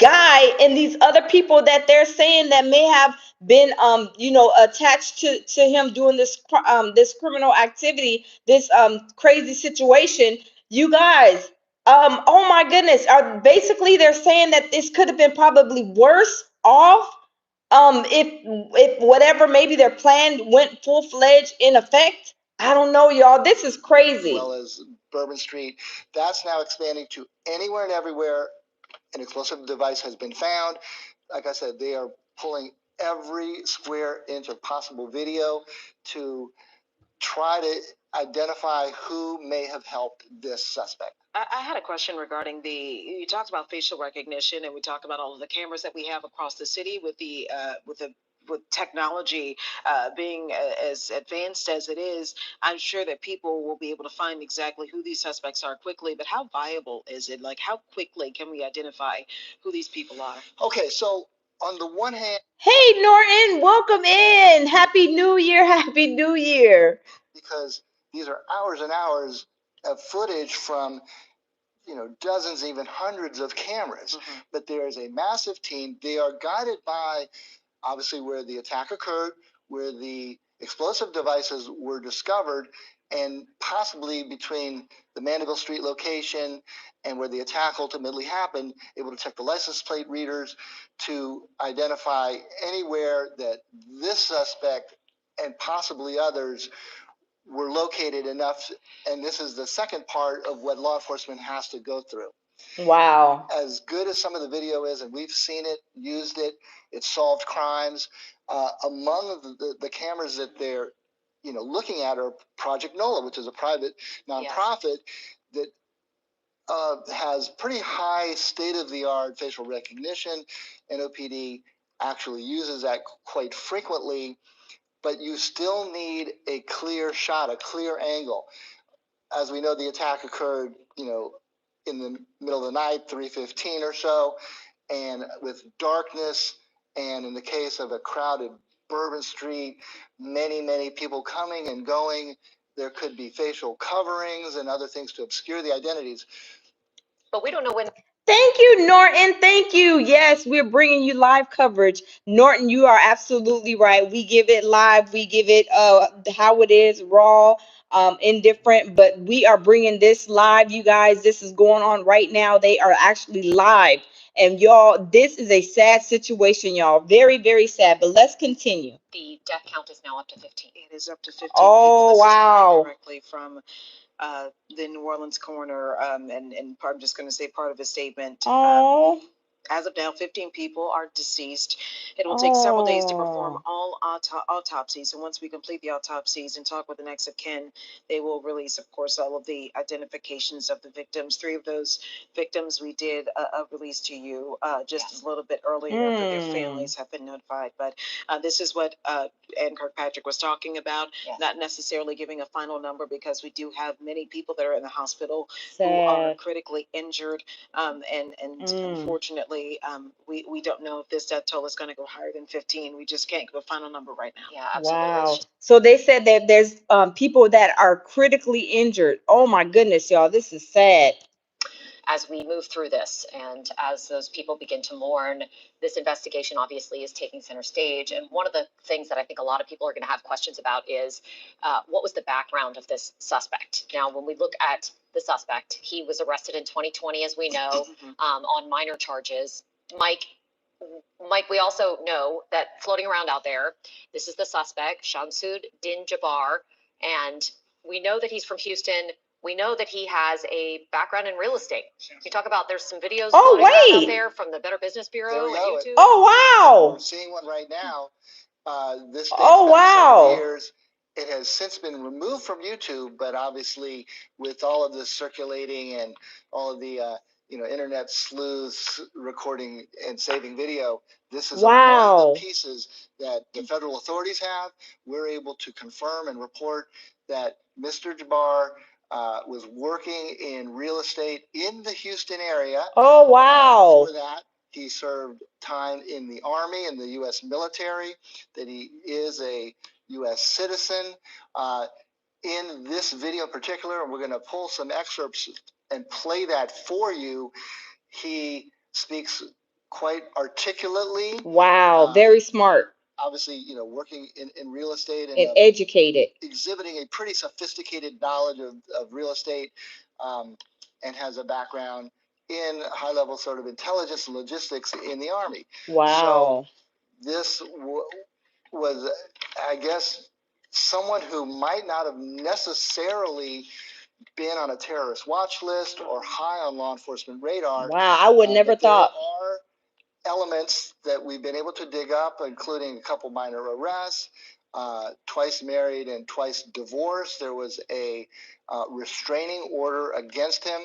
A: guy and these other people that they're saying that may have been attached to him doing this criminal activity, this crazy situation, you guys, oh my goodness, basically they're saying that this could have been probably worse off if whatever maybe their plan went full-fledged in effect. I don't know, y'all. This is crazy.
G: As well as Bourbon Street, that's now expanding to anywhere and everywhere an explosive device has been found. Like I said, they are pulling every square inch of possible video to try to identify who may have helped this suspect.
E: I had a question regarding you talked about facial recognition, and we talked about all of the cameras that we have across the city with technology being as advanced as it is. I'm sure that people will be able to find exactly who these suspects are quickly, but how viable is it? Like, how quickly can we identify who these people are? Okay, so on the one hand,
A: hey Norton, welcome in. Happy New Year. Happy New Year.
G: Because these are hours and hours of footage from dozens, even hundreds of cameras. Mm-hmm. But there is a massive team. They are guided by obviously where the attack occurred, where the explosive devices were discovered, and possibly between the Mandeville Street location and where the attack ultimately happened, able to check the license plate readers to identify anywhere that this suspect and possibly others were located enough. And this is the second part of what law enforcement has to go through.
A: Wow.
G: As good as some of the video is, and we've seen it, used it, it solved crimes. Among the cameras that they're looking at are Project NOLA, which is a private nonprofit that has pretty high state-of-the-art facial recognition. NOPD actually uses that quite frequently, but you still need a clear shot, a clear angle. As we know, the attack occurred, in the middle of the night, 3:15 or so, and with darkness, and in the case of a crowded Bourbon Street, many people coming and going. There could be facial coverings and other things to obscure the identities.
D: But we don't know when.
A: Thank you, Norton. Thank you. Yes, we're bringing you live coverage. Norton, you are absolutely right. We give it live. We give it how it is, raw, indifferent. But we are bringing this live, you guys. This is going on right now. They are actually live. And y'all, this is a sad situation, y'all. Very, very sad. But let's continue.
D: The death count is now up to 15.
E: It is up to 15
A: Oh,
E: people. This is
A: wow.
E: coming directly from the New Orleans coroner, and I'm just going to say part of his statement.
A: Oh.
E: As of now, 15 people are deceased. It will take several days to perform all autopsies. And once we complete the autopsies and talk with the next of kin, they will release, of course, all of the identifications of the victims. 3 of those victims we did release to you just a little bit earlier after their families have been notified. But this is what Ann Kirkpatrick was talking about, not necessarily giving a final number, because we do have many people that are in the hospital who are critically injured. And unfortunately, we don't know if this death toll is going to go higher than 15. We just can't give a final number right now.
D: Yeah, absolutely.
A: Wow. So they said that there's people that are critically injured. Oh my goodness, y'all. This is sad.
D: As we move through this and as those people begin to mourn, this investigation obviously is taking center stage. And one of the things that I think a lot of people are going to have questions about is what was the background of this suspect? Now, when we look at the suspect, he was arrested in 2020, as we know, on minor charges. Mike, we also know that floating around out there, this is the suspect, Shamsud Din Jabbar, and we know that he's from Houston. We know that he has a background in real estate. You talk about there's some videos floating around out there from the Better Business Bureau on YouTube.
A: Oh, wow.
G: We're seeing one right now. This dates
A: back
G: several years. It has since been removed from YouTube, but obviously with all of this circulating and all of the internet sleuths recording and saving video, this is one of the pieces that the federal authorities have. We're able to confirm and report that Mr. Jabbar was working in real estate in the Houston area.
A: Oh, wow.
G: For that, he served time in the Army and the U.S. military, that he is a U.S. citizen. In this video in particular, and we're going to pull some excerpts and play that for you, he speaks quite articulately.
A: Wow, very smart.
G: Obviously, working in real estate
A: and educated.
G: Exhibiting a pretty sophisticated knowledge of real estate, and has a background in high-level sort of intelligence and logistics in the Army.
A: Wow.
G: So this was, I guess, someone who might not have necessarily been on a terrorist watch list or high on law enforcement radar.
A: Wow, I would never thought.
G: There are elements that we've been able to dig up, including a couple minor arrests, twice married and twice divorced. There was a restraining order against him.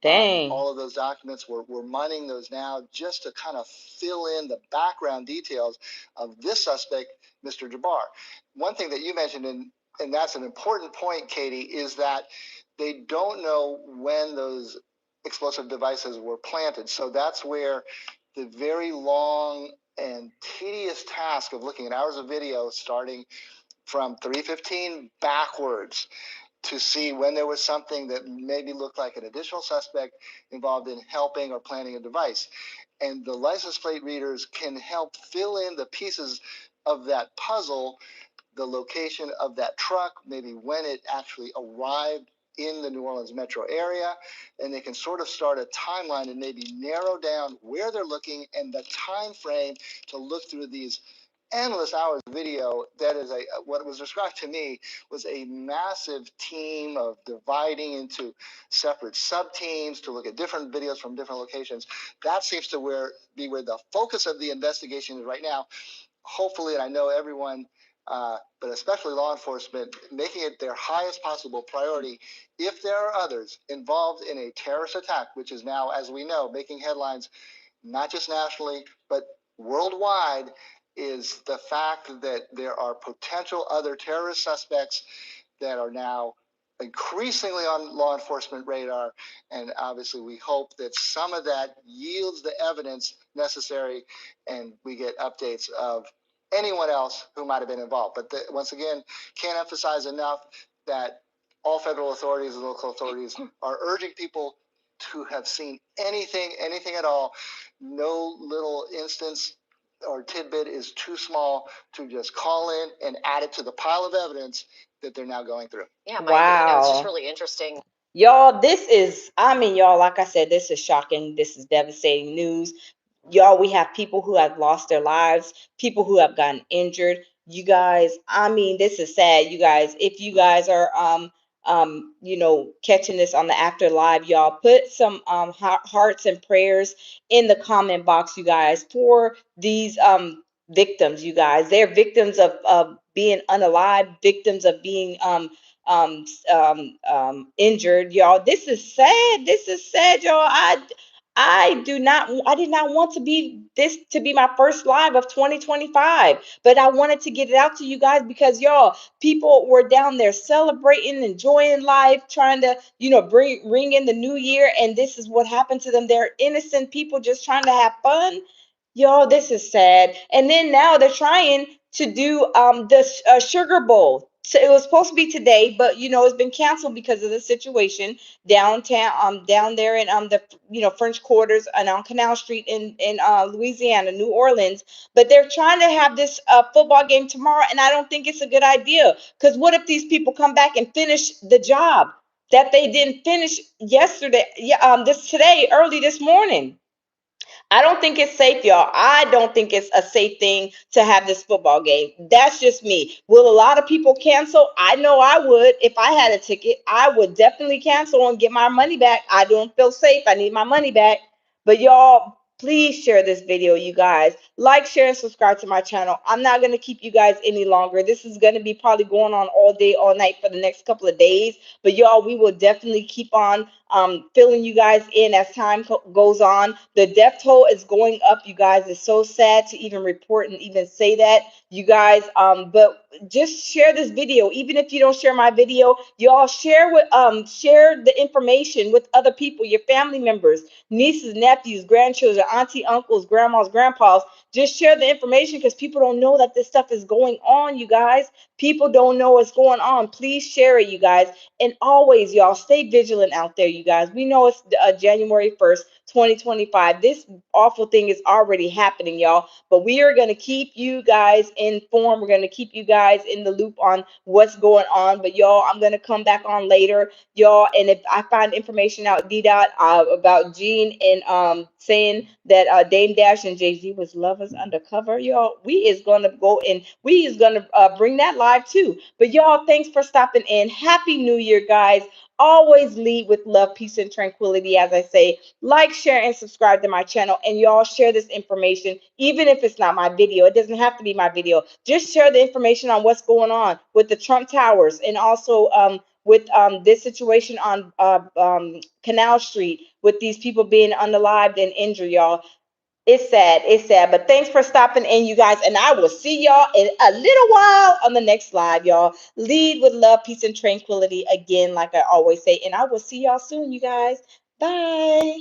A: Dang.
G: All of those documents, we're mining those now just to kind of fill in the background details of this suspect, Mr. Jabbar. One thing that you mentioned, and that's an important point, Katie, is that they don't know when those explosive devices were planted. So that's where the very long and tedious task of looking at hours of video starting from 3:15 backwards to see when there was something that maybe looked like an additional suspect involved in helping or planting a device. And the license plate readers can help fill in the pieces of that puzzle, the location of that truck, maybe when it actually arrived in the New Orleans metro area, and they can sort of start a timeline and maybe narrow down where they're looking and the time frame to look through these endless hours of video. That is what was described to me was a massive team of dividing into separate sub teams to look at different videos from different locations. That seems to be where the focus of the investigation is right now. Hopefully, and I know everyone, but especially law enforcement, making it their highest possible priority. If there are others involved in a terrorist attack, which is now, as we know, making headlines, not just nationally, but worldwide, is the fact that there are potential other terrorist suspects that are now increasingly on law enforcement radar. And obviously we hope that some of that yields the evidence necessary and we get updates of anyone else who might have been involved. But once again, can't emphasize enough that all federal authorities and local authorities are urging people to have seen anything at all. No little instance or tidbit is too small to just call in and add it to the pile of evidence that they're now going through.
D: Yeah, Mike, it's just
A: Wow.
D: really interesting.
A: Y'all, this is, I mean, y'all, like I said, this is shocking. This is devastating news. Y'all, we have people who have lost their lives, people who have gotten injured. You guys, I mean, this is sad, you guys. If you guys are catching this on the after live, y'all, put some hearts and prayers in the comment box, you guys, for these victims, you guys. They're victims of being unalive, victims of being injured, y'all. This is sad. This is sad, y'all. I did not want to be my first live of 2025, but I wanted to get it out to you guys because y'all, people were down there celebrating, enjoying life, trying to, ring in the new year, and this is what happened to them. They're innocent people just trying to have fun. Y'all, this is sad. And then now they're trying to do the Sugar Bowl. So it was supposed to be today, but it's been canceled because of the situation downtown, down there in the French Quarters and on Canal Street in Louisiana, New Orleans. But they're trying to have this football game tomorrow, and I don't think it's a good idea. Because what if these people come back and finish the job that they didn't finish yesterday? Yeah, early this morning. I don't think it's safe, y'all. I don't think it's a safe thing to have this football game. That's just me. Will a lot of people cancel? I know I would. If I had a ticket, I would definitely cancel and get my money back. I don't feel safe. I need my money back. But y'all, please share this video, you guys. Like, share, and subscribe to my channel. I'm not going to keep you guys any longer. This is going to be probably going on all day, all night for the next couple of days. But y'all, we will definitely keep on filling you guys in as time goes on. The death toll is going up, you guys. It's so sad to even report and even say that, you guys. But just share this video. Even if you don't share my video, y'all share the information with other people, your family members, nieces, nephews, grandchildren, auntie, uncles, grandmas, grandpas. Just share the information because people don't know that this stuff is going on, you guys. People don't know what's going on. Please share it, you guys. And always, y'all, stay vigilant out there, you guys. We know it's January 1st, 2025. This awful thing is already happening, y'all. But we are going to keep you guys informed. We're going to keep you guys in the loop on what's going on. But, y'all, I'm going to come back on later, y'all. And if I find information out, D-Dot, about Gene and saying that Dame Dash and Jay-Z was lovers undercover, y'all, we is going to go and we is going to bring that live too. But y'all, thanks for stopping in. Happy New Year, guys. Always lead with love, peace, and tranquility. As I say, like, share, and subscribe to my channel. And y'all share this information, even if it's not my video. It doesn't have to be my video. Just share the information on what's going on with the Trump Towers and also with this situation on Canal Street with these people being unalived and injured, y'all. It's sad. It's sad. But thanks for stopping in, you guys. And I will see y'all in a little while on the next live, y'all. Lead with love, peace, and tranquility again, like I always say. And I will see y'all soon, you guys. Bye.